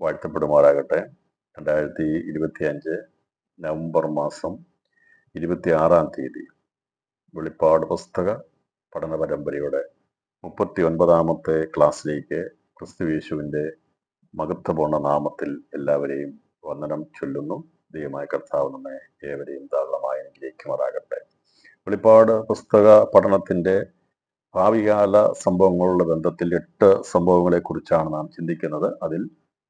വാഴ്ത്തപ്പെടുമാറാകട്ടെ. 2025 നവംബർ മാസം 26-ാം തീയതി വെളിപ്പാട് പുസ്തക പഠന പരമ്പരയുടെ 39-ാമത്തെ ക്ലാസ്സിലേക്ക് ക്രിസ്തുയേശുവിൻ്റെ മഹത്വപൂർണ്ണ നാമത്തിൽ എല്ലാവരെയും വന്ദനം ചൊല്ലുന്നു. ദൈവമായ കർത്താവ് നമ്മെ ഏവരെയും ധാരാളമായി അനുഗ്രഹിക്കുമാറാകട്ടെ. വെളിപ്പാട് പുസ്തക പഠനത്തിൻ്റെ ഭാവികാല സംഭവങ്ങളുടെ ബന്ധത്തിൽ 8 സംഭവങ്ങളെ കുറിച്ചാണ് നാം ചിന്തിക്കുന്നത്. അതിൽ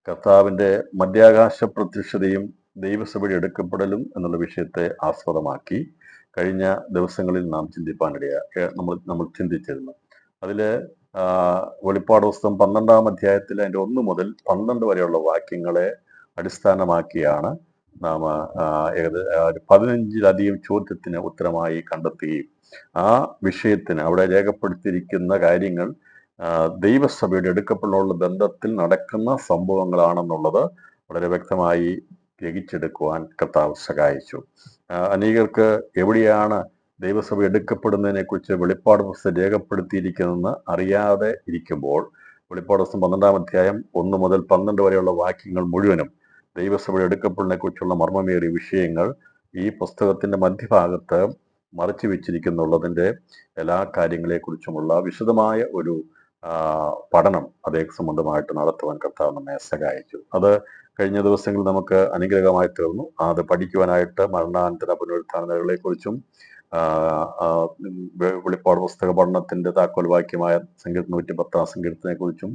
കർത്താവിൻ്റെ മധ്യാകാശ പ്രത്യക്ഷതയും ദൈവസഭയുടെ എടുക്കപ്പെടലും എന്നുള്ള വിഷയത്തെ ആസ്പദമാക്കി കഴിഞ്ഞ ദിവസങ്ങളിൽ നാം നമ്മൾ ചിന്തിച്ചിരുന്നു. അതിൽ വെളിപ്പാട് പുസ്തകം 12-ാം അധ്യായത്തിൽ അതിൻ്റെ 1 മുതൽ 12 വരെയുള്ള വാക്യങ്ങളെ അടിസ്ഥാനമാക്കിയാണ് നാം 15-ലധികം ചോദ്യത്തിന് ഉത്തരമായി കണ്ടെത്തുകയും ആ വിഷയത്തിന് അവിടെ രേഖപ്പെടുത്തിയിരിക്കുന്ന കാര്യങ്ങൾ ദൈവസഭയുടെ എടുക്കപ്പെടാനുള്ള ബന്ധത്തിൽ നടക്കുന്ന സംഭവങ്ങളാണെന്നുള്ളത് വളരെ വ്യക്തമായി ഗ്രഹിച്ചെടുക്കുവാൻ കർത്താവ് സഹായിച്ചു. അനേകർക്ക് എവിടെയാണ് ദൈവസഭ എടുക്കപ്പെടുന്നതിനെ കുറിച്ച് വെളിപ്പാട് പുസ്തകം രേഖപ്പെടുത്തിയിരിക്കുന്നതെന്ന് അറിയാതെ ഇരിക്കുമ്പോൾ വെളിപ്പാട് പുസ്തകം 12-ാം അധ്യായം 1 മുതൽ 12 വരെയുള്ള വാക്യങ്ങൾ മുഴുവനും ദൈവസഭയുടെ എടുക്കപ്പെടുന്നതിനെ കുറിച്ചുള്ള മർമ്മമേറിയ വിഷയങ്ങൾ ഈ പുസ്തകത്തിന്റെ മധ്യഭാഗത്ത് മറച്ചു വെച്ചിരിക്കുന്നുള്ളതിൻ്റെ എല്ലാ കാര്യങ്ങളെക്കുറിച്ചുമുള്ള വിശദമായ ഒരു പഠനം അതേ സംബന്ധമായിട്ട് നടത്തുവാൻ കർത്താവ് നമ്മെ സഹായിച്ചു. അത് കഴിഞ്ഞ ദിവസങ്ങളിൽ നമുക്ക് അനുഗ്രഹമായി തീർന്നു. അത് പഠിക്കുവാനായിട്ട് മരണാനന്തര പുനരുത്ഥാനങ്ങളെക്കുറിച്ചും വെളിപ്പാട് പുസ്തക പഠനത്തിന്റെ താക്കോൽ വാക്യമായ സങ്കീർത്തനം 110-ാം സങ്കീർത്തനെ കുറിച്ചും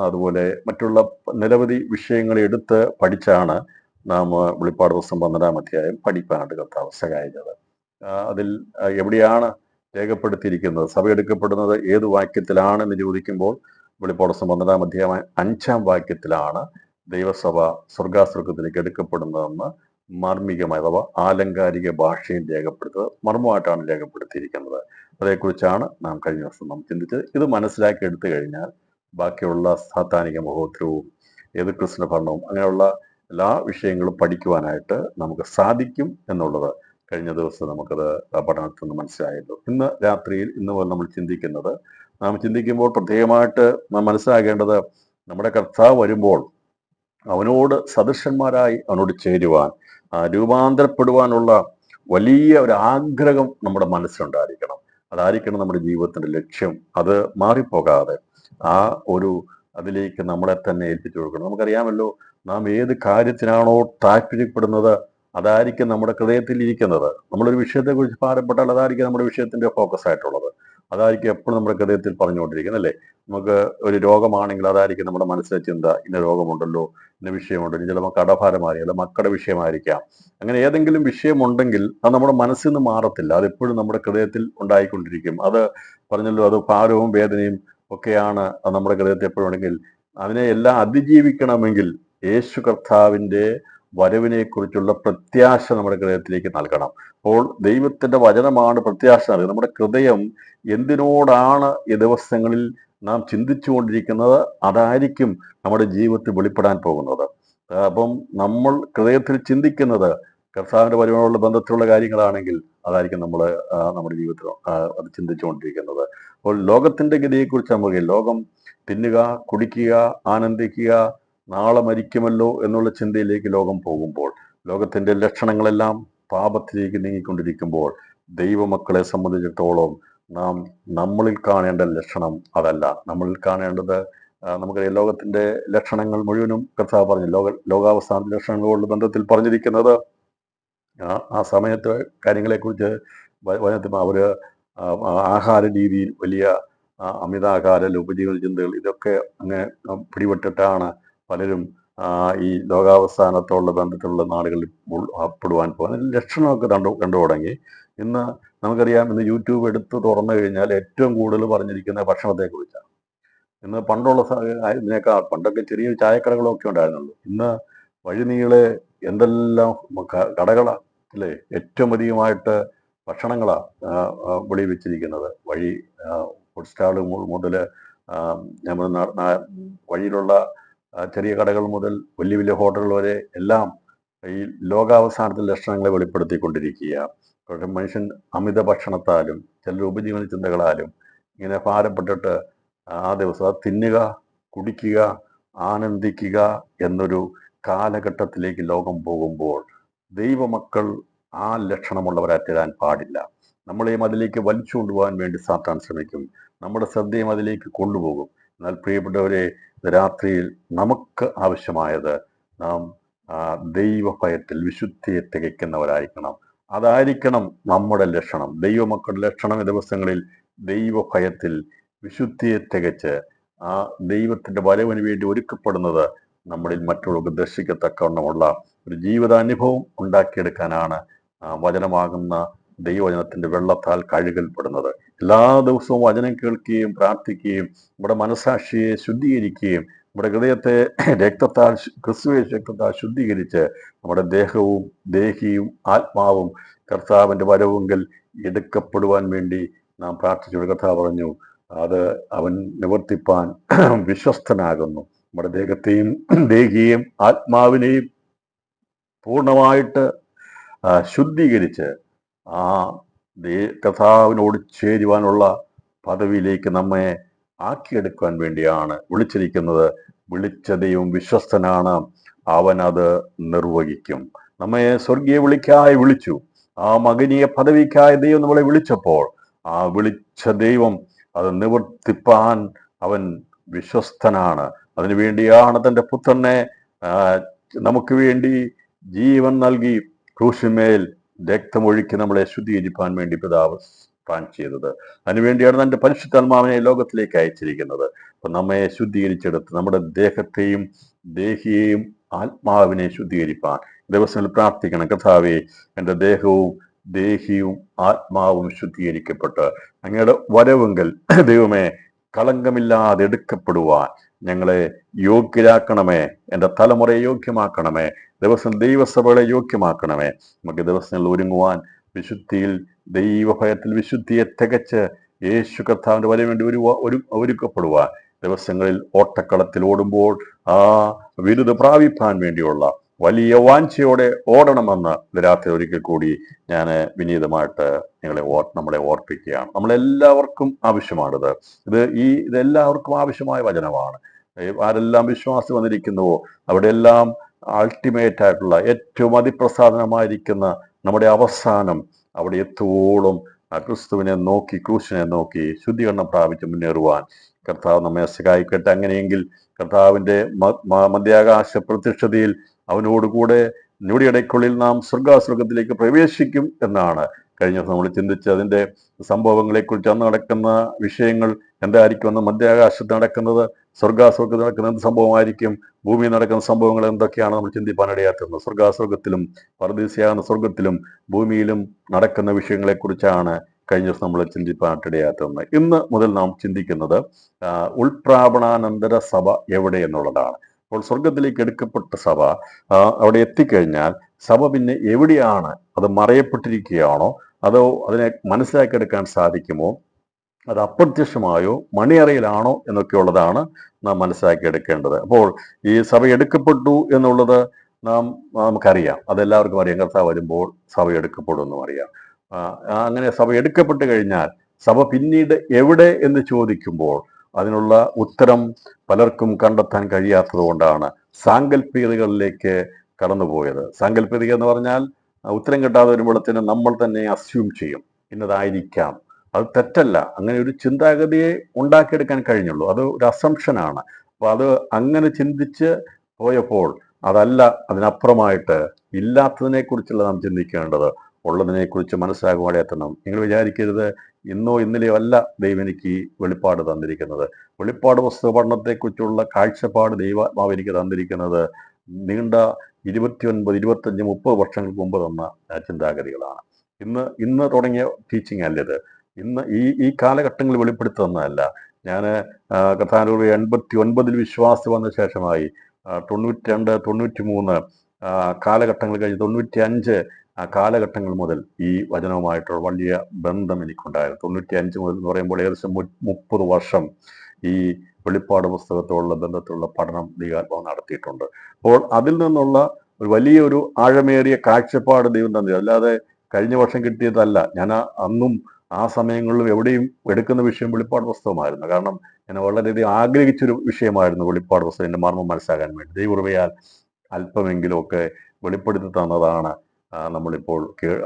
അതുപോലെ മറ്റുള്ള നിരവധി വിഷയങ്ങൾ എടുത്ത് പഠിച്ചാണ് നാം വെളിപ്പാട് പുസ്തകം 12-ാം അധ്യായം പഠിക്കാനായിട്ട് കർത്താവ് സഹായിച്ചത്. അതിൽ എവിടെയാണ് രേഖപ്പെടുത്തിയിരിക്കുന്നത്, സഭ എടുക്കപ്പെടുന്നത് ഏത് വാക്യത്തിലാണ് എന്ന് ചോദിക്കുമ്പോൾ വെളിപ്പാട് പുസ്തകം 12-ാം അധ്യായം 5-ാം വാക്യത്തിലാണ് ദൈവസഭ സ്വർഗാസ്വർഗത്തിലേക്ക് എടുക്കപ്പെടുന്നതെന്ന് മാർമികമായ അഥവാ ആലങ്കാരിക ഭാഷയിൽ മർമ്മമായിട്ടാണ് രേഖപ്പെടുത്തിയിരിക്കുന്നത്. അതേക്കുറിച്ചാണ് നാം കഴിഞ്ഞ ദിവസം നാം ചിന്തിച്ചത്. ഇത് മനസ്സിലാക്കി എടുത്തു കഴിഞ്ഞാൽ ബാക്കിയുള്ള സാത്താനിക മഹോത്സവവും ഏത് ക്രിസ്തു ഭരണവും അങ്ങനെയുള്ള എല്ലാ വിഷയങ്ങളും പഠിക്കുവാനായിട്ട് നമുക്ക് സാധിക്കും എന്നുള്ളത് കഴിഞ്ഞ ദിവസം നമുക്കത് പഠനത്തിൽ നിന്ന് മനസ്സിലായല്ലോ. ഇന്ന് രാത്രിയിൽ മുതൽ നമ്മൾ ചിന്തിക്കുമ്പോൾ പ്രത്യേകമായിട്ട് നാം മനസ്സിലാക്കേണ്ടത് നമ്മുടെ കർത്താവ് വരുമ്പോൾ അവനോട് സദൃശന്മാരായി അവനോട് ചേരുവാൻ രൂപാന്തരപ്പെടുവാനുള്ള വലിയ ഒരു ആഗ്രഹം നമ്മുടെ മനസ്സിലുണ്ടായിരിക്കണം. അതായിരിക്കണം നമ്മുടെ ജീവിതത്തിന്റെ ലക്ഷ്യം. അത് മാറിപ്പോകാതെ അതിലേക്ക് നമ്മളെ തന്നെ ഏൽപ്പിച്ചു കൊടുക്കണം. നമുക്കറിയാമല്ലോ, നാം ഏത് കാര്യത്തിനാണോ താല്പര്യപ്പെടുന്നത് അതായിരിക്കും നമ്മുടെ ഹൃദയത്തിൽ ഇരിക്കുന്നത്. നമ്മളൊരു വിഷയത്തെക്കുറിച്ച് ഭാരപ്പെട്ടാൽ അതായിരിക്കും നമ്മുടെ വിഷയത്തിന്റെ ഫോക്കസ് ആയിട്ടുള്ളത്. അതായിരിക്കും എപ്പോഴും നമ്മുടെ ഹൃദയത്തിൽ പറഞ്ഞുകൊണ്ടിരിക്കുന്നത്, അല്ലേ? നമുക്ക് ഒരു രോഗമാണെങ്കിൽ അതായിരിക്കും നമ്മുടെ മനസ്സിലെ ചിന്ത. ഇന്ന രോഗമുണ്ടല്ലോ, ഇന്ന വിഷയമുണ്ടല്ലോ, ചിലപ്പോൾ കടഭാരമായിരിക്കും, അല്ല മക്കളുടെ വിഷയമായിരിക്കാം. അങ്ങനെ ഏതെങ്കിലും വിഷയമുണ്ടെങ്കിൽ അത് നമ്മുടെ മനസ്സിൽ നിന്ന് മാറത്തില്ല. അതെപ്പോഴും നമ്മുടെ ഹൃദയത്തിൽ ഉണ്ടായിക്കൊണ്ടിരിക്കും. അത് പറഞ്ഞല്ലോ, അത് ഭാരവും വേദനയും ഒക്കെയാണ് നമ്മുടെ ഹൃദയത്തിൽ എപ്പോഴും ഉണ്ടെങ്കിൽ അതിനെ എല്ലാം അതിജീവിക്കണമെങ്കിൽ യേശു കർത്താവിൻ്റെ വരവിനെ കുറിച്ചുള്ള പ്രത്യാശ നമ്മുടെ ഹൃദയത്തിലേക്ക് നൽകണം. അപ്പോൾ ദൈവത്തിന്റെ വചനമാണ് പ്രത്യാശ നൽകുന്നത്. നമ്മുടെ ഹൃദയം എന്തിനോടാണ് ഈ ദിവസങ്ങളിൽ നാം ചിന്തിച്ചു കൊണ്ടിരിക്കുന്നത് അതായിരിക്കും നമ്മുടെ ജീവിതത്തിൽ വെളിപ്പെടാൻ പോകുന്നത്. അപ്പം നമ്മൾ ഹൃദയത്തിൽ ചിന്തിക്കുന്നത് കർത്താവിന്റെ വരവിനോടുള്ള ബന്ധത്തിലുള്ള കാര്യങ്ങളാണെങ്കിൽ അതായിരിക്കും നമ്മുടെ ജീവിതത്തിൽ അത് ചിന്തിച്ചുകൊണ്ടിരിക്കുന്നത്. അപ്പോൾ ലോകത്തിന്റെ ഗതിയെക്കുറിച്ച് നമുക്ക് ലോകം തിന്നുക, കുടിക്കുക, ആനന്ദിക്കുക, നാളെ മരിക്കുമല്ലോ എന്നുള്ള ചിന്തയിലേക്ക് ലോകം പോകുമ്പോൾ, ലോകത്തിന്റെ ലക്ഷണങ്ങളെല്ലാം പാപത്തിലേക്ക് നീങ്ങിക്കൊണ്ടിരിക്കുമ്പോൾ ദൈവമക്കളെ സംബന്ധിച്ചിടത്തോളം നമ്മളിൽ കാണേണ്ട ലക്ഷണം അതല്ല. നമ്മളിൽ കാണേണ്ടത് നമുക്കറിയാം, ലോകത്തിന്റെ ലക്ഷണങ്ങൾ മുഴുവനും കർത്താവ് പറഞ്ഞു. ലോകാവസാന ലക്ഷണങ്ങളോടുള്ള ബന്ധത്തിൽ പറഞ്ഞിരിക്കുന്നത് ആ സമയത്തെ കാര്യങ്ങളെക്കുറിച്ച് അവര് ആഹാര രീതിയിൽ വലിയ അമിതാഹാര ഉപജീവന ചിന്തകൾ ഇതൊക്കെ അങ്ങനെ പിടിപെട്ടിട്ടാണ് പലരും ഈ ലോകാവസാനത്തോടുള്ള ബന്ധത്തിലുള്ള നാടുകളിൽ പെടുവാൻ പോകുന്നത്. ലക്ഷണമൊക്കെ കണ്ടു തുടങ്ങി. ഇന്ന് നമുക്കറിയാം, ഇന്ന് യൂട്യൂബ് എടുത്ത് തുറന്നു കഴിഞ്ഞാൽ ഏറ്റവും കൂടുതൽ പറഞ്ഞിരിക്കുന്ന ഭക്ഷണത്തെക്കുറിച്ചാണ്. ഇന്ന് പണ്ടൊക്കെ ചെറിയ ചായക്കടകളൊക്കെ ഉണ്ടായിരുന്നുള്ളൂ. ഇന്ന് വഴിനീളെ എന്തെല്ലാം കടകളാണ്, അല്ലേ? ഏറ്റവും അധികമായിട്ട് ഭക്ഷണങ്ങളാണ് വെളി വെച്ചിരിക്കുന്നത്. ഫുഡ് സ്റ്റാൾ മുതൽ വഴിയിലുള്ള ചെറിയ കടകൾ മുതൽ വലിയ വലിയ ഹോട്ടലുകൾ വരെ എല്ലാം ഈ ലോകാവസാനത്തിൽ ലക്ഷണങ്ങളെ വെളിപ്പെടുത്തിക്കൊണ്ടിരിക്കുക. പക്ഷെ മനുഷ്യൻ അമിത ഭക്ഷണത്താലും ചിലർ ഉപജീവന ചിന്തകളാലും ഇങ്ങനെ ഭാരപ്പെട്ടിട്ട് ആ ദിവസം തിന്നുക, കുടിക്കുക, ആനന്ദിക്കുക എന്നൊരു കാലഘട്ടത്തിലേക്ക് ലോകം പോകുമ്പോൾ ദൈവമക്കൾ ആ ലക്ഷണമുള്ളവരായി തീരാൻ പാടില്ല. നമ്മളെയും അതിലേക്ക് വലിച്ചു കൊണ്ടുപോകാൻ വേണ്ടി സാത്താൻ ശ്രമിക്കും. നമ്മുടെ ശ്രദ്ധയും അതിലേക്ക് കൊണ്ടുപോകും. എന്നാൽ പ്രിയപ്പെട്ടവരെ, രാത്രിയിൽ നമുക്ക് ആവശ്യമായത് നാം ദൈവഭയത്തിൽ വിശുദ്ധിയെ തികയ്ക്കുന്നവരായിരിക്കണം. അതായിരിക്കണം നമ്മുടെ ലക്ഷണം. ദൈവമക്കളുടെ ലക്ഷണം ഈ ദിവസങ്ങളിൽ ദൈവഭയത്തിൽ വിശുദ്ധിയെ തികച്ച് ആ ദൈവത്തിന്റെ വരവിന് വേണ്ടി ഒരുക്കപ്പെടുന്നത് നമ്മളിൽ മറ്റുള്ളവർക്ക് ദർശിക്കത്തക്കവണ്ണമുള്ള ഒരു ജീവിതാനുഭവം ഉണ്ടാക്കിയെടുക്കാനാണ് വചനമാകുന്ന ദൈവവചനത്തിന്റെ വെള്ളത്താൽ കഴുകൽപ്പെടുന്നത്. എല്ലാ ദിവസവും വചനം കേൾക്കുകയും പ്രാർത്ഥിക്കുകയും നമ്മുടെ മനസാക്ഷിയെ ശുദ്ധീകരിക്കുകയും നമ്മുടെ ഹൃദയത്തെ രക്തത്താൽ ക്രിസ്തുവിന്റെ രക്തത്താൽ ശുദ്ധീകരിച്ച് നമ്മുടെ ദേഹവും ദേഹിയും ആത്മാവും കർത്താവിന്റെ വരവെങ്കിൽ എടുക്കപ്പെടുവാൻ വേണ്ടി നാം പ്രാർത്ഥിച്ചു. കർത്താവ് പറഞ്ഞു, അത് അവൻ നിവർത്തിപ്പാൻ വിശ്വസ്തനാകുന്നു. നമ്മുടെ ദേഹത്തെയും ദേഹിയെയും ആത്മാവിനെയും പൂർണ്ണമായിട്ട് ശുദ്ധീകരിച്ച് ആ കർത്താവിനോട് ചേരുവാനുള്ള പദവിയിലേക്ക് നമ്മെ ആക്കിയെടുക്കുവാൻ വേണ്ടിയാണ് വിളിച്ചിരിക്കുന്നത്. വിളിച്ച ദൈവം വിശ്വസ്തനാണ്, അവൻ അത് നിർവഹിക്കും. നമ്മെ സ്വർഗീയ വിളിക്കായി വിളിച്ചു. ആ മകനീയ പദവിക്കായി ദൈവം നമ്മളെ വിളിച്ചപ്പോൾ ആ വിളിച്ച ദൈവം അത് നിവർത്തിപ്പാൻ അവൻ വിശ്വസ്തനാണ്. അതിനുവേണ്ടിയാണ് തൻ്റെ പുത്രനെ നമുക്ക് വേണ്ടി ജീവൻ നൽകി ക്രൂശിന്മേൽ രക്തമൊഴുക്കി നമ്മളെ ശുദ്ധീകരിപ്പാൻ വേണ്ടി പിതാവ് പ്ലാൻ ചെയ്തത്. അതിനുവേണ്ടിയാണ് തൻ്റെ പരിശുദ്ധാത്മാവിനെ ലോകത്തിലേക്ക് അയച്ചിരിക്കുന്നത്. അപ്പൊ നമ്മെ ശുദ്ധീകരിച്ചെടുത്ത് നമ്മുടെ ദേഹത്തെയും ദേഹിയെയും ആത്മാവിനെ ശുദ്ധീകരിപ്പാൻ ദിവസങ്ങളിൽ പ്രാർത്ഥിക്കണം. കർത്താവേ, എൻ്റെ ദേഹവും ദേഹിയും ആത്മാവും ശുദ്ധീകരിക്കപ്പെട്ട് അങ്ങയുടെ വരവെങ്കിൽ ദൈവമേ കളങ്കമില്ലാതെ എടുക്കപ്പെടുവാൻ ഞങ്ങളെ യോഗ്യരാക്കണമേ. എൻ്റെ തലമുറയെ യോഗ്യമാക്കണമേ. ദിവസം ദൈവസഭകളെ യോഗ്യമാക്കണമേ. നമുക്ക് ദിവസങ്ങളിൽ ഒരുങ്ങുവാൻ വിശുദ്ധിയിൽ ദൈവഭയത്തിൽ വിശുദ്ധിയെ തികച്ച് യേശു കർത്താവിന്റെ വരവിന് വേണ്ടി ഒരുക്കപ്പെടുവാൻ ദിവസങ്ങളിൽ ഓട്ടക്കളത്തിൽ ഓടുമ്പോൾ ആ വിരുദ് പ്രാപിപ്പാൻ വേണ്ടിയുള്ള വലിയ വാഞ്ചയോടെ ഓടണമെന്ന് രാത്രി ഒരിക്കൽ കൂടി ഞാൻ വിനീതമായിട്ട് നമ്മളെ ഓർപ്പിക്കുകയാണ്. നമ്മളെല്ലാവർക്കും ആവശ്യമാണിത്. ഇതെല്ലാവർക്കും ആവശ്യമായ വചനമാണ്. ആരെല്ലാം വിശ്വാസം വന്നിരിക്കുന്നുവോ അവിടെയെല്ലാം അൾട്ടിമേറ്റ് ആയിട്ടുള്ള ഏറ്റവും അതിപ്രസാദനമായിരിക്കുന്ന നമ്മുടെ അവസാനം അവിടെ എത്തുവോളം ക്രിസ്തുവിനെ നോക്കി ക്രൂശിനെ നോക്കി ശുദ്ധീകരണം പ്രാപിച്ച് മുന്നേറുവാൻ കർത്താവ് നമ്മെ സഹായിക്കട്ടെ. അങ്ങനെയെങ്കിൽ കർത്താവിന്റെ മധ്യാകാശ പ്രത്യക്ഷതയിൽ അവനോടുകൂടെ ഞൊടിയിടയ്ക്കുള്ളിൽ നാം സ്വർഗാസ്വർഗത്തിലേക്ക് പ്രവേശിക്കും എന്നാണ് കഴിഞ്ഞ നമ്മൾ ചിന്തിച്ച് അതിന്റെ സംഭവങ്ങളെക്കുറിച്ച് അന്ന് നടക്കുന്ന വിഷയങ്ങൾ എന്തായിരിക്കും, മധ്യാകാശത്ത് നടക്കുന്നത്, സ്വർഗാസ്വർഗത്തിൽ നടക്കുന്ന എന്ത് സംഭവമായിരിക്കും, ഭൂമിയിൽ നടക്കുന്ന സംഭവങ്ങൾ എന്തൊക്കെയാണ് നമ്മൾ ചിന്തിപ്പാനിടയാക്കുന്നത്. സ്വർഗാസ്വർഗത്തിലും പരദീസയാകുന്ന സ്വർഗത്തിലും ഭൂമിയിലും നടക്കുന്ന വിഷയങ്ങളെക്കുറിച്ചാണ് കഴിഞ്ഞ ദിവസം നമ്മൾ ചിന്തിപ്പാനിടയാക്കുന്നത്. ഇന്ന് മുതൽ നാം ചിന്തിക്കുന്നത് ഉൾപ്രാപണാനന്തര സഭ എവിടെ എന്നുള്ളതാണ്. അപ്പോൾ സ്വർഗത്തിലേക്ക് എടുക്കപ്പെട്ട സഭ അവിടെ എത്തിക്കഴിഞ്ഞാൽ സഭ പിന്നെ എവിടെയാണ്? അത് മറയപ്പെട്ടിരിക്കുകയാണോ, അതോ അതിനെ മനസ്സിലാക്കിയെടുക്കാൻ സാധിക്കുമോ, അത് അപ്രത്യക്ഷമായോ മണിയറയിലാണോ എന്നൊക്കെയുള്ളതാണ് നാം മനസ്സിലാക്കിയെടുക്കേണ്ടത്. അപ്പോൾ ഈ സഭ എടുക്കപ്പെട്ടു എന്നുള്ളത് നമുക്കറിയാം, അതെല്ലാവർക്കും അറിയാം. കർത്താവ് വരുമ്പോൾ സഭ എടുക്കപ്പെടുമെന്നും അറിയാം. അങ്ങനെ സഭ എടുക്കപ്പെട്ട് കഴിഞ്ഞാൽ സഭ പിന്നീട് എവിടെ എന്ന് ചോദിക്കുമ്പോൾ അതിനുള്ള ഉത്തരം പലർക്കും കണ്ടെത്താൻ കഴിയാത്തത് കൊണ്ടാണ് സാങ്കല്പികതകളിലേക്ക് കടന്നുപോയത്. സാങ്കല്പികത എന്ന് പറഞ്ഞാൽ ഉത്തരം കിട്ടാതെ വരുമ്പോഴത്തേന് നമ്മൾ തന്നെ അസ്യൂം ചെയ്യും, ഇന്നതായിരിക്കാം. അത് തെറ്റല്ല, അങ്ങനെ ഒരു ചിന്താഗതിയെ ഉണ്ടാക്കിയെടുക്കാൻ കഴിഞ്ഞുള്ളൂ. അത് ഒരു അസംഷനാണ്. അപ്പൊ അത് അങ്ങനെ ചിന്തിച്ച് പോയപ്പോൾ അതല്ല, അതിനപ്പുറമായിട്ട് ഇല്ലാത്തതിനെ കുറിച്ചുള്ള നാം ചിന്തിക്കേണ്ടത്, ഉള്ളതിനെ കുറിച്ച് മനസ്സിലാക്കുവാൻ എത്തണം. നിങ്ങൾ വിചാരിക്കരുത് ഇന്നോ ഇന്നലെയോ അല്ല ദൈവം എനിക്ക് വെളിപ്പാട് തന്നിരിക്കുന്നത്. വെളിപ്പാട് പുസ്തക പഠനത്തെക്കുറിച്ചുള്ള കാഴ്ചപ്പാട് ദൈവാത്മാവ് എനിക്ക് തന്നിരിക്കുന്നത് നീണ്ട 29, 25, 30 വർഷങ്ങൾക്ക് മുമ്പ് തന്ന ചിന്താഗതികളാണ്. ഇന്ന് തുടങ്ങിയ ടീച്ചിങ് അല്ലത്. ഇന്ന് ഈ കാലഘട്ടങ്ങളിൽ വെളിപ്പെടുത്തി തന്നതല്ല. ഞാൻ കർത്താവിനോട് 89 വിശ്വാസം വന്ന ശേഷമായി 92, 93 കാലഘട്ടങ്ങൾ കഴിഞ്ഞ് 95 കാലഘട്ടങ്ങൾ മുതൽ ഈ വചനവുമായിട്ടുള്ള വലിയ ബന്ധം എനിക്കുണ്ടായിരുന്നു. 95 മുതൽ എന്ന് പറയുമ്പോൾ ഏകദേശം 30 വർഷം ഈ വെളിപ്പാട് പുസ്തകത്തോടുള്ള ബന്ധത്തിലുള്ള പഠനം ദൈവാത്മാവ് നടത്തിയിട്ടുണ്ട്. അപ്പോൾ അതിൽ നിന്നുള്ള ഒരു വലിയൊരു ആഴമേറിയ കാഴ്ചപ്പാട് ദൈവം തന്നത്, അല്ലാതെ കഴിഞ്ഞ വർഷം കിട്ടിയതല്ല. ഞാൻ അന്നും ആ സമയങ്ങളിലും എവിടെയും എടുക്കുന്ന വിഷയം വെളിപ്പാട് പുസ്തകമായിരുന്നു. കാരണം ഞാൻ വളരെയധികം ആഗ്രഹിച്ചൊരു വിഷയമായിരുന്നു വെളിപ്പാട് പുസ്തകം, എൻ്റെ മർമ്മം മനസ്സിലാക്കാൻ വേണ്ടി. ദൈവകൃപയാൽ അല്പമെങ്കിലുമൊക്കെ വെളിപ്പെടുത്തി തന്നതാണ് നമ്മളിപ്പോൾ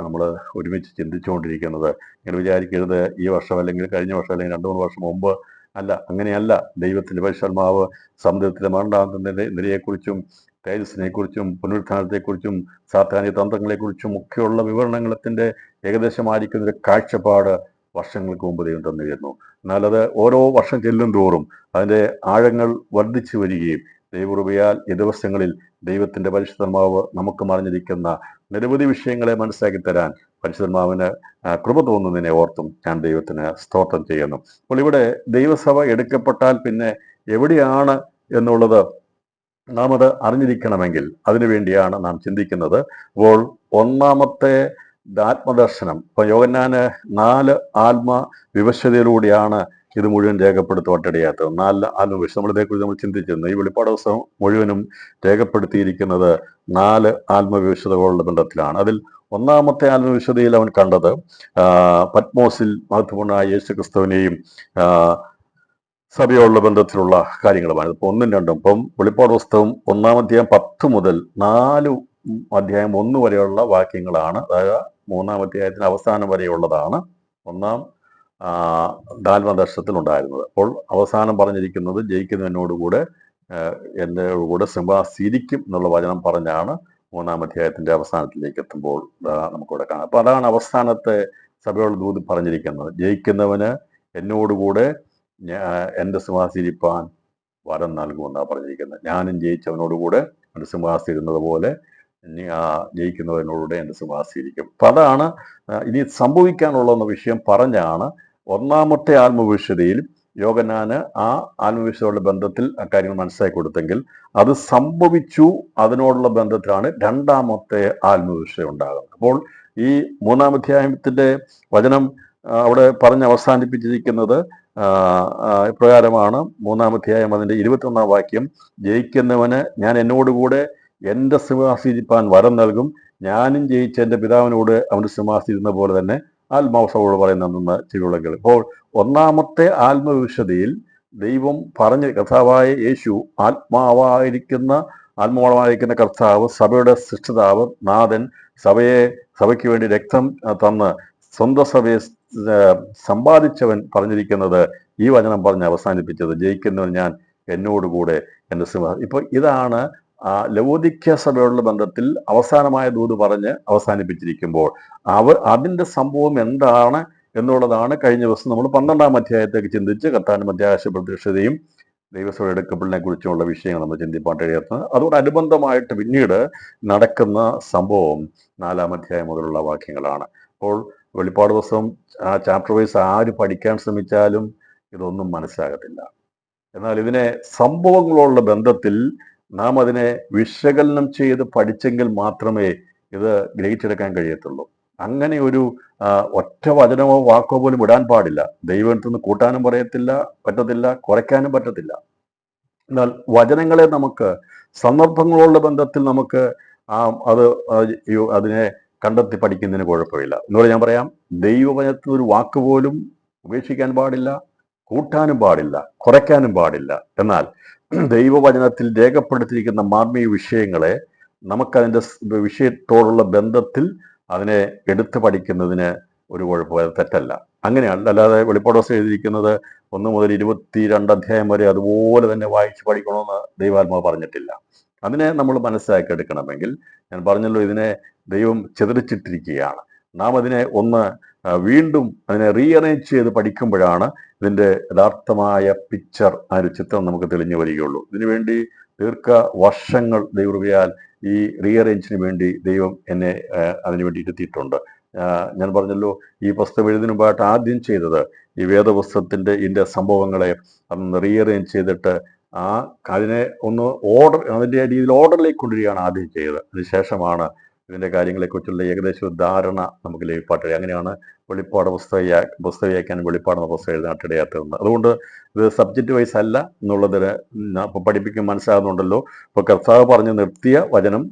നമ്മൾ ഒരുമിച്ച് ചിന്തിച്ചുകൊണ്ടിരിക്കുന്നത്. ഇങ്ങനെ വിചാരിക്കരുത് ഈ വർഷം അല്ലെങ്കിൽ കഴിഞ്ഞ വർഷം അല്ലെങ്കിൽ 2-3 വർഷം മുമ്പ് അല്ല, അങ്ങനെയല്ല. ദൈവത്തിൻ്റെ പരിശുദ്ധാത്മാവ് സമുദ്രത്തിലെ മരണാന്തത്തിന്റെ നിരയെക്കുറിച്ചും തേജസ്സിനെക്കുറിച്ചും പുനരുത്ഥാനത്തെക്കുറിച്ചും സാത്താന്യ തന്ത്രങ്ങളെക്കുറിച്ചും ഒക്കെയുള്ള വിവരണങ്ങളത്തിൻ്റെ ഏകദേശമായിരിക്കുന്ന ഒരു കാഴ്ചപ്പാട് വർഷങ്ങൾക്ക് മുമ്പ് ദൈവം തന്നിരുന്നു. എന്നാൽ അത് ഓരോ വർഷം ചെല്ലും തോറും അതിൻ്റെ ആഴങ്ങൾ വർദ്ധിച്ചു വരികയും ദൈവകൃപയാൽ ഈ ദിവസങ്ങളിൽ ദൈവത്തിൻ്റെ പരിശുദ്ധാത്മാവ് നമുക്ക് മറിഞ്ഞിരിക്കുന്ന നിരവധി വിഷയങ്ങളെ മനസ്സിലാക്കി തരാൻ പരിശുദ്ധാത്മാവിന് കൃപ തോന്നുന്നതിനെ ഓർത്തും ഞാൻ ദൈവത്തിന് സ്തോത്രം ചെയ്യുന്നു. അപ്പോൾ ഇവിടെ ദൈവസഭ എടുക്കപ്പെട്ടാൽ പിന്നെ എവിടെയാണ് എന്നുള്ളത് നാം അത് അറിഞ്ഞിരിക്കണമെങ്കിൽ അതിനുവേണ്ടിയാണ് നാം ചിന്തിക്കുന്നത്. അപ്പോൾ ഒന്നാമത്തെ ആത്മദർശനം, ഇപ്പൊ യോഹന്നാന് 4 ആത്മ വിവശതയിലൂടെയാണ് ഇത് മുഴുവൻ രേഖപ്പെടുത്തുവാനിടയാത്തത്. 4 ആത്മവിവശത നമ്മളിതേക്കുറിച്ച് നമ്മൾ ചിന്തിച്ചിരുന്നു. ഈ വെളിപ്പാട് ദിവസം മുഴുവനും രേഖപ്പെടുത്തിയിരിക്കുന്നത് 4 ആത്മവിവശതകളുടെ ബന്ധത്തിലാണ്. അതിൽ ഒന്നാമത്തെ ആത്മവിവശതയിൽ അവൻ കണ്ടത് പത്മോസിൽ മഹത്വപൂർണ്ണമായ യേശു ക്രിസ്തുവിനെയും സഭയോടുള്ള ബന്ധത്തിലുള്ള കാര്യങ്ങളുമാണ്. ഇപ്പൊ 1ഉം 2ഉം ഇപ്പം വെളിപ്പാട് പുസ്തകം 1-ാം അധ്യായം 10 മുതൽ 4 അധ്യായം 1 വരെയുള്ള വാക്യങ്ങളാണ്. അതായത് 3-ാം അധ്യായത്തിന് അവസാനം വരെയുള്ളതാണ് 1-ാം ആത്മദർശനത്തിൽ ഉണ്ടായിരുന്നത്. അപ്പോൾ അവസാനം പറഞ്ഞിരിക്കുന്നത് ജയിക്കുന്നതിനോടുകൂടെ എൻ്റെ കൂടെ സിംഹാസീരിക്കും എന്നുള്ള വചനം പറഞ്ഞാണ് 3-ാം അധ്യായത്തിന്റെ അവസാനത്തിലേക്ക് എത്തുമ്പോൾ നമുക്കിവിടെ കാണാം. അപ്പൊ അതാണ് അവസാനത്തെ സഭയോട് ദൂത് പറഞ്ഞിരിക്കുന്നത്. ജയിക്കുന്നവന് എന്നോടുകൂടെ എൻ്റെ സിംഹാസീരിപ്പാൻ വരം നൽകുമെന്നാണ് പറഞ്ഞിരിക്കുന്നത്. ഞാനും ജയിച്ചവനോടുകൂടെ എൻ്റെ സിംഹാസീരുന്നത് പോലെ ജയിക്കുന്നവനോടുകൂടെ എൻ്റെ സിംഹാസീരിക്കും. അപ്പൊ അതാണ് ഇനി സംഭവിക്കാനുള്ള വിഷയം പറഞ്ഞാണ് 1-ാമത്തെ ആത്മവിവശതയിൽ യോഹന്നാന് ആ ആത്മവിവശതയുടെ ബന്ധത്തിൽ അക്കാര്യങ്ങൾ മനസ്സിലാക്കി കൊടുത്തെങ്കിൽ അത് സംഭവിച്ചു. അതിനോടുള്ള ബന്ധത്തിലാണ് 2-ാമത്തെ ആത്മവിവശത ഉണ്ടാകുന്നത്. അപ്പോൾ ഈ 3-ാം അധ്യായത്തിന്റെ വചനം അവിടെ പറഞ്ഞ് അവസാനിപ്പിച്ചിരിക്കുന്നത് ഇപ്രകാരമാണ്. 3-ാം അധ്യായം അതിന്റെ 21-ാം വാക്യം, ജയിക്കുന്നവന് ഞാൻ എന്നോടുകൂടെ എൻ്റെ സിംഹാസീരിപ്പാൻ വരം നൽകും, ഞാനും ജയിച്ച എൻ്റെ പിതാവിനോട് അവൻ്റെ സിംഹാസീരുന്ന പോലെ തന്നെ ആത്മാവസഭയോട് പറയുന്ന ചെവിയുള്ളകൾ. ഇപ്പോൾ 1-ാമത്തെ ആത്മവിവശതയിൽ ദൈവം പറഞ്ഞ കർത്താവായ യേശു ആത്മാവായിരിക്കുന്ന കർത്താവ്, സഭയുടെ സൃഷ്ടിതാവ്, നാഥൻ, സഭയ്ക്ക് വേണ്ടി രക്തം തന്ന് സ്വന്തം സഭയെ സമ്പാദിച്ചവൻ പറഞ്ഞിരിക്കുന്നത് ഈ വചനം പറഞ്ഞ് അവസാനിപ്പിച്ചത്, ജയിക്കുന്നവൻ ഞാൻ എന്നോടുകൂടെ എൻ്റെ സിംഹാസനം. ഇപ്പൊ ഇതാണ് ലവോദിക്യ സഭയോടുള്ള ബന്ധത്തിൽ അവസാനമായ ദൂത് പറഞ്ഞ് അവസാനിപ്പിച്ചിരിക്കുമ്പോൾ അതിന്റെ സംഭവം എന്താണ് എന്നുള്ളതാണ് കഴിഞ്ഞ ദിവസം നമ്മൾ 12-ാം അധ്യായത്തേക്ക് ചിന്തിച്ച് കർത്താവിന്റെ മധ്യാകാശ പ്രത്യക്ഷതയും ദൈവസഭ എടുക്കപ്പെടലിനെ കുറിച്ചുള്ള വിഷയങ്ങൾ നമ്മൾ ചിന്തിപ്പാൻ കഴിയുന്നത്. അതോടനുബന്ധമായിട്ട് പിന്നീട് നടക്കുന്ന സംഭവം 4-ാം അധ്യായം മുതലുള്ള വാക്യങ്ങളാണ്. അപ്പോൾ വെളിപ്പാട് പുസ്തകം ചാപ്റ്റർ വൈസ് ആര് പഠിക്കാൻ ശ്രമിച്ചാലും ഇതൊന്നും മനസ്സിലാകത്തില്ല. എന്നാൽ ഇതിനെ സംഭവങ്ങളോടുള്ള ബന്ധത്തിൽ നാം അതിനെ വിശകലനം ചെയ്ത് പഠിച്ചെങ്കിൽ മാത്രമേ ഇത് ഗ്രഹിച്ചെടുക്കാൻ കഴിയത്തുള്ളൂ. അങ്ങനെ ഒരു ഒറ്റ വചനമോ വാക്കോ പോലും ഇടാൻ പാടില്ല. ദൈവത്തിൽ നിന്ന് കൂട്ടാനും പറ്റത്തില്ല, കുറയ്ക്കാനും പറ്റത്തില്ല. എന്നാൽ വചനങ്ങളെ നമുക്ക് സന്ദർഭങ്ങളോടുള്ള ബന്ധത്തിൽ നമുക്ക് അതിനെ കണ്ടെത്തി പഠിക്കുന്നതിന് കുഴപ്പമില്ല. എന്നോട് ഞാൻ പറയാം, ദൈവവചനത്തിൽ ഒരു വാക്ക് പോലും ഉപേക്ഷിക്കാൻ പാടില്ല, കൂട്ടാനും പാടില്ല, കുറയ്ക്കാനും പാടില്ല. എന്നാൽ ദൈവവചനത്തിൽ രേഖപ്പെടുത്തിയിരിക്കുന്ന മാർമിക വിഷയങ്ങളെ നമുക്കതിൻ്റെ വിഷയത്തോടുള്ള ബന്ധത്തിൽ അതിനെ എടുത്തു പഠിക്കുന്നതിന് ഒരു കുഴപ്പമില്ല, തെറ്റല്ല. അങ്ങനെയല്ല. അല്ലാതെ വെളിപ്പാട് പുസ്തകം എഴുതിയിരിക്കുന്നത് 1 മുതൽ 22 അധ്യായം വരെ അതുപോലെ തന്നെ വായിച്ച് പഠിക്കണമെന്ന് ദൈവാത്മാവ് പറഞ്ഞിട്ടില്ല. അതിനെ നമ്മൾ മനസ്സിലാക്കി എടുക്കണമെങ്കിൽ ഞാൻ പറഞ്ഞല്ലോ, ഇതിനെ ദൈവം ചിതറിച്ചിട്ടിരിക്കുകയാണ്. നാം അതിനെ വീണ്ടും അതിനെ റീഅറേഞ്ച് ചെയ്ത് പഠിക്കുമ്പോഴാണ് ഇതിൻ്റെ യഥാർത്ഥമായ പിക്ചർ, ആ ഒരു ചിത്രം നമുക്ക് തെളിഞ്ഞു വരികയുള്ളൂ. ഇതിനുവേണ്ടി വർഷങ്ങൾ ദൈവകൃപയാൽ ഈ റീഅറേഞ്ചിന് വേണ്ടി ദൈവം എന്നെ അതിനു വേണ്ടി ഇരുത്തിയിട്ടുണ്ട്. ഞാൻ പറഞ്ഞല്ലോ, ഈ പുസ്തകം എഴുതുന്നതിന് മുമ്പായിട്ട് ആദ്യം ചെയ്തത് ഈ വേദപുസ്തകത്തിന്റെ ഇതിൻ്റെ സംഭവങ്ങളെ റീഅറേഞ്ച് ചെയ്തിട്ട് അതിനെ അതിൻ്റെ രീതിയിൽ ഓർഡറിലേക്ക് കൊണ്ടുവരികയാണ് ആദ്യം ചെയ്തത്. അതിനുശേഷമാണ് ഇതിൻ്റെ കാര്യങ്ങളെക്കുറിച്ചുള്ള ഏകദേശം ഒരു ധാരണ നമുക്ക് ലഭിപ്പാട്ട്. അങ്ങനെയാണ് വെളിപ്പാട് പുസ്തകയ്ക്കാൻ വെളിപ്പാടുന്ന പുസ്തകം എഴുതാനിടയാത്തത്. അതുകൊണ്ട് ഇത് സബ്ജക്റ്റ് വൈസ് അല്ല എന്നുള്ളതിന് പഠിപ്പിക്കും മനസ്സിലാകുന്നുണ്ടല്ലോ. ഇപ്പോൾ കർത്താവ് പറഞ്ഞ് നിർത്തിയ വചനം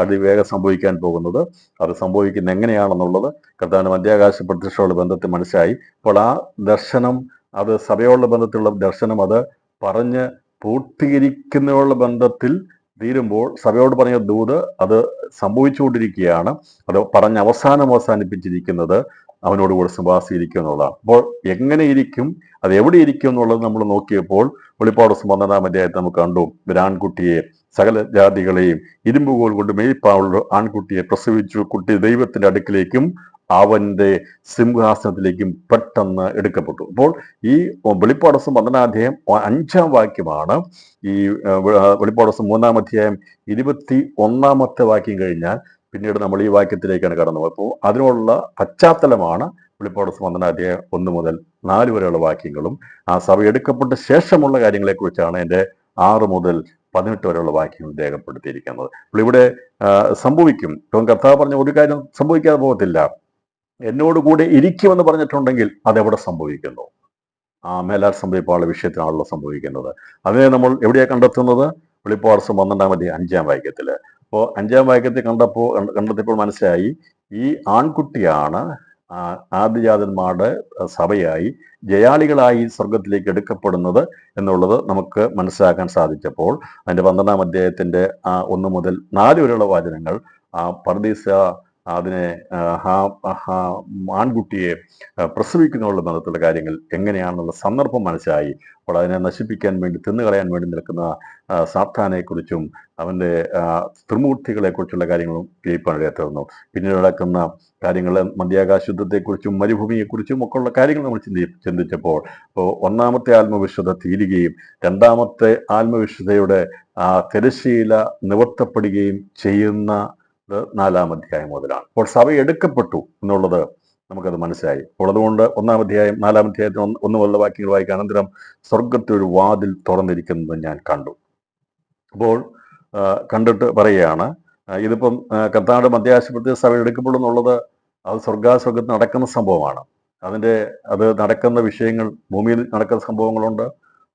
അതിവേഗം സംഭവിക്കാൻ പോകുന്നത്. അത് സംഭവിക്കുന്ന എങ്ങനെയാണെന്നുള്ളത് കർത്താവിന്റെ മധ്യാകാശ പ്രത്യക്ഷമുള്ള ബന്ധത്തിൽ മനസ്സിലായി. അപ്പോൾ ആ ദർശനം, അത് സഭയോടുള്ള ബന്ധത്തിലുള്ള ദർശനം, അത് പറഞ്ഞ് പൂർത്തീകരിക്കുന്നതിനുള്ള ബന്ധത്തിൽ തീരുമ്പോൾ സഭയോട് പറഞ്ഞ ദൂത് അത് സംഭവിച്ചുകൊണ്ടിരിക്കുകയാണ്. അത് പറഞ്ഞ് അവസാനിപ്പിച്ചിരിക്കുന്നത് അവനോട് കൂടെ സിംഹാസീകരിക്കും എന്നുള്ളതാണ്. അപ്പോൾ എങ്ങനെ ഇരിക്കും, അത് എവിടെ ഇരിക്കും എന്നുള്ളത് നമ്മൾ നോക്കിയപ്പോൾ വെളിപ്പാട് 12-ാം അധ്യായത്തിൽ നമുക്ക് കണ്ടു. ഒരു ആൺകുട്ടിയെ, സകല ജാതികളെയും ഇരുമ്പുകോൽ കൊണ്ട് മേയ്പാവുള്ള ആൺകുട്ടിയെ പ്രസവിച്ചു. കുട്ടി ദൈവത്തിന്റെ അടുക്കിലേക്കും അവന്റെ സിംഹാസനത്തിലേക്കും പെട്ടെന്ന് എടുക്കപ്പെട്ടു. അപ്പോൾ ഈ വെളിപ്പാട് 12-ാം അധ്യായം 5-ാം വാക്യമാണ് ഈ വെളിപ്പാട് 3-ാം അധ്യായം 21-ാമത്തെ വാക്യം കഴിഞ്ഞാൽ പിന്നീട് നമ്മൾ ഈ വാക്യത്തിലേക്കാണ് കടന്നു പോകുന്നത്. അപ്പോൾ അതിനുള്ള പശ്ചാത്തലമാണ് വെളിപ്പാട് 12-ാം അധ്യായം 1 മുതൽ 4 വരെയുള്ള വാക്യങ്ങളും ആ സഭ എടുക്കപ്പെട്ട ശേഷമുള്ള കാര്യങ്ങളെക്കുറിച്ചാണ് എൻ്റെ 6 മുതൽ 18 വരെയുള്ള വാക്യങ്ങൾ രേഖപ്പെടുത്തിയിരിക്കുന്നത്. അപ്പോൾ ഇവിടെ സംഭവിക്കും. ഇപ്പം കർത്താവ് പറഞ്ഞ ഒരു കാര്യം സംഭവിക്കാതെ പോകത്തില്ല. എന്നോട് കൂടെ ഇരിക്കുമെന്ന് പറഞ്ഞിട്ടുണ്ടെങ്കിൽ അതെവിടെ സംഭവിക്കുന്നു? മേലാൽ സംഭവിപ്പാനുള്ള വിഷയത്തിനാണല്ലോ സംഭവിക്കുന്നത്. അതിനെ നമ്മൾ എവിടെയാണ് കണ്ടെത്തുന്നത്? വെളിപ്പാട് 12-ാം അധ്യായം 5-ാം വാക്യത്തില്. അപ്പോൾ 5-ാം വാക്യത്തിൽ കണ്ടെത്തിയപ്പോൾ മനസ്സിലായി, ഈ ആൺകുട്ടിയാണ് ആദ്യജാതന്മാരുടെ സഭയായി ജയാളികളായി സ്വർഗത്തിലേക്ക് എടുക്കപ്പെടുന്നത് എന്നുള്ളത് നമുക്ക് മനസ്സിലാക്കാൻ സാധിച്ചപ്പോൾ അതിന്റെ 12-ാം അധ്യായത്തിന്റെ 1 മുതൽ 4 വരെയുള്ള വചനങ്ങൾ പർദീസ അതിനെ ആൺകുട്ടിയെ പ്രസവിക്കുന്നതിനുള്ള ബന്ധത്തിലുള്ള കാര്യങ്ങൾ എങ്ങനെയാണെന്നുള്ള സന്ദർഭം മനസ്സിലായി. അപ്പോൾ അതിനെ നശിപ്പിക്കാൻ വേണ്ടി, തിന്നുകളയാൻ വേണ്ടി നിൽക്കുന്ന സാത്താനെക്കുറിച്ചും അവൻ്റെ ത്രിമൂർത്തികളെക്കുറിച്ചുള്ള കാര്യങ്ങളും ഗ്രഹിപ്പാൻ ഇടയായിരുന്നു. പിന്നീട് നടക്കുന്ന കാര്യങ്ങൾ, മധ്യാകാശ യുദ്ധത്തെക്കുറിച്ചും മരുഭൂമിയെക്കുറിച്ചും ഒക്കെ ഉള്ള കാര്യങ്ങൾ നമ്മൾ ചിന്തിച്ചപ്പോൾ ഇപ്പോൾ 1-ാമത്തെ ആത്മവിശുദ്ധ തീരുകയും 2-ാമത്തെ ആത്മവിശുദ്ധയുടെ തിരശ്ശീല നിവർത്തപ്പെടുകയും ചെയ്യുന്ന 4-ാം അധ്യായം മുതലാണ്. അപ്പോൾ സഭ എടുക്കപ്പെട്ടു എന്നുള്ളത് നമുക്കത് മനസ്സിലായി. അപ്പോൾ അതുകൊണ്ട് 1-ാം അധ്യായം 4-ാം അധ്യായത്തിന് 1 മുതലുള്ള വാക്യങ്ങൾ വായിക്കുക. അനന്തരം സ്വർഗത്തിൽ ഒരു വാതിൽ തുറന്നിരിക്കുന്നത് ഞാൻ കണ്ടു. അപ്പോൾ കണ്ടിട്ട് പറയുകയാണ്, ഇതിപ്പം കർത്താവിന്റെ മധ്യാകാശത്തിൽ സഭ എടുക്കപ്പെടും എന്നുള്ളത് അത് സ്വർഗത്തിൽ നടക്കുന്ന സംഭവമാണ്. അത് നടക്കുന്ന വിഷയങ്ങൾ, ഭൂമിയിൽ നടക്കുന്ന സംഭവങ്ങളുണ്ട്,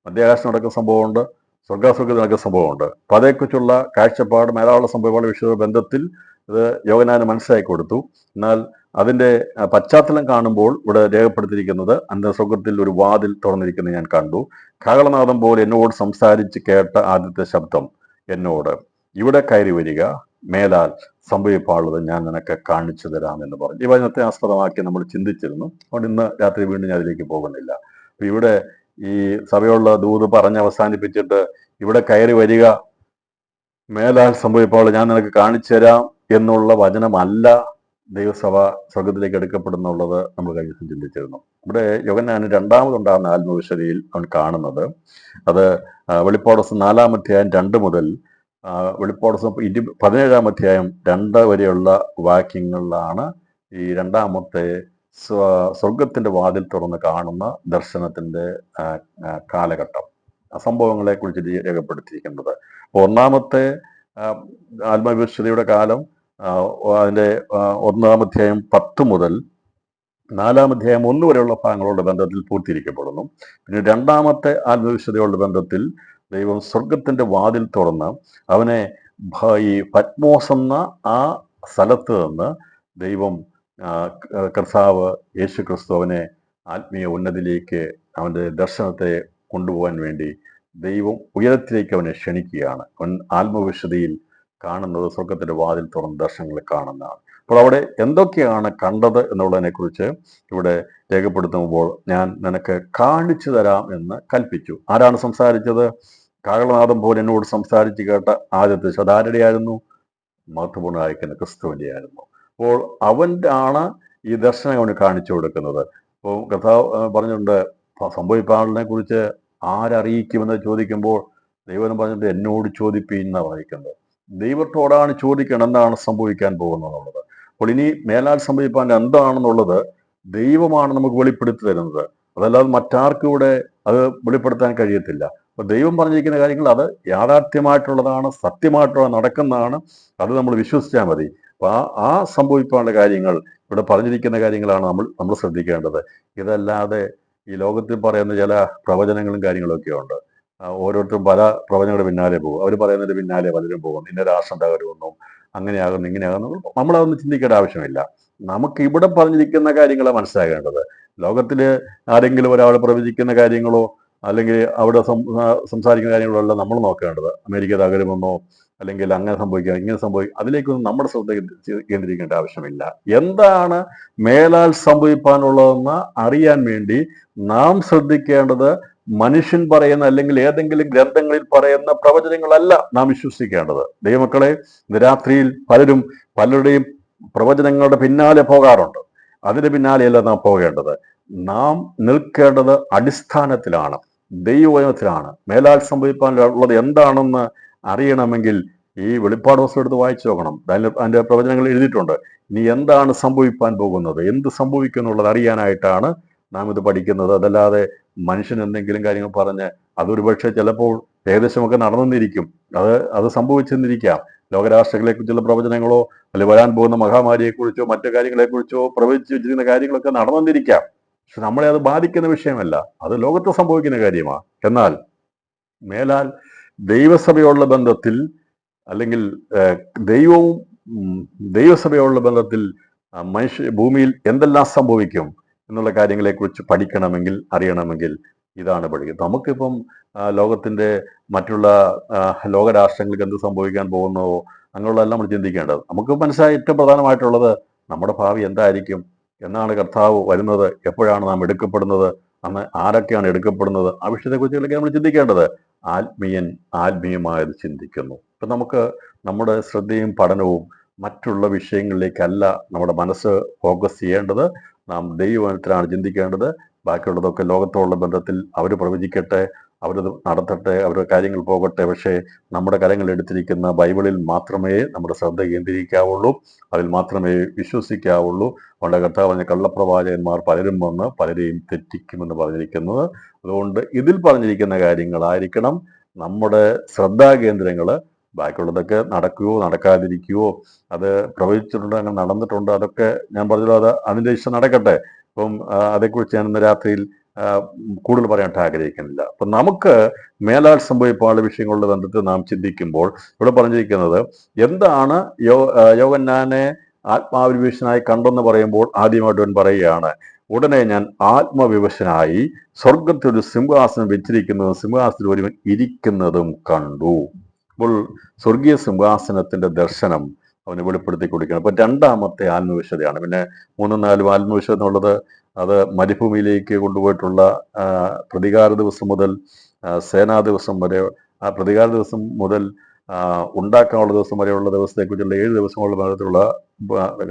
മധ്യാകാശം നടക്കുന്ന സംഭവമുണ്ട്, സ്വർഗാസ്വർഗത്തിൽ നടക്കുന്ന സംഭവമുണ്ട്. അപ്പം അതേക്കുറിച്ചുള്ള കാഴ്ചപ്പാട്, മേലാളുള്ള സംഭവങ്ങളുടെ വിഷയ ബന്ധത്തിൽ ഇത് യോഹന്നാന് മനസ്സിലാക്കി കൊടുത്തു. എന്നാൽ അതിന്റെ പശ്ചാത്തലം കാണുമ്പോൾ ഇവിടെ രേഖപ്പെടുത്തിയിരിക്കുന്നത്, അന്തസ്വർഗത്തിൽ ഒരു വാതിൽ തുറന്നിരിക്കുന്നത് ഞാൻ കണ്ടു. കാഹളനാദം പോലെ എന്നോട് സംസാരിച്ച് കേട്ട ആദ്യത്തെ ശബ്ദം എന്നോട്, ഇവിടെ കയറി വരിക, മേലാൽ സംഭവിപ്പാളുള്ളത് ഞാൻ നിനക്ക് കാണിച്ചു തരാം എന്ന് പറഞ്ഞു. ഈ വചനത്തെ ആസ്പദമാക്കി നമ്മൾ ചിന്തിച്ചിരുന്നു. അതുകൊണ്ട് ഇന്ന് രാത്രി വീണ്ടും ഞാൻ അതിലേക്ക് പോകുന്നില്ല. അപ്പൊ ഇവിടെ ഈ സഭയുള്ള ദൂത് പറഞ്ഞ് അവസാനിപ്പിച്ചിട്ട് ഇവിടെ കയറി വരിക, മേലാൽ സംഭവിപ്പാളുള്ളത് ഞാൻ നിനക്ക് കാണിച്ചു തരാം എന്നുള്ള വചനമല്ല ദൈവസഭ സ്വർഗത്തിലേക്ക് എടുക്കപ്പെടുന്നുള്ളത് നമ്മൾ കഴിഞ്ഞ ദിവസം ചിന്തിച്ചിരുന്നു. ഇവിടെ യോഹന്നാന് രണ്ടാമതുണ്ടാകുന്ന ആത്മവിശുദ്ധിയിൽ അവൻ കാണുന്നത്, അത് വെളിപ്പാട് 4-ാം അധ്യായം 2 മുതൽ വെളിപ്പാട് 17-ാം അധ്യായം 2 വരെയുള്ള വാക്യങ്ങളിലാണ് ഈ 2-ാമത്തെ സ്വർഗത്തിന്റെ വാതിൽ തുറന്ന് കാണുന്ന ദർശനത്തിന്റെ കാലഘട്ടം, സംഭവങ്ങളെ കുറിച്ച് രേഖപ്പെടുത്തിയിരിക്കുന്നത്. അപ്പോൾ 1-ാമത്തെ ആത്മവിശുദ്ധിയുടെ കാലം അതിന്റെ 1-ാം അധ്യായം 10 മുതൽ 4-ാം അധ്യായം 1 വരെയുള്ള ഭാഗങ്ങളുടെ ബന്ധത്തിൽ പൂർത്തീകരിക്കപ്പെടുന്നു. പിന്നെ 2-ാമത്തെ ആത്മവിശുദ്ധിയുടെ ബന്ധത്തിൽ ദൈവം സ്വർഗത്തിന്റെ വാതിൽ തുറന്ന് അവനെ ഈ പത്മോസ് എന്ന ആ സ്ഥലത്ത് നിന്ന് ദൈവം കർത്താവ് യേശു ക്രിസ്തു അവനെ ആത്മീയ ഉന്നതിയിലേക്ക്, അവന്റെ ദർശനത്തെ കൊണ്ടുപോകാൻ വേണ്ടി ദൈവം ഉയരത്തിലേക്ക് അവനെ ക്ഷണിക്കുകയാണ്. അവൻ ആത്മവിശുദ്ധിയിൽ കാണുന്നത് സ്വർഗത്തിന്റെ വാതിൽ തുറന്ന് ദർശനങ്ങൾ കാണുന്നതാണ്. അപ്പോൾ അവിടെ എന്തൊക്കെയാണ് കണ്ടത് എന്നുള്ളതിനെ കുറിച്ച് ഇവിടെ രേഖപ്പെടുത്തുമ്പോൾ, ഞാൻ നിനക്ക് കാണിച്ചു തരാം എന്ന് കൽപ്പിച്ചു. ആരാണ് സംസാരിച്ചത്? കാഹളനാദം പോലെ എന്നോട് സംസാരിച്ച് കേട്ട ആദ്യത്തെ അതാരുടെ ആയിരുന്നു? മഹത്വപൂർണ്ണമായിരിക്കുന്ന ക്രിസ്തുവിന്റെ ആയിരുന്നു. അപ്പോൾ അവൻ്റെ ആണ് ഈ ദർശനം അവന് കാണിച്ചു കൊടുക്കുന്നത്. അപ്പോൾ കർത്താവ് പറഞ്ഞിട്ടുണ്ട്, സംഭവിപ്പാളിനെ കുറിച്ച് ആരറിയിക്കുമെന്ന് ചോദിക്കുമ്പോൾ ദൈവം പറഞ്ഞിട്ട് എന്നോട് ചോദിപ്പീൻ എന്നാണ് വായിക്കുന്നത്. ദൈവത്തോടാണ് ചോദിക്കണം എന്താണ് സംഭവിക്കാൻ പോകുന്നത് എന്നുള്ളത്. അപ്പോൾ ഇനി മേലാൽ സംഭവിപ്പാൻ എന്താണെന്നുള്ളത് ദൈവമാണ് നമുക്ക് വെളിപ്പെടുത്തി തരുന്നത്. അതല്ലാതെ മറ്റാർക്കും ഇവിടെ അത് വെളിപ്പെടുത്താൻ കഴിയത്തില്ല. അപ്പൊ ദൈവം പറഞ്ഞിരിക്കുന്ന കാര്യങ്ങൾ അത് യാഥാർത്ഥ്യമായിട്ടുള്ളതാണ്, സത്യമായിട്ടുള്ള നടക്കുന്നതാണ്. അത് നമ്മൾ വിശ്വസിച്ചാൽ മതി. അപ്പൊ ആ സംഭവിക്കാനുള്ള കാര്യങ്ങൾ, ഇവിടെ പറഞ്ഞിരിക്കുന്ന കാര്യങ്ങളാണ് നമ്മൾ ശ്രദ്ധിക്കേണ്ടത്. ഇതല്ലാതെ ഈ ലോകത്തിൽ പറയുന്ന ചില പ്രവചനങ്ങളും കാര്യങ്ങളൊക്കെ ഉണ്ട്. ഓരോരുത്തരും പല പ്രവചനങ്ങളുടെ പിന്നാലെ പോകും. അവർ പറയുന്നതിന്റെ പിന്നാലെ പലരും പോകും. ഇന്ന രാഷ്ട്രം തകരുമെന്നും അങ്ങനെയാകുന്നു ഇങ്ങനെയാകുന്നു. നമ്മളതൊന്നും ചിന്തിക്കേണ്ട ആവശ്യമില്ല. നമുക്ക് ഇവിടെ പറഞ്ഞിരിക്കുന്ന കാര്യങ്ങളാണ് മനസ്സിലാകേണ്ടത്. ലോകത്തില് ആരെങ്കിലും ഒരാൾ പ്രവചിക്കുന്ന കാര്യങ്ങളോ അല്ലെങ്കിൽ അവിടെ സംസാരിക്കുന്ന കാര്യങ്ങളോ അല്ല നമ്മൾ നോക്കേണ്ടത്. അമേരിക്ക തകരുമെന്നോ അല്ലെങ്കിൽ അങ്ങനെ സംഭവിക്കാം ഇങ്ങനെ സംഭവിക്കും അതിലേക്കൊന്നും നമ്മുടെ ശ്രദ്ധ കേന്ദ്രീകരിക്കേണ്ട ആവശ്യമില്ല. എന്താണ് മേലാൽ സംഭവിക്കാനുള്ളതെന്ന് അറിയാൻ വേണ്ടി നാം ശ്രദ്ധിക്കേണ്ടത് മനുഷ്യൻ പറയുന്ന അല്ലെങ്കിൽ ഏതെങ്കിലും ഗ്രന്ഥങ്ങളിൽ പറയുന്ന പ്രവചനങ്ങളല്ല നാം വിശ്വസിക്കേണ്ടത്. ദൈവമക്കളെ, ഇന്ന് രാത്രിയിൽ പലരുടെയും പ്രവചനങ്ങളുടെ പിന്നാലെ പോകാറുണ്ട്. അതിന് പിന്നാലെയല്ല നാം പോകേണ്ടത്. നാം നിൽക്കേണ്ടത് അടിസ്ഥാനത്തിലാണ്, ദൈവവചനത്തിലാണ്. മേലാൽ സംഭവിക്കാനുള്ളത് എന്താണെന്ന് അറിയണമെങ്കിൽ ഈ വെളിപ്പാട് പുസ്തകം എടുത്ത് വായിച്ചു നോക്കണം. അതിന്റെ പ്രവചനങ്ങൾ എഴുതിയിട്ടുണ്ട്. ഇനി എന്താണ് സംഭവിക്കാൻ പോകുന്നത്, എന്ത് സംഭവിക്കും എന്നുള്ളത് അറിയാനായിട്ടാണ് നാം ഇത് പഠിക്കുന്നത്. അതല്ലാതെ മനുഷ്യൻ എന്തെങ്കിലും കാര്യങ്ങൾ പറഞ്ഞ് അതൊരു പക്ഷേ ചിലപ്പോൾ ഏകദേശമൊക്കെ നടന്നിരിക്കും, അത് സംഭവിച്ചെന്നിരിക്കാം. ലോകരാഷ്ട്രങ്ങളെക്കുറിച്ചുള്ള പ്രവചനങ്ങളോ അല്ലെങ്കിൽ വരാൻ പോകുന്ന മഹാമാരിയെക്കുറിച്ചോ മറ്റു കാര്യങ്ങളെക്കുറിച്ചോ പ്രവചിച്ചു വെച്ചിരിക്കുന്ന കാര്യങ്ങളൊക്കെ നടന്നിരിക്കാം. പക്ഷെ നമ്മളെ അത് ബാധിക്കുന്ന വിഷയമല്ല, അത് ലോകത്ത് സംഭവിക്കുന്ന കാര്യമാണ്. എന്നാൽ മേലാൽ ദൈവസഭയോടുള്ള ബന്ധത്തിൽ അല്ലെങ്കിൽ ദൈവവും ദൈവസഭയോടുള്ള ബന്ധത്തിൽ ഭൂമിയിൽ എന്തെല്ലാം സംഭവിക്കും എന്നുള്ള കാര്യങ്ങളെക്കുറിച്ച് പഠിക്കണമെങ്കിൽ അറിയണമെങ്കിൽ ഇതാണ് പഠിക്കുന്നത്. നമുക്കിപ്പം ലോകത്തിന്റെ മറ്റുള്ള ലോകരാഷ്ട്രങ്ങൾക്ക് എന്ത് സംഭവിക്കാൻ പോകുന്നതോ അങ്ങനെയുള്ളതെല്ലാം നമ്മൾ ചിന്തിക്കേണ്ടത്. നമുക്ക് മനസ്സിലായ ഏറ്റവും പ്രധാനമായിട്ടുള്ളത് നമ്മുടെ ഭാവി എന്തായിരിക്കും, എന്നാണ് കർത്താവ് വരുന്നത്, എപ്പോഴാണ് നാം എടുക്കപ്പെടുന്നത്, അന്ന് ആരൊക്കെയാണ് എടുക്കപ്പെടുന്നത്, ആ വിഷയത്തെക്കുറിച്ചൊക്കെ നമ്മൾ ചിന്തിക്കേണ്ടത്. ആത്മീയമായത് ചിന്തിക്കുന്നു. ഇപ്പം നമുക്ക് നമ്മുടെ ശ്രദ്ധയും പഠനവും മറ്റുള്ള വിഷയങ്ങളിലേക്കല്ല നമ്മുടെ മനസ്സ് ഫോക്കസ് ചെയ്യേണ്ടത്. നാം ദൈവത്തിലാണ് ചിന്തിക്കേണ്ടത്. ബാക്കിയുള്ളതൊക്കെ ലോകത്തോടുള്ള ബന്ധത്തിൽ അവർ പ്രവചിക്കട്ടെ, അവരത് നടത്തട്ടെ, അവരുടെ കാര്യങ്ങൾ പോകട്ടെ. പക്ഷേ നമ്മുടെ കരങ്ങൾ എടുത്തിരിക്കുന്ന ബൈബിളിൽ മാത്രമേ നമ്മുടെ ശ്രദ്ധ കേന്ദ്രീകരിക്കാവുള്ളൂ, അതിൽ മാത്രമേ വിശ്വസിക്കാവുള്ളൂ. നമ്മുടെ കർത്താവ് പറഞ്ഞ കള്ളപ്രവാചകന്മാർ പലരും വന്ന് പലരെയും തെറ്റിക്കുമെന്ന് പറഞ്ഞിരിക്കുന്നത്. അതുകൊണ്ട് ഇതിൽ പറഞ്ഞിരിക്കുന്ന കാര്യങ്ങളായിരിക്കണം നമ്മുടെ ശ്രദ്ധാകേന്ദ്രങ്ങൾ. ബാക്കിയുള്ളതൊക്കെ നടക്കുകയോ നടക്കാതിരിക്കുകയോ അത് പ്രവചിച്ചിട്ടുണ്ട്, അങ്ങനെ നടന്നിട്ടുണ്ട്, അതൊക്കെ ഞാൻ പറഞ്ഞല്ലോ, അത് അതിൻ്റെ ഇഷ്ടം നടക്കട്ടെ. അപ്പം അതേക്കുറിച്ച് ഞാൻ ഇന്ന് രാത്രിയിൽ കൂടുതൽ പറയാനായിട്ട് ആഗ്രഹിക്കുന്നില്ല. അപ്പം നമുക്ക് മേലാൽ സംഭവിക്കാനുള്ള വിഷയങ്ങളുടെ ബന്ധത്തിൽ നാം ചിന്തിക്കുമ്പോൾ ഇവിടെ പറഞ്ഞിരിക്കുന്നത് എന്താണ് യോഹന്നാനെ ആത്മാവിവശനായി കണ്ടെന്ന് പറയുമ്പോൾ ആദ്യമായിട്ട് അവൻ പറയുകയാണ്, ഉടനെ ഞാൻ ആത്മവിവശനായി സ്വർഗത്തിലൊരു സിംഹാസനം വെച്ചിരിക്കുന്നതും സിംഹാസനത്തിൽ ഒരുവൻ ഇരിക്കുന്നതും കണ്ടു. അപ്പോൾ സ്വർഗീയ സിംഹാസനത്തിന്റെ ദർശനം അവന് വെളിപ്പെടുത്തി കൊടുക്കണം. അപ്പൊ രണ്ടാമത്തെ ആത്മവിശുദ്ധയാണ്. പിന്നെ 3, 4 ആത്മവിശുദ്ധ എന്നുള്ളത് അത് മരുഭൂമിയിലേക്ക് കൊണ്ടുപോയിട്ടുള്ള പ്രതികാര ദിവസം മുതൽ സേനാ ദിവസം വരെ, ആ പ്രതികാര ദിവസം മുതൽ ഉണ്ടാക്കാനുള്ള ദിവസം വരെയുള്ള ദിവസത്തെക്കുറിച്ചുള്ള 7 ദിവസങ്ങളുടെ ബന്ധത്തിലുള്ള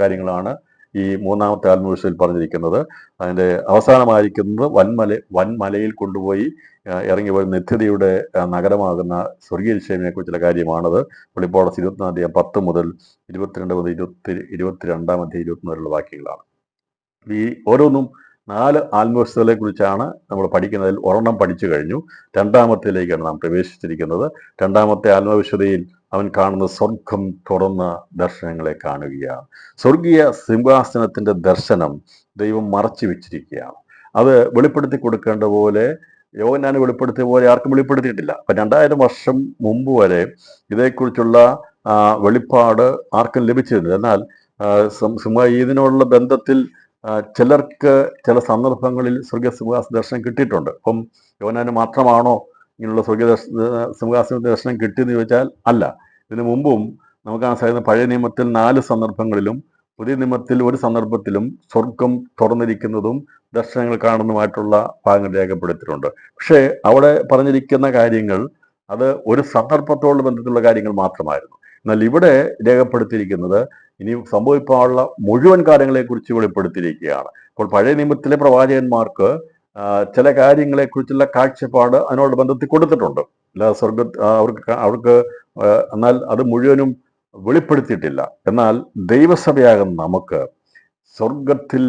കാര്യങ്ങളാണ് ഈ മൂന്നാമത്തെ ആത്മവിശുദ്ധയിൽ പറഞ്ഞിരിക്കുന്നത്. അതിന്റെ അവസാനമായിരിക്കുന്നത് വൻമലയിൽ കൊണ്ടുപോയി ഇറങ്ങി വരുന്ന നിത്യതയുടെ നഗരമാകുന്ന സ്വർഗീയ നിശ്ചയത്തിനെ കുറിച്ചുള്ള കാര്യമാണത്. വെളിപ്പാട് 24:10 മുതൽ 22 മുതൽ 22 21 വാക്യങ്ങളാണ്. ഈ ഓരോന്നും 4 ആത്മവിശുദ്ധകളെ കുറിച്ചാണ് നമ്മൾ പഠിക്കുന്നതിൽ ഒരെണ്ണം പഠിച്ചു കഴിഞ്ഞു. രണ്ടാമത്തിലേക്കാണ് നാം പ്രവേശിച്ചിരിക്കുന്നത്. രണ്ടാമത്തെ ആത്മവിശുദ്ധയിൽ അവൻ കാണുന്ന സ്വർഗം തുറന്ന ദർശനങ്ങളെ കാണുകയാണ്. സ്വർഗീയ സിംഹാസനത്തിന്റെ ദർശനം ദൈവം മറച്ചു വെച്ചിരിക്കുകയാണ്. അത് വെളിപ്പെടുത്തി കൊടുക്കേണ്ട പോലെ യോഹന്നാന് വെളിപ്പെടുത്തിയ പോലെ ആർക്കും വെളിപ്പെടുത്തിയിട്ടില്ല. അപ്പൊ 2000 വർഷം മുമ്പ് വരെ ഇതേക്കുറിച്ചുള്ള വെളിപ്പാട് ആർക്കും ലഭിച്ചിരുന്നില്ല. എന്നാൽ ഇതിനോടുള്ള ബന്ധത്തിൽ ചിലർക്ക് ചില സന്ദർഭങ്ങളിൽ സ്വർഗീയ സിംഹാസന ദർശനം കിട്ടിയിട്ടുണ്ട്. അപ്പം യോഹന്നാന് മാത്രമാണോ ഇങ്ങനെയുള്ള സ്വർഗീയ സിംഹാസന ദർശനം കിട്ടിയെന്ന് ചോദിച്ചാൽ അല്ല. ഇതിനു മുമ്പും നമുക്ക് കാണാൻ സാധിക്കുന്ന പഴയ നിയമത്തിൽ 4 സന്ദർഭങ്ങളിലും പുതിയ നിയമത്തിൽ ഒരു സന്ദർഭത്തിലും സ്വർഗം തുറന്നിരിക്കുന്നതും ദർശനങ്ങൾ കാണുന്നതുമായിട്ടുള്ള ഭാഗങ്ങൾ രേഖപ്പെടുത്തിയിട്ടുണ്ട്. പക്ഷേ അവിടെ പറഞ്ഞിരിക്കുന്ന കാര്യങ്ങൾ അത് ഒരു സന്ദർഭത്തോട് ബന്ധത്തിലുള്ള കാര്യങ്ങൾ മാത്രമായിരുന്നു. എന്നാൽ ഇവിടെ രേഖപ്പെടുത്തിയിരിക്കുന്നത് ഇനി സംഭവിക്കാനുള്ള മുഴുവൻ കാര്യങ്ങളെക്കുറിച്ച് വെളിപ്പെടുത്തിയിരിക്കുകയാണ്. അപ്പോൾ പഴയ നിയമത്തിലെ പ്രവാചകന്മാർക്ക് ചില കാര്യങ്ങളെക്കുറിച്ചുള്ള കാഴ്ചപ്പാട് അതിനോട് ബന്ധത്തിൽ കൊടുത്തിട്ടുണ്ട്. അല്ല അവർക്ക് എന്നാൽ അത് മുഴുവനും വെളിപ്പെടുത്തിയിട്ടില്ല. എന്നാൽ ദൈവസഭയാകുന്ന നമുക്ക് സ്വർഗത്തിൽ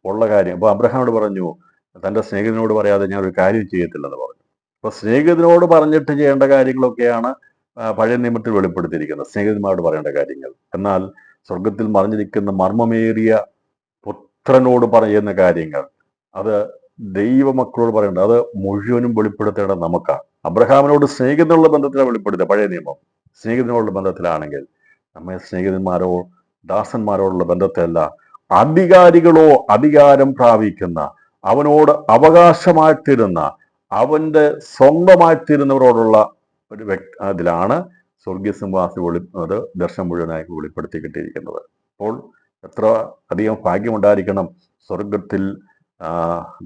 ഉള്ള കാര്യം, അപ്പൊ അബ്രഹാമോട് പറഞ്ഞു തൻ്റെ സ്നേഹിതനോട് പറയാതെ ഞാൻ ഒരു കാര്യം ചെയ്യത്തില്ലെന്ന് പറഞ്ഞു. അപ്പൊ സ്നേഹിതനോട് പറഞ്ഞിട്ട് ചെയ്യേണ്ട കാര്യങ്ങളൊക്കെയാണ് പഴയ നിയമത്തിൽ വെളിപ്പെടുത്തിയിരിക്കുന്നത്, സ്നേഹിതന്മാരോട് പറയേണ്ട കാര്യങ്ങൾ. എന്നാൽ സ്വർഗത്തിൽ മറിഞ്ഞിരിക്കുന്ന മർമ്മമേറിയ പുത്രനോട് പറയുന്ന കാര്യങ്ങൾ അത് ദൈവമക്കളോട് പറയേണ്ടത്, അത് മുഴുവനും വെളിപ്പെടുത്തേണ്ടത് നമുക്കാണ്. അബ്രഹാമിനോട് സ്നേഹിതനുള്ള ബന്ധത്തിലാണ് വെളിപ്പെടുത്തുക പഴയ നിയമം. സ്നേഹിതനോടുള്ള ബന്ധത്തിലാണെങ്കിൽ നമ്മെ സ്നേഹിതന്മാരോ ദാസന്മാരോടുള്ള ബന്ധത്തെയല്ല, അധികാരികളോ അധികാരം പ്രാപിക്കുന്ന, അവനോട് അവകാശമായിത്തീരുന്ന, അവന്റെ സ്വന്തമായിത്തീരുന്നവരോടുള്ള ഒരു അതിലാണ് സ്വർഗീയ സിംഹാസനം അത് ദർശനം മുഴുവനായി വെളിപ്പെടുത്തി കിട്ടിയിരിക്കുന്നത്. അപ്പോൾ എത്ര അധികം ഭാഗ്യമുണ്ടായിരിക്കണം സ്വർഗത്തിൽ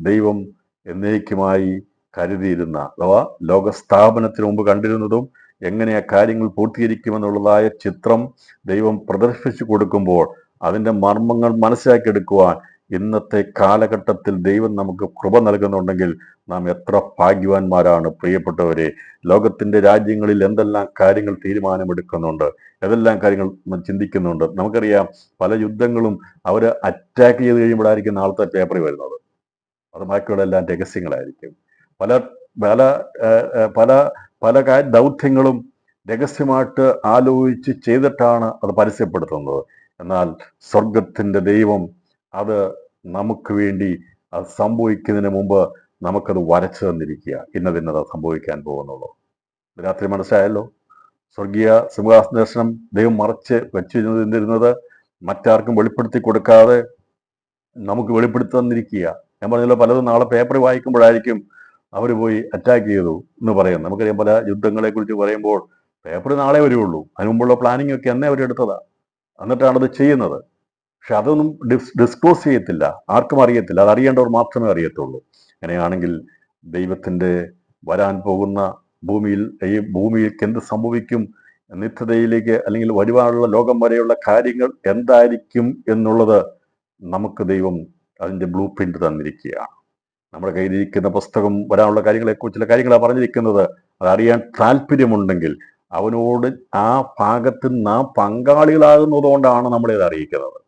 ദൈവം എന്നേക്കുമായി കരുതിയിരുന്ന, അഥവാ ലോകസ്ഥാപനത്തിന് മുമ്പ് കണ്ടിരുന്നതും എങ്ങനെ ആ കാര്യങ്ങൾ പൂർത്തീകരിക്കുമെന്നുള്ളതായ ചിത്രം ദൈവം പ്രദർശിപ്പിച്ചു കൊടുക്കുമ്പോൾ അതിൻ്റെ മർമ്മങ്ങൾ മനസ്സിലാക്കിയെടുക്കുവാൻ ഇന്നത്തെ കാലഘട്ടത്തിൽ ദൈവം നമുക്ക് കൃപ നൽകുന്നുണ്ടെങ്കിൽ നാം എത്ര ഭാഗ്യവാന്മാരാണ് പ്രിയപ്പെട്ടവരെ. ലോകത്തിന്റെ രാജ്യങ്ങളിൽ എന്തെല്ലാം കാര്യങ്ങൾ തീരുമാനമെടുക്കുന്നുണ്ട്, ഏതെല്ലാം കാര്യങ്ങൾ ചിന്തിക്കുന്നുണ്ട്. നമുക്കറിയാം പല യുദ്ധങ്ങളും അവർ അറ്റാക്ക് ചെയ്ത് കഴിയുമ്പോഴായിരിക്കും നാളത്തെ പേപ്പറിൽ വരുന്നത്. അത് ബാക്കിയുള്ള എല്ലാം രഹസ്യങ്ങളായിരിക്കും. പല പല പല പല ദൗത്യങ്ങളും രഹസ്യമായിട്ട് ആലോചിച്ച് ചെയ്തിട്ടാണ് അത് പരസ്യപ്പെടുത്തുന്നത്. എന്നാൽ സ്വർഗത്തിന്റെ ദൈവം അത് നമുക്ക് വേണ്ടി അത് സംഭവിക്കുന്നതിന് മുമ്പ് നമുക്കത് വരച്ചു തന്നിരിക്കുക. ഇന്നതിന്നത് സംഭവിക്കാൻ പോകുന്നുള്ളൂ. രാത്രി മനസ്സിലായല്ലോ. സ്വർഗീയ സിംഹാസന ദർശനം ദൈവം മറച്ച് വെച്ചിരുന്നത് മറ്റാർക്കും വെളിപ്പെടുത്തി കൊടുക്കാതെ നമുക്ക് വെളിപ്പെടുത്തി തന്നിരിക്കുക. ഞാൻ പറഞ്ഞല്ലോ, പലതും നാളെ പേപ്പർ വായിക്കുമ്പോഴായിരിക്കും അവർ പോയി അറ്റാക്ക് ചെയ്തു എന്ന് പറയുന്നത്. നമുക്കറിയാം പല യുദ്ധങ്ങളെ കുറിച്ച് പറയുമ്പോൾ പേപ്പർ നാളെ വരുള്ളൂ, അതിന് മുമ്പുള്ള പ്ലാനിങ് ഒക്കെ അന്നേ അവരെടുത്തതാ, എന്നിട്ടാണത് ചെയ്യുന്നത്. പക്ഷെ അതൊന്നും ഡിസ്ക്ലോസ് ചെയ്യത്തില്ല, ആർക്കും അറിയത്തില്ല, അത് അറിയേണ്ടവർ മാത്രമേ അറിയത്തുള്ളൂ. അങ്ങനെയാണെങ്കിൽ ദൈവത്തിന്റെ വരാൻ പോകുന്ന ഈ ഭൂമിയിലേക്ക് എന്ത് സംഭവിക്കും, നിത്യതയിലേക്ക് അല്ലെങ്കിൽ വരുവാനുള്ള ലോകം വരെയുള്ള കാര്യങ്ങൾ എന്തായിരിക്കും എന്നുള്ളത് നമുക്ക് ദൈവം അതിന്റെ ബ്ലൂ പ്രിന്റ് തന്നിരിക്കുകയാണ്. നമ്മുടെ കയ്യിലിരിക്കുന്ന പുസ്തകം വരാനുള്ള കാര്യങ്ങളെക്കുറിച്ച് ചില കാര്യങ്ങളാണ് പറഞ്ഞിരിക്കുന്നത്. അതറിയാൻ താല്പര്യമുണ്ടെങ്കിൽ അവനോട് ആ ഭാഗത്ത് നാം പങ്കാളികളാകുന്നത് കൊണ്ടാണ് നമ്മളത് അറിയിക്കുന്നത്.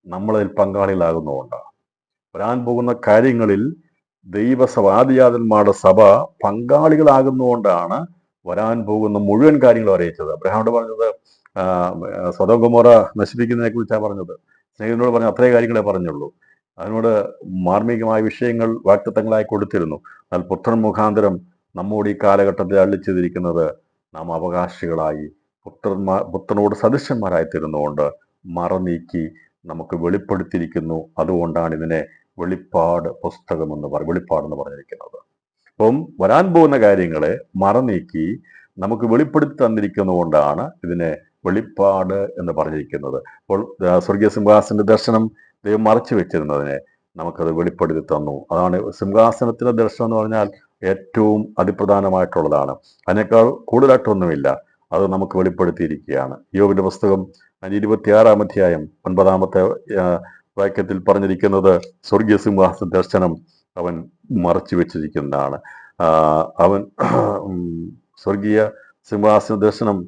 നമ്മളതിൽ പങ്കാളികളാകുന്നതുകൊണ്ടാണ്. വരാൻ പോകുന്ന കാര്യങ്ങളിൽ ദൈവസഭ, ആദിജാതന്മാരുടെ സഭ പങ്കാളികളാകുന്നതുകൊണ്ടാണ് വരാൻ പോകുന്ന മുഴുവൻ കാര്യങ്ങളും അറിയിച്ചത്. അബ്രഹാമോട് പറഞ്ഞത് സൊദോം ഗൊമോറ നശിപ്പിക്കുന്നതിനെ കുറിച്ചാണ് പറഞ്ഞത്. സ്നേഹിതനോട് പറഞ്ഞ അത്രേ കാര്യങ്ങളെ പറഞ്ഞുള്ളൂ. അതിനോട് മാർമികമായ വിഷയങ്ങൾ വാക്തത്വങ്ങളായി കൊടുത്തിരുന്നു. എന്നാൽ പുത്രൻ മുഖാന്തരം നമ്മോട് ഈ കാലഘട്ടത്തിൽ അള്ളിച്ചിരിക്കുന്നത് നാം അവകാശികളായി പുത്രനോട് സദൃശന്മാരായി തീരുന്നുകൊണ്ട് മറനീക്കി നമുക്ക് വെളിപ്പെടുത്തിയിരിക്കുന്നു. അതുകൊണ്ടാണ് ഇതിനെ വെളിപ്പാട് പുസ്തകമെന്ന് വെളിപ്പാടെന്ന് പറഞ്ഞിരിക്കുന്നത്. അപ്പം വരാൻ പോകുന്ന കാര്യങ്ങളെ മറനീക്കി നമുക്ക് വെളിപ്പെടുത്തി തന്നിരിക്കുന്നതുകൊണ്ടാണ് ഇതിനെ വെളിപ്പാട് എന്ന് പറഞ്ഞിരിക്കുന്നത്. അപ്പോൾ സ്വർഗീയ സിംഹാസനത്തിന്റെ ദർശനം ദൈവം മറച്ചു വെച്ചിരുന്നതിനെ നമുക്കത് വെളിപ്പെടുത്തി തന്നു. അതാണ് സിംഹാസനത്തിന്റെ ദർശനം എന്ന് പറഞ്ഞാൽ ഏറ്റവും അതിപ്രധാനമായിട്ടുള്ളതാണ്. അതിനേക്കാൾ കൂടുതലായിട്ടൊന്നുമില്ല, അത് നമുക്ക് വെളിപ്പെടുത്തിയിരിക്കുകയാണ്. യോബിന്റെ പുസ്തകം 26-ാം അധ്യായം 9-ാമത്തെ വാക്യത്തിൽ പറഞ്ഞിരിക്കുന്നത് സ്വർഗീയ സിംഹാസന ദർശനം അവൻ മറച്ചു വെച്ചിരിക്കുന്നതാണ്. അവൻ സ്വർഗീയ സിംഹാസന ദർശനം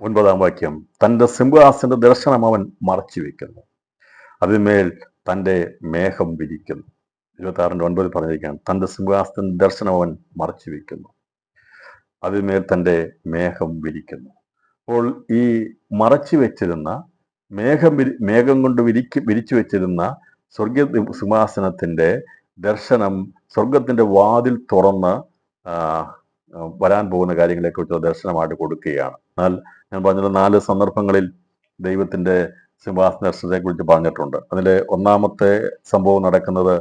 9-ാം വാക്യം, തൻ്റെ സിംഹാസന ദർശനം അവൻ മറച്ചു വെക്കുന്നു, അതിന്മേൽ തൻ്റെ മേഘം വിരിക്കുന്നു. 26-9 പറഞ്ഞിരിക്കുകയാണ്, തൻ്റെ സിംഹാസന ദർശനം അവൻ മറച്ചു വെക്കുന്നു, അതിന്മേൽ തൻ്റെ മേഘം വിരിക്കുന്നു. അപ്പോൾ ഈ മറച്ചു വെച്ചിരുന്ന മേഘം കൊണ്ട് വിരിച്ചു വെച്ചിരുന്ന സ്വർഗീയ സിംഹാസനത്തിന്റെ ദർശനം സ്വർഗത്തിന്റെ വാതിൽ തുറന്ന് വരാൻ പോകുന്ന കാര്യങ്ങളെക്കുറിച്ച് ദർശനമായിട്ട് കൊടുക്കുകയാണ്. എന്നാൽ ഞാൻ പറഞ്ഞത് 4 സന്ദർഭങ്ങളിൽ ദൈവത്തിന്റെ സിംഹാസന ദർശനത്തെക്കുറിച്ച് പറഞ്ഞിട്ടുണ്ട്. അതിലെ ഒന്നാമത്തെ സംഭവം നടക്കുന്നത്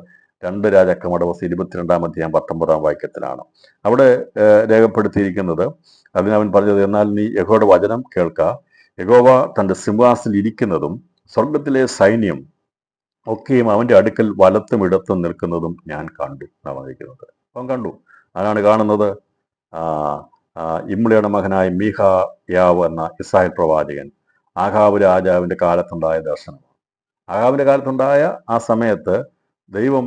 2 രാജാക്കന്മാരുടെ പുസ്തകം 22-ാം അധ്യായം 19-ാം വാക്യത്തിലാണ്. അവിടെ രേഖപ്പെടുത്തിയിരിക്കുന്നത്, അതിനവൻ പറഞ്ഞത്, എന്നാൽ നീ യഹോവയുടെ വചനം കേൾക്ക, യഹോവ തൻ്റെ സിംഹാസനത്തിൽ ഇരിക്കുന്നതും സ്വർഗത്തിലെ സൈന്യം ഒക്കെയും അവന്റെ അടുക്കൽ വലത്തും ഇടത്തും നിൽക്കുന്നതും ഞാൻ കണ്ടു എന്നാണ് പറഞ്ഞിരിക്കുന്നത്. അവൻ കണ്ടു. ആരാണ് കാണുന്നത്? ഇമ്ളിയുടെ മകനായ മീഖായാവ് എന്ന ഇസ്രായേൽ പ്രവാചകൻ ആഹാബ് രാജാവിന്റെ കാലത്തുണ്ടായ ദർശനം. ആഹാബിന്റെ കാലത്തുണ്ടായ ആ സമയത്ത് ദൈവം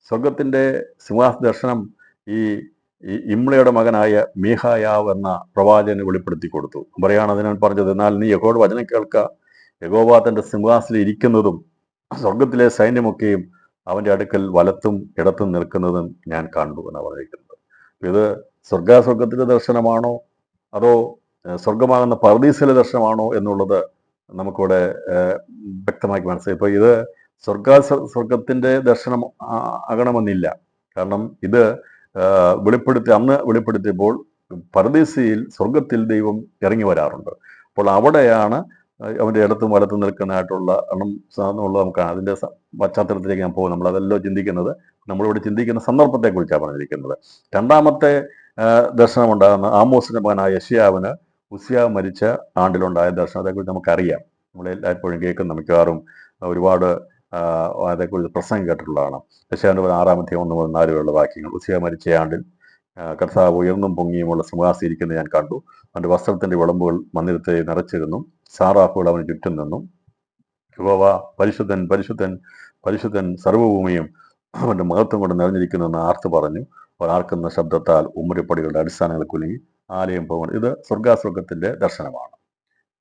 സ്വർഗത്തിന്റെ സിംഹാസന ദർശനം ഈ ഇമ്ളയുടെ മകനായ മീഖായാവ് എന്ന പ്രവാചകന് വെളിപ്പെടുത്തി കൊടുത്തു. പറയാണ് അതിനാണ് പറഞ്ഞത്, എന്നാൽ നീ യഹോവയുടെ വചനം കേൾക്ക, യഹോവ തന്റെ സിംഹാസനത്തിൽ ഇരിക്കുന്നതും സ്വർഗത്തിലെ സൈന്യമൊക്കെയും അവന്റെ അടുക്കൽ വലത്തും ഇടത്തും നിൽക്കുന്നതും ഞാൻ കണ്ടു എന്നാണ് പറഞ്ഞിരിക്കുന്നത്. ഇത് സ്വർഗത്തിന്റെ ദർശനമാണോ അതോ സ്വർഗമാകുന്ന പർദീസിലെ ദർശനമാണോ എന്നുള്ളത് നമുക്കിവിടെ വ്യക്തമാക്കി മനസ്സിലായി. ഇപ്പൊ ഇത് സ്വർഗത്തിന്റെ ദർശനം ആകണമെന്നില്ല. കാരണം ഇത് അന്ന് വെളിപ്പെടുത്തിയപ്പോൾ പർദീസയിൽ സ്വർഗത്തിൽ ദൈവം ഇറങ്ങി വരാറുണ്ട്. അപ്പോൾ അവിടെയാണ് അവൻ്റെ ഇടത്തും വലത്തും നിൽക്കുന്നതായിട്ടുള്ള എണ്ണം സാധനമുള്ളത് നമുക്ക് അതിൻ്റെ പശ്ചാത്തലത്തിലേക്ക് ഞാൻ പോകും. നമ്മൾ അതെല്ലാം ചിന്തിക്കുന്നത് നമ്മളിവിടെ ചിന്തിക്കുന്ന സന്ദർഭത്തെക്കുറിച്ചാണ് പറഞ്ഞിരിക്കുന്നത്. രണ്ടാമത്തെ ദർശനമുണ്ടാകുന്ന ആമോസിന്റെ മകനായ യെശയ്യാവിന് ഉസ്സിയാവ് മരിച്ച ആണ്ടിലുണ്ടായ ദർശനത്തെക്കുറിച്ച് നമുക്കറിയാം. നമ്മളെല്ലായ്പ്പോഴും കേൾക്കുന്ന മിക്കവാറും ഒരുപാട് അതേക്കുറിച്ച് പ്രസംഗം കേട്ടിട്ടുള്ളതാണ്. യെശയ്യാവിന്റെ 6-1 മുതൽ 4 വരെയുള്ള വാക്യങ്ങൾ. ഉസ്സിയാവ് മരിച്ച ആണ്ടിൽ കർത്താവ് ഉയർന്നും പൊങ്ങിയുമുള്ള സിംഹാസനം ഞാൻ കണ്ടു. അവന്റെ വസ്ത്രത്തിന്റെ വിളമ്പുകൾ മന്ദിരത്തെ നിറച്ചിരുന്നു. സാറാഫുകൾ അവന് ചുറ്റും നിന്നു. യഹോവ പരിശുദ്ധൻ പരിശുദ്ധൻ പരിശുദ്ധൻ സർവ്വഭൂമിയും അവന്റെ മഹത്വം കൊണ്ട് നിറഞ്ഞിരിക്കുന്നെന്ന് ആർത്ത് പറഞ്ഞു. അവർ ആർക്കുന്ന ശബ്ദത്താൽ ഉമ്മരിപ്പടികളുടെ അടിസ്ഥാനങ്ങൾ കുലുങ്ങി ആലയം പോകുന്നത്. ഇത് സ്വർഗാസ്വർഗത്തിന്റെ ദർശനമാണ്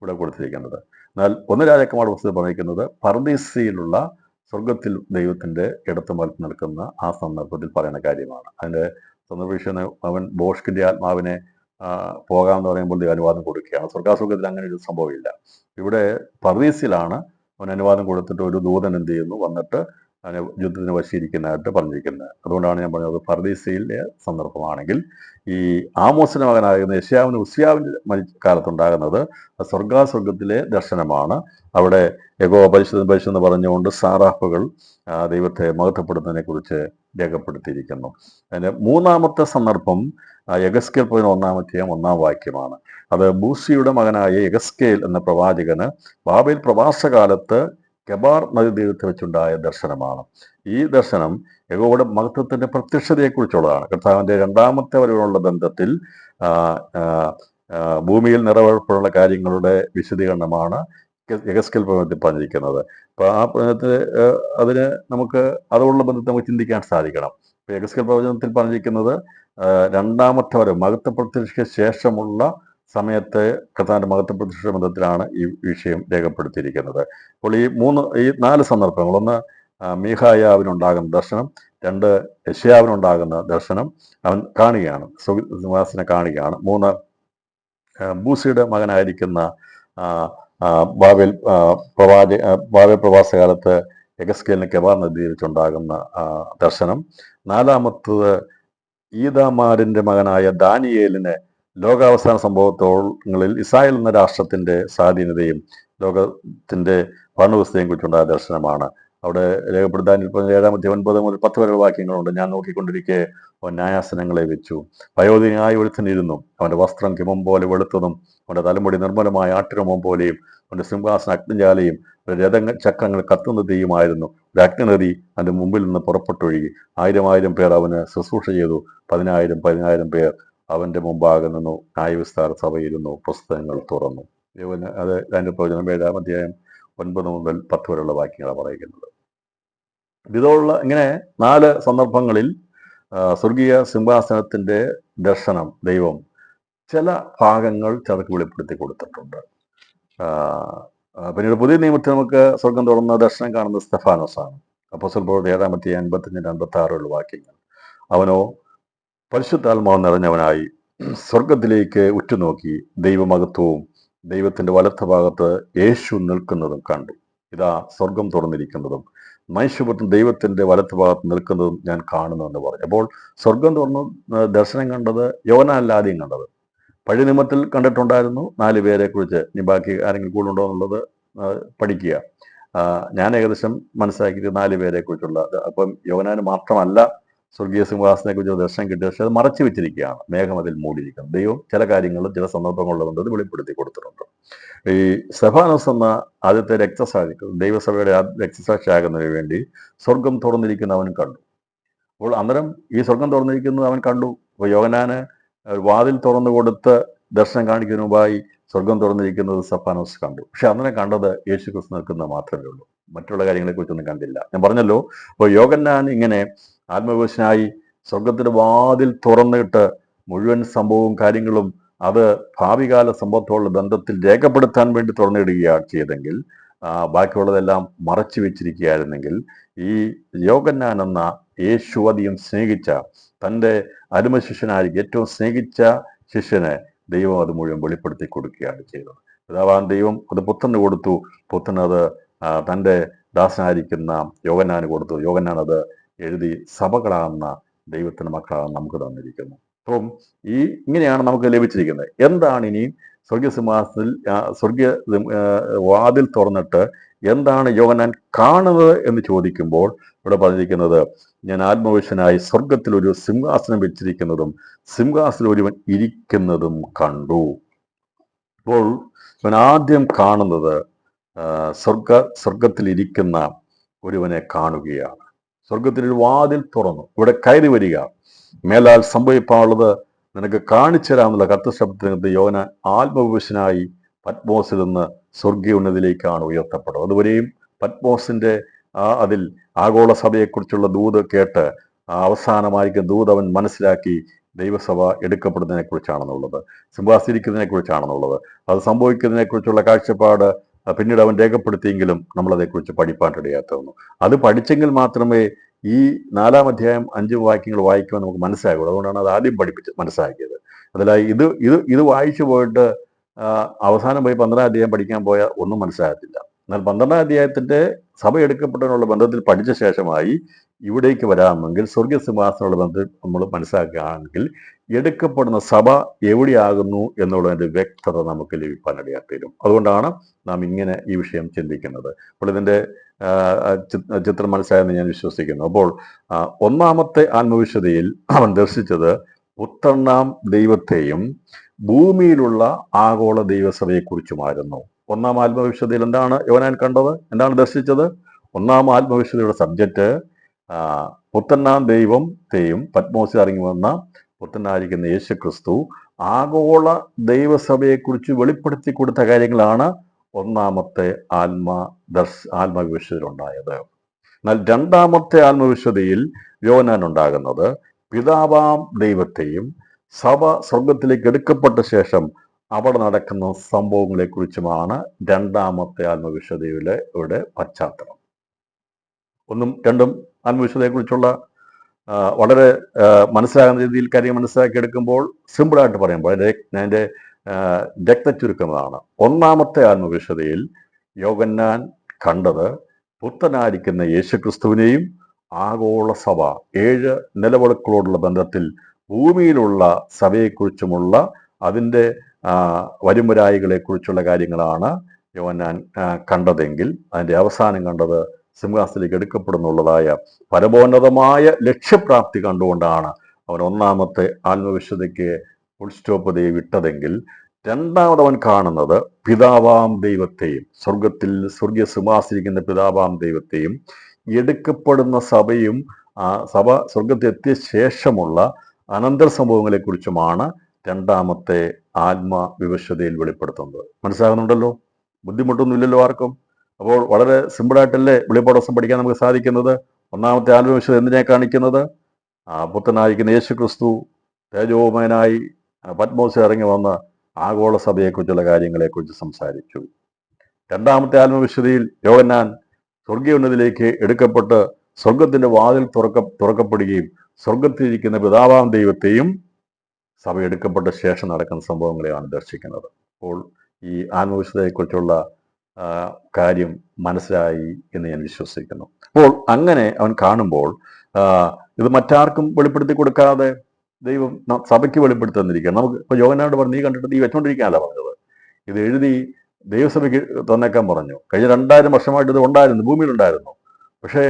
ഇവിടെ കൊടുത്തിരിക്കുന്നത്. എന്നാൽ 1 രാജാക്കന്മാരുടെ പുസ്തകത്തിൽ പറഞ്ഞിരിക്കുന്നത് പർദീസയിലുള്ള സ്വർഗത്തിൽ ദൈവത്തിന്റെ ഇടത്തും വലത്ത് നിൽക്കുന്ന ആ സന്ദർഭത്തിൽ പറയുന്ന കാര്യമാണ്. അതിന്റെ സന്ദർഭം അവൻ ബോഷ്കിന്റെ ആത്മാവിനെ പോകാമെന്ന് പറയുമ്പോൾ അനുവാദം കൊടുക്കുകയാണ്. സ്വർഗാസ്വർഗത്തിൽ അങ്ങനെ ഒരു സംഭവമില്ല. ഇവിടെ പർദീസിലാണ് അവൻ അനുവാദം കൊടുത്തിട്ട് ഒരു ദൂതൻ എന്ത് ചെയ്യുന്നു വന്നിട്ട് അതിനെ യുദ്ധത്തിന് വശീകരിക്കുന്നതായിട്ട് പറഞ്ഞിരിക്കുന്നത്. അതുകൊണ്ടാണ് ഞാൻ പറഞ്ഞത് പർദീസയിലെ സന്ദർഭമാണെങ്കിൽ ഈ ആമോസിന്റെ മകനാകുന്ന യെശയ്യാവിന് ഉസ്സിയാവിന്റെ കാലത്തുണ്ടാകുന്നത് സ്വർഗാസ്വർഗത്തിലെ ദർശനമാണ്. അവിടെ യഹോവ പരിശുദ്ധൻ പരിശുദ്ധൻ പറഞ്ഞുകൊണ്ട് സാറാഫുകൾ ദൈവത്തെ മഹത്വപ്പെടുന്നതിനെ കുറിച്ച് രേഖപ്പെടുത്തിയിരിക്കുന്നു. അതിന്റെ മൂന്നാമത്തെ സന്ദർഭം യെഗസ്കേൽ 1 വാക്യമാണ്. അത് ബൂസിയുടെ മകനായ യെഗസ്കേൽ എന്ന പ്രവാചകന് ബാബേൽ പ്രവാസകാലത്ത് കെബാർ നദീതീരത്ത് വെച്ചുണ്ടായ ദർശനമാണ്. ഈ ദർശനം യഹോവയുടെ മഹത്വത്തിന്റെ പ്രത്യക്ഷതയെക്കുറിച്ചുള്ളതാണ്. കർത്താവിന്റെ രണ്ടാമത്തെ വരവിനുള്ള ബന്ധത്തിൽ ഭൂമിയിൽ നിറവേർപ്പുള്ള കാര്യങ്ങളുടെ വിശദീകരണമാണ് യെഗസ്കേൽ പ്രവചനത്തിൽ പറഞ്ഞിരിക്കുന്നത്. അപ്പൊ ആ പ്രവചനത്തിൽ അതിന് നമുക്ക് അതുള്ള ബന്ധത്തെ നമുക്ക് ചിന്തിക്കാൻ സാധിക്കണം. ഇപ്പൊ യെഗസ്കേൽ പ്രവചനത്തിൽ പറഞ്ഞിരിക്കുന്നത് രണ്ടാമത്തെ വരവ് മഹത്വപ്രത്യക്ഷയ്ക്ക് ശേഷമുള്ള സമയത്ത് കർത്താവിന്റെ മഹത്വപ്രത്യക്ഷ ബന്ധത്തിലാണ് ഈ വിഷയം രേഖപ്പെടുത്തിയിരിക്കുന്നത്. അപ്പോൾ ഈ 4 സന്ദർഭങ്ങൾ, 1 മീഖായാവിനുണ്ടാകുന്ന ദർശനം, 2 യെശയ്യാവിനുണ്ടാകുന്ന ദർശനം അവൻ കാണുകയാണ്, സിംഹാസനം കാണുകയാണ്, 3 ബൂസിയുടെ മകനായിരിക്കുന്ന ബാബേൽ പ്രവാസകാലത്ത് യെഗസ്കേലിന് കെബാർ നദിയിൽ വെച്ചുണ്ടാകുന്ന ദർശനം, 4 ഈദാമാരിന്റെ മകനായ ദാനിയേലിന് ലോകാവസാന സംഭവങ്ങളിൽ ഇസ്രായേൽ എന്ന രാഷ്ട്രത്തിന്റെ സ്വാധീനതയും ലോകത്തിന്റെ ഭരണവ്യവസ്ഥയെയും കുറിച്ചുണ്ടായ ദർശനമാണ്. അവിടെ രേഖപ്പെടുത്താൻ 7-9 മുതൽ 10 വരെയുള്ള വാക്യങ്ങളുണ്ട്. ഞാൻ നോക്കിക്കൊണ്ടിരിക്കെ അവൻ ന്യായാസനങ്ങളെ വെച്ചു. വയോധികനായ ഒരുത്തനിരുന്നു. അവന്റെ വസ്ത്രം ഹിമം പോലെ വെളുത്തതും അവന്റെ തലമുടി നിർമ്മലമായ ആട്ടിരമം പോലെയും അവന്റെ സിംഹാസന അഗ്നിജാലയും ചക്രങ്ങൾ കത്തുന്ന തീയുമായിരുന്നു. ഒരു അഗ്നിനദി അതിന്റെ മുമ്പിൽ നിന്ന് പുറപ്പെട്ടൊഴുകി. 1000 പേർ അവന് ശുശ്രൂഷ ചെയ്തു. 10,000 പേർ അവന്റെ മുമ്പാകെ നിന്നു. ന്യായവിസ്താര സഭയിരുന്നു. പുസ്തകങ്ങൾ തുറന്നു. അത് അതിന്റെ പ്രവചനം 7-9 മുതൽ 10 വരെയുള്ള വാക്യങ്ങളാണ് പറയുന്നത്. ഇതുള്ള ഇങ്ങനെ 4 സന്ദർഭങ്ങളിൽ സ്വർഗീയ സിംഹാസനത്തിന്റെ ദർശനം ദൈവം ചില ഭാഗങ്ങൾ ചിലർക്ക് വെളിപ്പെടുത്തി കൊടുത്തിട്ടുണ്ട്. പിന്നീട് പുതിയ നിയമത്തിൽ നമുക്ക് സ്വർഗം തുറന്ന ദർശനം കാണുന്നത് സ്തെഫാനോസാണ്. അപ്പോസ്തല പ്രവൃത്തി 7-55-56 വാക്യങ്ങൾ. അവനോ പരിശുദ്ധാത്മാവ് നിറഞ്ഞവനായി സ്വർഗത്തിലേക്ക് ഉറ്റുനോക്കി ദൈവമഹത്വവും ദൈവത്തിന്റെ വലത്ത ഭാഗത്ത് യേശു നിൽക്കുന്നതും കണ്ടു. ഇതാ സ്വർഗം തുറന്നിരിക്കുന്നതും മനുഷ്യപുത്രൻ ദൈവത്തിന്റെ വലത്ത ഭാഗത്ത് നിൽക്കുന്നതും ഞാൻ കാണുന്നു എന്ന് പറഞ്ഞു. അപ്പോൾ സ്വർഗം തുറന്ന് ദർശനം കണ്ടത് യോഹന്നാനല്ല ആദ്യം കണ്ടത്. പഴയ നിയമത്തിൽ കണ്ടിട്ടുണ്ടായിരുന്നു 4 പേരെ കുറിച്ച്. ഇനി ബാക്കി ആരെങ്കിലും കൂടെ ഉണ്ടോ എന്നുള്ളത് പഠിക്കുക. ഞാൻ ഏകദേശം മനസ്സിലാക്കിയിട്ട് 4 പേരെ കുറിച്ചുള്ള. അപ്പം യോഹന്നാന് മാത്രമല്ല സ്വർഗീയ സിംഹാസനെ കുറിച്ച് ദർശനം കിട്ടിയ, പക്ഷെ അത് മറച്ചു വെച്ചിരിക്കുകയാണ്. മേഘം അതിൽ മൂടിയിരിക്കുന്നത്. ദൈവം ചില കാര്യങ്ങളും ചില സന്ദർഭങ്ങളിലും അത് വെളിപ്പെടുത്തി കൊടുത്തിട്ടുണ്ട്. ഈ സ്തെഫാനോസ് എന്ന ആദ്യത്തെ രക്തസാക്ഷി, ദൈവസഭയുടെ രക്തസാക്ഷിയാകുന്നതിന് വേണ്ടി സ്വർഗം തുറന്നിരിക്കുന്ന അവൻ കണ്ടു. അപ്പോൾ അന്നേരം ഈ സ്വർഗം തുറന്നിരിക്കുന്നത് അവൻ കണ്ടു. അപ്പോൾ യോഹന്നാന് വാതിൽ തുറന്നു കൊടുത്ത് ദർശനം കാണിക്കുന്നതിന് മുമ്പായി സ്വർഗം തുറന്നിരിക്കുന്നത് സ്തെഫാനോസ് കണ്ടു. പക്ഷെ അന്നേരം കണ്ടത് യേശു ക്രിസ്തു നിൽക്കുന്നത് മാത്രമേ ഉള്ളൂ. മറ്റുള്ള കാര്യങ്ങളെ കുറിച്ചൊന്നും കണ്ടില്ല. ഞാൻ പറഞ്ഞല്ലോ, അപ്പോൾ യോഹന്നാൻ ഇങ്ങനെ ആത്മവിവശനായി സ്വർഗത്തിന്റെ വാതിൽ തുറന്നിട്ട് മുഴുവൻ സംഭവവും കാര്യങ്ങളും അത് ഭാവികാല സംഭവത്തോടുള്ള ബന്ധത്തിൽ രേഖപ്പെടുത്താൻ വേണ്ടി തുറന്നിടുകയാണ് ചെയ്തെങ്കിൽ, ബാക്കിയുള്ളതെല്ലാം മറച്ചു വെച്ചിരിക്കുകയായിരുന്നെങ്കിൽ, ഈ യോഹന്നാൻ എന്ന യേശു അധികം സ്നേഹിച്ച തൻ്റെ അരുമ ശിഷ്യനായിരിക്കും ഏറ്റവും സ്നേഹിച്ച ശിഷ്യനെ ദൈവം അത് മുഴുവൻ വെളിപ്പെടുത്തി കൊടുക്കുകയാണ് ചെയ്തത്. പിതാവാൻ ദൈവം അത് പുത്രന് കൊടുത്തു. പുത്രൻ അത് തൻ്റെ ദാസനായിരിക്കുന്ന യോഹന്നാന് കൊടുത്തു. യോഹന്നാൻ അത് എഴുതി സഭകളാകുന്ന ദൈവത്തിന്റെ മക്കളാണ് നമുക്ക് തന്നിരിക്കുന്നു. അപ്പം ഇങ്ങനെയാണ് നമുക്ക് ലഭിച്ചിരിക്കുന്നത്. എന്താണ് ഇനി സ്വർഗീയ സിംഹാസനത്തിൽ സ്വർഗീയ വാതിൽ തുറന്നിട്ട് എന്താണ് യോഹന്നാൻ കാണുന്നത് എന്ന് ചോദിക്കുമ്പോൾ ഇവിടെ പറഞ്ഞിരിക്കുന്നത്, ഞാൻ ആത്മവിശ്വനായി സ്വർഗത്തിൽ ഒരു സിംഹാസനം വെച്ചിരിക്കുന്നതും സിംഹാസനം ഒരുവൻ ഇരിക്കുന്നതും കണ്ടു. അപ്പോൾ ഇവൻ ആദ്യം കാണുന്നത് സ്വർഗത്തിൽ ഇരിക്കുന്ന ഒരുവനെ കാണുകയാണ്. സ്വർഗത്തിൽ ഒരു വാതിൽ തുറന്നു, ഇവിടെ കയറി വരിക, മേലാൽ സംഭവിക്കാനുള്ളത് നിനക്ക് കാണിച്ചു തരാമെന്നുള്ള കർത്തശബ്ദത്തിനകത്ത് യോഹന്നാൻ ആത്മവിശ്വനായി പത്മോസിൽ നിന്ന് സ്വർഗീയ ഉന്നതിയിലേക്കാണ് ഉയർത്തപ്പെടുന്നത്. അതുവരെയും പത്മോസിന്റെ അതിൽ ആഗോള സഭയെക്കുറിച്ചുള്ള ദൂത് കേട്ട് അവസാനമായിരിക്കും ദൂത് അവൻ മനസ്സിലാക്കി ദൈവസഭ എടുക്കപ്പെടുന്നതിനെ കുറിച്ചാണെന്നുള്ളത്, സിംഹാസനിക്കുന്നതിനെ കുറിച്ചാണെന്നുള്ളത്. അത് സംഭവിക്കുന്നതിനെ കുറിച്ചുള്ള കാഴ്ചപ്പാട് പിന്നീട് അവൻ രേഖപ്പെടുത്തിയെങ്കിലും നമ്മളതേക്കുറിച്ച് പഠിപ്പാൻ ഇടയാത്തുന്നു. അത് പഠിച്ചെങ്കിൽ മാത്രമേ ഈ 4-ാം അധ്യായം 5 വാക്യങ്ങൾ വായിക്കുവാൻ നമുക്ക് മനസ്സിലാകുള്ളൂ. അതുകൊണ്ടാണ് അത് ആദ്യം മനസ്സിലാക്കിയത്. അതിലായി ഇത് വായിച്ചു പോയിട്ട് അവസാനം പോയി 12-ാം അധ്യായം പഠിക്കാൻ പോയാൽ ഒന്നും മനസ്സിലാകത്തില്ല. എന്നാൽ 12-ാം അധ്യായത്തിന്റെ സഭ എടുക്കപ്പെട്ടതിനുള്ള ബന്ധത്തിൽ പഠിച്ച ശേഷമായി ഇവിടേക്ക് വരാമെങ്കിൽ സ്വർഗീയ സിംഹാസനമുള്ള ബന്ധത്തിൽ നമ്മൾ മനസ്സിലാക്കുകയാണെങ്കിൽ എടുക്കപ്പെടുന്ന സഭ എവിടെയാകുന്നു എന്നുള്ളതിന്റെ വ്യക്തത നമുക്ക് ലഭിക്കാനിടയാത്തീരും. അതുകൊണ്ടാണ് നാം ഇങ്ങനെ ഈ വിഷയം ചിന്തിക്കുന്നത്. അപ്പോൾ ഇതിന്റെ ചിത്രം മനസ്സിലായെന്ന് ഞാൻ വിശ്വസിക്കുന്നു. അപ്പോൾ ഒന്നാമത്തെ ആത്മവിശുദ്ധിയിൽ അവൻ ദർശിച്ചത് പുത്രനാം ദൈവത്തെയും ഭൂമിയിലുള്ള ആഗോള ദൈവസഭയെക്കുറിച്ചുമായിരുന്നു. ഒന്നാം ആത്മവിശുദ്ധിയിൽ എന്താണ് യോഹന്നാൻ കണ്ടത്, എന്താണ് ദർശിച്ചത്? ഒന്നാം ആത്മവിശുദ്ധിയുടെ സബ്ജക്റ്റ് പുത്രനാം ദൈവത്തെയും പത്മോസിൽ ഇറങ്ങി വന്ന പുത്രനായിരിക്കുന്ന യേശു ക്രിസ്തു ആഗോള ദൈവസഭയെക്കുറിച്ച് വെളിപ്പെടുത്തി കൊടുത്ത കാര്യങ്ങളാണ് ഒന്നാമത്തെ ആത്മവിശുദ്ധിയിലുണ്ടായത്. എന്നാൽ രണ്ടാമത്തെ ആത്മവിശുദ്ധിയിൽ യോഹന്നാൻ ഉണ്ടാകുന്നത് പിതാവാം ദൈവത്തെയും സഭ സ്വർഗത്തിലേക്ക് എടുക്കപ്പെട്ട ശേഷം അവിടെ നടക്കുന്ന സംഭവങ്ങളെ കുറിച്ചുമാണ് രണ്ടാമത്തെ ആത്മവിശുദ്ധിയിലെ ഇവിടെ പശ്ചാത്തലം. ഒന്നും രണ്ടും ആത്മവിശുദ്ധിയെക്കുറിച്ചുള്ള വളരെ മനസ്സിലാകുന്ന രീതിയിൽ കാര്യം മനസ്സിലാക്കിയെടുക്കുമ്പോൾ സിമ്പിളായിട്ട് പറയുമ്പോൾ അതിൻ്റെ രക്തചുരുക്കമാണ്. ഒന്നാമത്തെ ആത്മവിശുദ്ധിയിൽ യോഹന്നാൻ കണ്ടത് പുത്രനായിരിക്കുന്ന യേശുക്രിസ്തുവിനെയും ആഗോള സഭ 7 നിലവിളക്കുകളോടുള്ള ബന്ധത്തിൽ ഭൂമിയിലുള്ള സഭയെക്കുറിച്ചുമുള്ള അതിൻ്റെ വരുംവരായികളെക്കുറിച്ചുള്ള കാര്യങ്ങളാണ് യോഹന്നാൻ കണ്ടതെങ്കിൽ അതിൻ്റെ അവസാനം കണ്ടത് സിംഹാസനത്തിലേക്ക് എടുക്കപ്പെടുന്നുള്ളതായ പരമോന്നതമായ ലക്ഷ്യപ്രാപ്തി കണ്ടുകൊണ്ടാണ് അവൻ ഒന്നാമത്തെ ആത്മവിശുദ്ധിക്ക് ഫുൾ സ്റ്റോപ്പ് വിട്ടതെങ്കിൽ രണ്ടാമതവൻ കാണുന്നത് പിതാവാം ദൈവത്തെയും സ്വർഗീയ സിംഹാസനിക്കുന്ന പിതാവാം ദൈവത്തെയും എടുക്കപ്പെടുന്ന സഭയും സഭ സ്വർഗത്തിൽ എത്തിയ ശേഷമുള്ള അനന്തര സംഭവങ്ങളെ കുറിച്ചുമാണ് രണ്ടാമത്തെ ആത്മവിവശതയിൽ വെളിപ്പെടുത്തുന്നത്. മനസ്സിലാകുന്നുണ്ടല്ലോ? ബുദ്ധിമുട്ടൊന്നുമില്ലല്ലോ ആർക്കും? അപ്പോൾ വളരെ സിമ്പിളായിട്ടല്ലേ വെളിപ്പാട് ദിവസം പഠിക്കാൻ നമുക്ക് സാധിക്കുന്നത്? ഒന്നാമത്തെ ആത്മവിശുദ്ധ എന്തിനെ കാണിക്കുന്നത്? പുത്രനായിരിക്കുന്ന യേശു ക്രിസ്തു തേജോമയനായി പത്മോസിൽ ഇറങ്ങി വന്ന് ആഗോള സഭയെക്കുറിച്ചുള്ള കാര്യങ്ങളെക്കുറിച്ച് സംസാരിച്ചു. രണ്ടാമത്തെ ആത്മവിശുദ്ധിയിൽ യോഹന്നാൻ സ്വർഗീയ ഉന്നതിയിലേക്ക് എടുക്കപ്പെട്ട് സ്വർഗത്തിന്റെ വാതിൽ തുറക്കപ്പെടുകയും സ്വർഗത്തിലിരിക്കുന്ന പിതാവാം ദൈവത്തെയും സഭ എടുക്കപ്പെട്ട ശേഷം നടക്കുന്ന സംഭവങ്ങളെയാണ് ദർശിക്കുന്നത്. അപ്പോൾ ഈ ആത്മവിശുദ്ധയെക്കുറിച്ചുള്ള കാര്യം മനസ്സിലായി എന്ന് ഞാൻ വിശ്വസിക്കുന്നു. അപ്പോൾ അങ്ങനെ അവൻ കാണുമ്പോൾ ഇത് മറ്റാർക്കും വെളിപ്പെടുത്തി കൊടുക്കാതെ ദൈവം സഭയ്ക്ക് വെളിപ്പെടുത്തി തന്നിരിക്കുകയാണ്. നമുക്ക് ഇപ്പോൾ യോഹന്നാനോട് പറഞ്ഞു, നീ കണ്ടിട്ട് നീ വെച്ചോണ്ടിരിക്കാനല്ല പറഞ്ഞത്, ഇത് എഴുതി ദൈവസഭയ്ക്ക് തന്നേക്കാൻ പറഞ്ഞു. കഴിഞ്ഞ 2000 വർഷമായിട്ട് ഇത് ഉണ്ടായിരുന്നു, ഭൂമിയിലുണ്ടായിരുന്നു. പക്ഷേ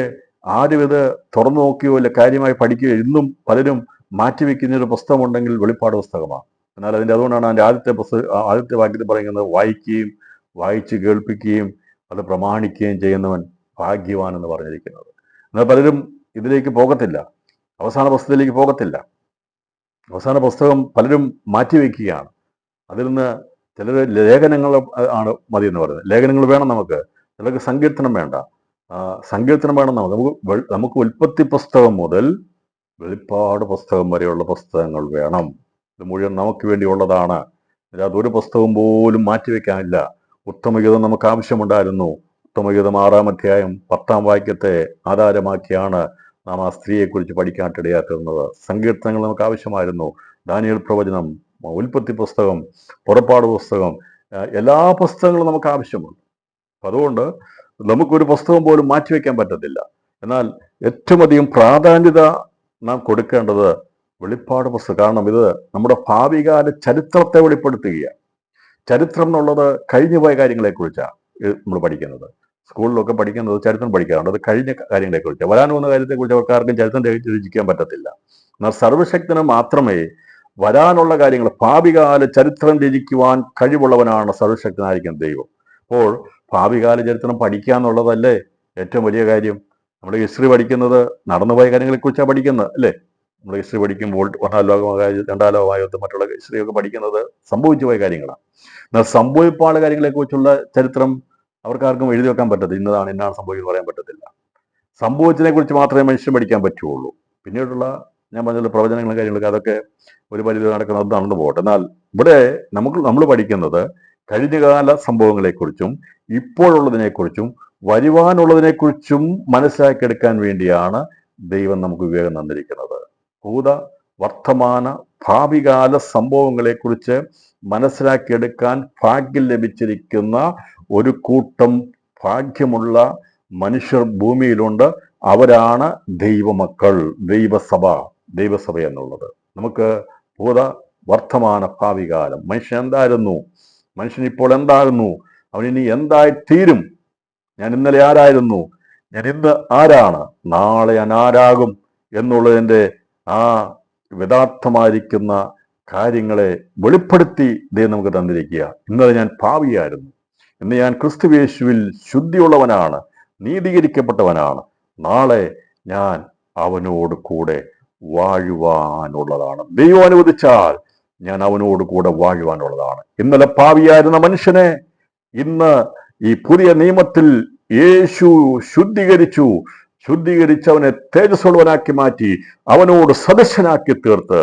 ആരും ഇത് തുറന്നു നോക്കിയോ ഇല്ല കാര്യമായി പഠിക്കുകയോ ഇന്നും പലരും മാറ്റിവെക്കുന്ന ഒരു പുസ്തകമുണ്ടെങ്കിൽ വെളിപ്പാട് പുസ്തകമാണ്. എന്നാൽ അതുകൊണ്ടാണ് അതിൻ്റെ ആദ്യത്തെ വാക്യത്തിൽ പറയുന്നത്, വായിച്ച് കേൾപ്പിക്കുകയും അത് പ്രമാണിക്കുകയും ചെയ്യുന്നവൻ ഭാഗ്യവാൻ എന്ന് പറഞ്ഞിരിക്കുന്നത്. എന്നാൽ പലരും ഇതിലേക്ക് പോകത്തില്ല, അവസാന പുസ്തകത്തിലേക്ക് പോകത്തില്ല. അവസാന പുസ്തകം പലരും മാറ്റിവെക്കുകയാണ്. അതിൽ നിന്ന് ചിലർ ലേഖനങ്ങൾ ആണ് മതി എന്ന് പറയുന്നത്. ലേഖനങ്ങൾ വേണം നമുക്ക്, ചിലർക്ക് സങ്കീർത്തനം വേണ്ട, സങ്കീർത്തനം വേണം നമുക്ക് ഉൽപ്പത്തി പുസ്തകം മുതൽ വെളിപ്പാട് പുസ്തകം വരെയുള്ള പുസ്തകങ്ങൾ വേണം. ഇത് മുഴുവൻ നമുക്ക് വേണ്ടിയുള്ളതാണ്. അതിനകത്ത് ഒരു പുസ്തകം പോലും മാറ്റിവെക്കാനില്ല. ഉത്തമഗീതം നമുക്ക് ആവശ്യമുണ്ടായിരുന്നു. ഉത്തമഗീതം 6-ാം അധ്യായം 10-ാം വാക്യത്തെ ആധാരമാക്കിയാണ് നാം ആ സ്ത്രീയെക്കുറിച്ച് പഠിക്കാനിടയാക്കുന്നത്. സങ്കീർത്തനങ്ങൾ നമുക്ക് ആവശ്യമായിരുന്നു. ദാനിയേൽ പ്രവചനം, ഉൽപ്പത്തി പുസ്തകം, പുറപ്പാട് പുസ്തകം, എല്ലാ പുസ്തകങ്ങളും നമുക്ക് ആവശ്യമുണ്ട്. അതുകൊണ്ട് നമുക്കൊരു പുസ്തകം പോലും മാറ്റിവെക്കാൻ പറ്റത്തില്ല. എന്നാൽ ഏറ്റവും അധികം പ്രാധാന്യത നാം കൊടുക്കേണ്ടത് വെളിപ്പാട് പുസ്തകം. കാരണം ഇത് നമ്മുടെ ഭാവികാല ചരിത്രത്തെ വെളിപ്പെടുത്തുകയാണ്. ചരിത്രം എന്നുള്ളത് കഴിഞ്ഞുപോയ കാര്യങ്ങളെക്കുറിച്ചാണ് നമ്മൾ പഠിക്കുന്നത്. സ്കൂളിലൊക്കെ പഠിക്കുന്നത് ചരിത്രം പഠിക്കാറുണ്ട്. അത് കഴിഞ്ഞ കാര്യങ്ങളെക്കുറിച്ച്. വരാൻ പോകുന്ന കാര്യത്തെക്കുറിച്ച് അവർക്ക് ആർക്കും ചരിത്രം രചിക്കാൻ പറ്റത്തില്ല. എന്നാൽ സർവശക്തന് മാത്രമേ വരാനുള്ള കാര്യങ്ങൾ, ഭാവികാല ചരിത്രം രചിക്കുവാൻ കഴിവുള്ളവനാണ് സർവശക്തനായിരിക്കുന്ന ദൈവം. അപ്പോൾ ഭാവികാല ചരിത്രം പഠിക്കുക എന്നുള്ളതല്ലേ ഏറ്റവും വലിയ കാര്യം. നമ്മൾ ഹിസ്റ്ററി പഠിക്കുന്നത് നടന്നുപോയ കാര്യങ്ങളെക്കുറിച്ചാണ് പഠിക്കുന്നത്, അല്ലേ? നമ്മൾ ഹിസ്റ്ററി പഠിക്കുമ്പോൾ ഒന്നാം ലോകമഹായുദ്ധം, രണ്ടാം ലോകമഹായുദ്ധം, മറ്റുള്ള ഹിസ്റ്ററി ഒക്കെ പഠിക്കുന്നത് സംഭവിച്ചു പോയ കാര്യങ്ങളാണ്. എന്നാൽ സംഭവിപ്പാനുള്ള കാര്യങ്ങളെക്കുറിച്ചുള്ള ചരിത്രം അവർക്കാർക്കും എഴുതി വെക്കാൻ പറ്റത്തില്ല. ഇന്നാണ് സംഭവിക്കുന്നത് പറയാൻ പറ്റത്തില്ല. സംഭവിച്ചതിനെ കുറിച്ച് മാത്രമേ മനുഷ്യൻ പഠിക്കാൻ പറ്റുള്ളൂ. പിന്നീടുള്ള ഞാൻ പറഞ്ഞ പ്രവചനങ്ങളും കാര്യങ്ങളൊക്കെ അതൊക്കെ ഒരു പരിധി നടക്കുന്നത് നടന്നു പോകട്ടെ. എന്നാൽ ഇവിടെ നമ്മൾ പഠിക്കുന്നത് കഴിഞ്ഞകാല സംഭവങ്ങളെക്കുറിച്ചും ഇപ്പോഴുള്ളതിനെക്കുറിച്ചും വരുവാനുള്ളതിനെക്കുറിച്ചും മനസ്സിലാക്കിയെടുക്കാൻ വേണ്ടിയാണ് ദൈവം നമുക്ക് വിവേകം തന്നിരിക്കുന്നത്. ഭൂത, വർത്തമാന, ഭാവികാല സംഭവങ്ങളെക്കുറിച്ച് മനസ്സിലാക്കിയെടുക്കാൻ ഭാഗ്യം ലഭിച്ചിരിക്കുന്ന ഒരു കൂട്ടം ഭാഗ്യമുള്ള മനുഷ്യർ ഭൂമിയിലുണ്ട്. അവരാണ് ദൈവമക്കൾ, ദൈവസഭ എന്നുള്ളത്. നമുക്ക് ഭൂത, വർത്തമാന, ഭാവികാലം, മനുഷ്യൻ എന്തായിരുന്നു, മനുഷ്യൻ ഇപ്പോൾ എന്താകുന്നു, അവൻ ഇനി എന്തായി തീരും, ഞാൻ ഇന്നലെ ആരായിരുന്നു, ഞാൻ ഇന്ന് ആരാണ്, നാളെ ഞാൻ ആരാകും എന്നുള്ളതിൻ്റെ ആ യഥാർത്ഥമായിരിക്കുന്ന കാര്യങ്ങളെ വെളിപ്പെടുത്തി ദൈവം നമുക്ക് തന്നിരിക്കുക. ഇന്നലെ ഞാൻ പാപിയായിരുന്നു, ഇന്ന് ഞാൻ ക്രിസ്തുയേശുവിൽ ശുദ്ധിയുള്ളവനാണ്, നീതീകരിക്കപ്പെട്ടവനാണ്, നാളെ ഞാൻ അവനോട് കൂടെ വാഴുവാനുള്ളതാണ്. ദൈവം അനുവദിച്ചാൽ ഞാൻ അവനോട് കൂടെ വാഴുവാനുള്ളതാണ്. ഇന്നലെ പാപിയായിരുന്ന മനുഷ്യനെ ഇന്ന് ഈ പുതിയ നിയമത്തിൽ യേശു ശുദ്ധീകരിച്ചവനെ തേജസ്സുള്ളവനാക്കി മാറ്റി അവനോട് സദസ്യനാക്കി തീർത്ത്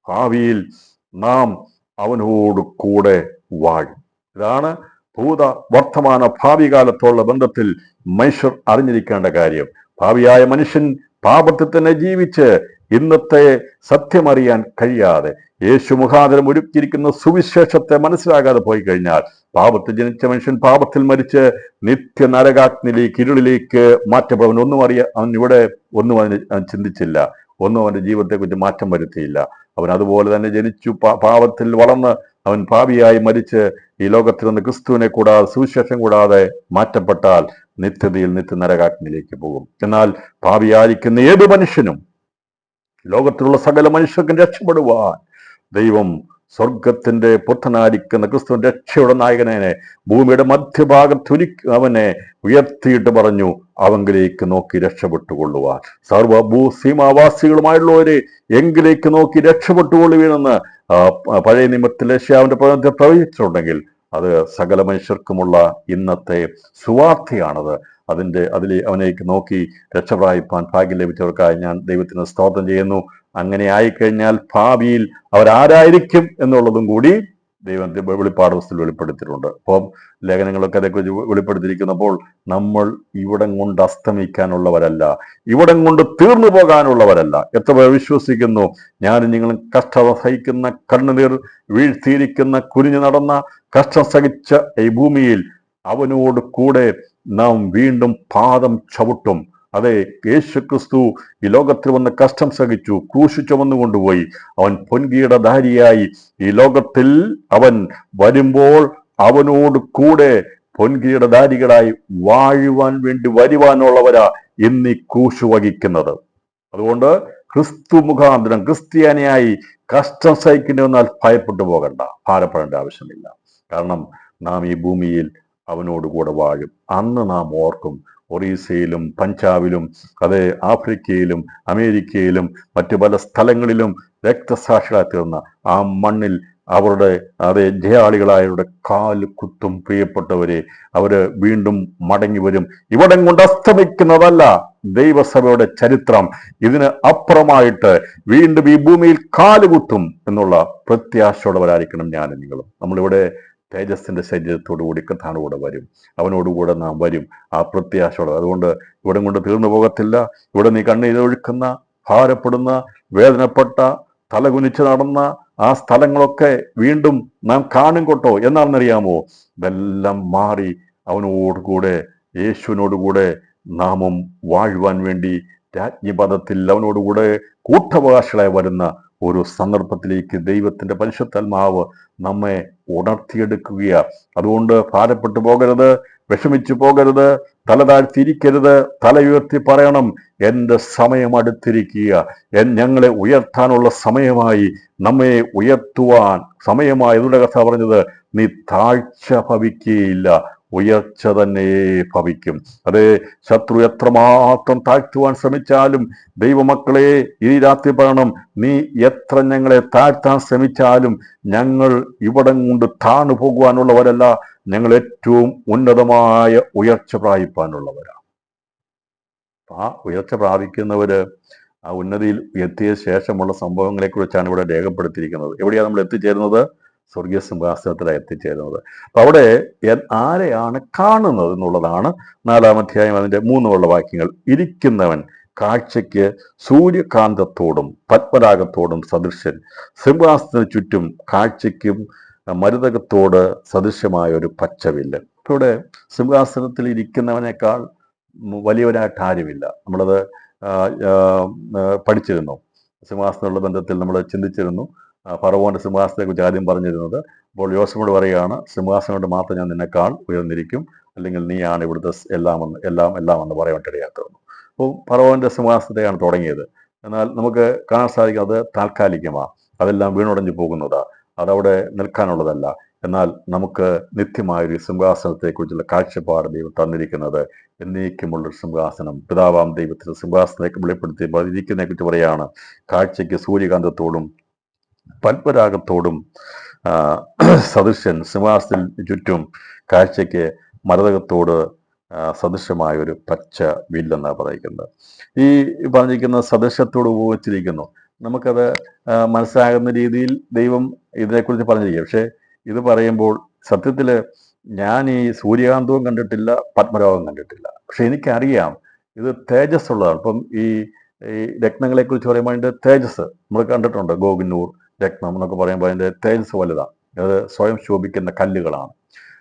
ഭാവിയിൽ നാം അവനോട് കൂടെ വാഴും. ഇതാണ് ഭൂത, വർത്തമാന, ഭാവി കാലത്തുള്ള ബന്ധത്തിൽ മനുഷ്യർ അറിഞ്ഞിരിക്കേണ്ട കാര്യം. ഭാവിയായ മനുഷ്യൻ പാപത്തിൽ തന്നെ ജീവിച്ച് ഇന്നത്തെ സത്യമറിയാൻ കഴിയാതെ യേശു മുഖാന്തരം ഒരുക്കിയിരിക്കുന്ന സുവിശേഷത്തെ മനസ്സിലാകാതെ പോയി കഴിഞ്ഞാൽ പാപത്തിൽ ജനിച്ച മനുഷ്യൻ പാപത്തിൽ മരിച്ച് നിത്യ നരകാഗ്നിയിലേക്ക്, ഇരുളിലേക്ക് മാറ്റപ്പെടും. ഒന്നും അവൻ ചിന്തിച്ചില്ല, ഒന്നും അവന്റെ ജീവിതത്തെക്കുറിച്ച് മാറ്റം വരുത്തിയില്ല. അവൻ അതുപോലെ തന്നെ ജനിച്ചു, പാപത്തിൽ വളർന്ന് അവൻ പാപിയായി മരിച്ച് ഈ ലോകത്തിൽ നിന്ന് ക്രിസ്തുവിനെ കൂടാതെ, സുവിശേഷം കൂടാതെ മാറ്റപ്പെട്ടാൽ നിത്യതയിൽ നിത്യ നരകാഗ്നിയിലേക്ക് പോകും. എന്നാൽ പാപിയായിരിക്കുന്ന ഏത് മനുഷ്യനും, ലോകത്തിലുള്ള സകല മനുഷ്യർക്കും രക്ഷപ്പെടുവാൻ ദൈവം സ്വർഗത്തിന്റെ പുത്രനായിരിക്കുന്ന ക്രിസ്തുവിന്റെ രക്ഷയുടെ നായകനെ ഭൂമിയുടെ മധ്യഭാഗത്ത് അവനെ ഉയർത്തിയിട്ട് പറഞ്ഞു, അവങ്കിലേക്ക് നോക്കി രക്ഷപ്പെട്ടുകൊള്ളുവാൻ. സർവഭൂസീമാവാസികളുമായുള്ളവരെ എങ്കിലേക്ക് നോക്കി രക്ഷപ്പെട്ടുകൊള്ളുവീണെന്ന് പഴയ നിയമത്തിൽ യെശയ്യാവിന്റെ പ്രവചനത്തിൽ പ്രവചിച്ചിട്ടുണ്ടെങ്കിൽ അത് സകല മനുഷ്യർക്കുമുള്ള ഇന്നത്തെ സുവാർത്തയാണത്. അതിൽ അവനേക്ക് നോക്കി രക്ഷപ്രാപിപ്പാൻ ഭാഗ്യം ലഭിച്ചവർക്കായി ഞാൻ ദൈവത്തിന് സ്തോത്രം ചെയ്യുന്നു. അങ്ങനെ ആയിക്കഴിഞ്ഞാൽ ഭാവിയിൽ അവരാരായിരിക്കും എന്നുള്ളതും കൂടി ദൈവത്തെ വെളിപ്പാട് പുസ്തകത്തിൽ വെളിപ്പെടുത്തിയിട്ടുണ്ട്. അപ്പം ലേഖനങ്ങളൊക്കെ അതേക്കുറിച്ച് വെളിപ്പെടുത്തിയിരിക്കുന്നപ്പോൾ നമ്മൾ ഇവിടം കൊണ്ട് അസ്തമിക്കാനുള്ളവരല്ല, ഇവിടം കൊണ്ട് തീർന്നു പോകാനുള്ളവരല്ല. എത്ര പേർ വിശ്വസിക്കുന്നു, ഞാനും നിങ്ങളും കഷ്ടം സഹിക്കുന്ന, കണ്ണുനീർ വീഴ്ത്തിയിരിക്കുന്ന, കുനിഞ്ഞു നടന്ന, കഷ്ടം സഹിച്ച ഈ ഭൂമിയിൽ അവനോട് കൂടെ നാം വീണ്ടും പാദം ചവിട്ടും. അതെ, യേശുക്രിസ്തു ഈ ലോകത്തിൽ വന്ന് കഷ്ടം സഹിച്ചു, ക്രൂശ് ചുമന്നു കൊണ്ടുപോയി. അവൻ പൊൻകിരീടധാരിയായി ഈ ലോകത്തിൽ അവൻ വരുമ്പോൾ അവനോട് കൂടെ പൊൻകിരീടധാരികളായി വാഴുവാൻ വേണ്ടി വരുവാനുള്ളവരാ ഇന്ന് ഈ ക്രൂശ് വഹിക്കുന്നത്. അതുകൊണ്ട് ക്രിസ്തു മുഖാന്തരം ക്രിസ്ത്യാനിയായി കഷ്ടം സഹിക്കുന്നതെന്നാൽ ഭയപ്പെട്ടു പോകണ്ട, ഭാരപ്പെടേണ്ട ആവശ്യമില്ല. കാരണം നാം ഈ ഭൂമിയിൽ അവനോട് കൂടെ വാഴും. അന്ന് നാം ഓർക്കും, ഒറീസയിലും പഞ്ചാബിലും, അതേ ആഫ്രിക്കയിലും അമേരിക്കയിലും മറ്റു പല സ്ഥലങ്ങളിലും രക്തസാക്ഷികളായി തീർന്ന ആ മണ്ണിൽ അവരുടെ ജയാളികളായവരുടെ കാല് കുത്തും പ്രിയപ്പെട്ടവരെ. അവര് വീണ്ടും മടങ്ങി വരും. ഇവിടം കൊണ്ട് അസ്തമിക്കുന്നതല്ല ദൈവസഭയുടെ ചരിത്രം. ഇതിന് അപ്പുറമായിട്ട് വീണ്ടും ഈ ഭൂമിയിൽ കാലുകുത്തും എന്നുള്ള പ്രത്യാശയോടവരായിരിക്കണം ഞാനും നിങ്ങളും. നമ്മളിവിടെ തേജസ്സിന്റെ ശരീരത്തോടു കൂടി കഥാനോടെ വരും, അവനോടുകൂടെ നാം വരും, ആ പ്രത്യാശയോടെ. അതുകൊണ്ട് ഇവിടെ കൊണ്ട് തീർന്നു പോകത്തില്ല. ഇവിടെ നീ കണ്ണീരൊഴുക്കുന്ന, ഭാരപ്പെടുന്ന, വേദനപ്പെട്ട, തലകുനിച്ച് നടന്ന ആ സ്ഥലങ്ങളൊക്കെ വീണ്ടും നാം കാണും കേട്ടോ. എന്നാണെന്നറിയാമോ? ഇതെല്ലാം മാറി അവനോടുകൂടെ, യേശുവിനോടുകൂടെ നാമും വാഴുവാൻ വേണ്ടി രാജ്ഞിപദത്തിൽ അവനോടുകൂടെ കൂട്ടവകാശികളായി വരുന്ന ഒരു സന്ദർഭത്തിലേക്ക് ദൈവത്തിന്റെ പരിശുദ്ധാത്മാവ് നമ്മെ ഉണർത്തിയെടുക്കുകയാ. അതുകൊണ്ട് ഭാരപ്പെട്ടു പോകരുത്, വിഷമിച്ചു പോകരുത്, തല താഴ്ത്തിയിരിക്കരുത്. തല ഉയർത്തി പറയണം, എൻ്റെ സമയം അടുത്തിരിക്കുക, ഞങ്ങളെ ഉയർത്താനുള്ള സമയമായി, നമ്മെ ഉയർത്തുവാൻ സമയമായി. അതുകൊണ്ട് കഥ പറഞ്ഞത്, നീ താഴ്ച ഭവിക്കുകയില്ല, ഉയർച്ച തന്നെ ഭവിക്കും. അതേ, ശത്രു എത്രമാത്രം താഴ്ത്തുവാൻ ശ്രമിച്ചാലും ദൈവമക്കളെ ഈ രാത്രി പറയണം, നീ എത്ര ഞങ്ങളെ താഴ്ത്താൻ ശ്രമിച്ചാലും ഞങ്ങൾ ഇവിടം കൊണ്ട് താണു പോകുവാനുള്ളവരല്ല, ഞങ്ങൾ ഏറ്റവും ഉന്നതമായ ഉയർച്ച പ്രാപിപ്പാനുള്ളവരാണ്. ആ ഉയർച്ച പ്രാപിക്കുന്നവര് ആ ഉന്നതിയിൽ എത്തിയ ശേഷമുള്ള സംഭവങ്ങളെ കുറിച്ചാണ് ഇവിടെ രേഖപ്പെടുത്തിയിരിക്കുന്നത്. എവിടെയാണ് നമ്മൾ എത്തിച്ചേരുന്നത്? സ്വർഗീയ സിംഹാസനത്തിലാണ് എത്തിച്ചേരുന്നത്. അപ്പൊ അവിടെ ആരെയാണ് കാണുന്നത് എന്നുള്ളതാണ് 4-ാം അധ്യായം അതിന്റെ 3 വാക്യങ്ങൾ. ഇരിക്കുന്നവൻ കാഴ്ചയ്ക്ക് സൂര്യകാന്തത്തോടും പത്മരാഗത്തോടും സദൃശൻ, സിംഹാസനത്തിന് ചുറ്റും കാഴ്ചയ്ക്കും മരുതകത്തോട് സദൃശ്യമായ ഒരു പച്ചവില്ലൻ. ഇപ്പൊ ഇവിടെ സിംഹാസനത്തിൽ ഇരിക്കുന്നവനേക്കാൾ വലിയവനായിട്ട് ആരുമില്ല. നമ്മളത് പഠിച്ചിരുന്നു. സിംഹാസനമുള്ള ബന്ധത്തിൽ നമ്മൾ ചിന്തിച്ചിരുന്നു. ഫറവോന്റെ സിംഹാസനത്തെ കുറിച്ച് ആദ്യം പറഞ്ഞിരുന്നത്. അപ്പോൾ യോസഫോട് പറയുകയാണ്, സിംഹാസനം കൊണ്ട് മാത്രം ഞാൻ നിന്നെക്കാൾ ഉയർന്നിരിക്കും, അല്ലെങ്കിൽ നീയാണ് ഇവിടുത്തെ എല്ലാം പറയാനിടയാത്തത്. അപ്പോൾ ഫറവോന്റെ സിംഹാസനത്തെയാണ് തുടങ്ങിയത്. എന്നാൽ നമുക്ക് കാണാൻ സാധിക്കുന്നത് താൽക്കാലികമാണ്, അതെല്ലാം വീണുടഞ്ഞു പോകുന്നതാ, അതവിടെ നിൽക്കാനുള്ളതല്ല. എന്നാൽ നമുക്ക് നിത്യമായൊരു സിംഹാസനത്തെക്കുറിച്ചുള്ള കാഴ്ചപ്പാട് ദൈവം തന്നിരിക്കുന്നത് എന്നേക്കുമുള്ളൊരു സിംഹാസനം, പിതാവാം ദൈവത്തിന്റെ സിംഹാസനത്തെ വെളിപ്പെടുത്തി ഇരിക്കുന്നതിനെ കുറിച്ച് പറയാണ്, കാഴ്ചയ്ക്ക് സൂര്യകാന്തത്തോടും പത്മരാഗത്തോടും സദൃശൻ, സിംഹാസനത്തിന് ചുറ്റും കാഴ്ചയ്ക്ക് മരതകത്തോട് സദൃശമായ ഒരു പച്ച വില്ലെന്നാണ് പറയുന്നത്. ഈ പറഞ്ഞിരിക്കുന്ന സദൃശത്തോട് ഉപയോഗിച്ചിരിക്കുന്നു. നമുക്കത് മനസ്സിലാകുന്ന രീതിയിൽ ദൈവം ഇതിനെക്കുറിച്ച് പറഞ്ഞിരിക്കുക. പക്ഷെ ഇത് പറയുമ്പോൾ സത്യത്തില് ഞാൻ ഈ സൂര്യകാന്തവും കണ്ടിട്ടില്ല, പത്മരാഗവും കണ്ടിട്ടില്ല. പക്ഷെ എനിക്കറിയാം ഇത് തേജസ് ഉള്ളതാണ്. ഇപ്പം ഈ രത്നങ്ങളെ കുറിച്ച് പറയുമ്പോൾ അതിന്റെ തേജസ് നമ്മൾ കണ്ടിട്ടുണ്ട്. ഗോഗിന്നൂർ രത്നം എന്നൊക്കെ പറയുമ്പോൾ അതിന്റെ തേജസ് വലുതാണ്. അത് സ്വയം ശോഭിക്കുന്ന കല്ലുകളാണ്.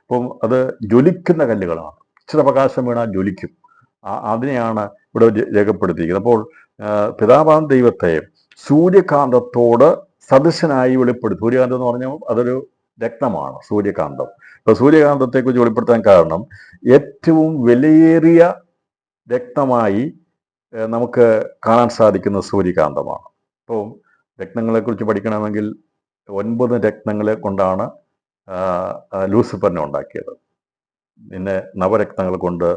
അപ്പം അത് ജ്വലിക്കുന്ന കല്ലുകളാണ്. ഇച്ചിരി പ്രകാശം വീണാൽ ജ്വലിക്കും. അതിനെയാണ് ഇവിടെ രേഖപ്പെടുത്തിയിരിക്കുന്നത്. അപ്പോൾ പിതാവാം ദൈവത്തെ സൂര്യകാന്തത്തോട് സദൃശനായി വെളിപ്പെടുത്തി. സൂര്യകാന്തം എന്ന് പറഞ്ഞാൽ അതൊരു രത്നമാണ്, സൂര്യകാന്തം. ഇപ്പൊ സൂര്യകാന്തത്തെക്കുറിച്ച് വെളിപ്പെടുത്താൻ കാരണം ഏറ്റവും വിലയേറിയ രത്നമായി നമുക്ക് കാണാൻ സാധിക്കുന്ന സൂര്യകാന്തമാണ്. അപ്പോൾ രത്നങ്ങളെ കുറിച്ച് പഠിക്കണമെങ്കിൽ 9 രത്നങ്ങളെ കൊണ്ടാണ് ലൂസിഫറിനെ ഉണ്ടാക്കിയത്. പിന്നെ നവരത്നങ്ങൾ കൊണ്ട്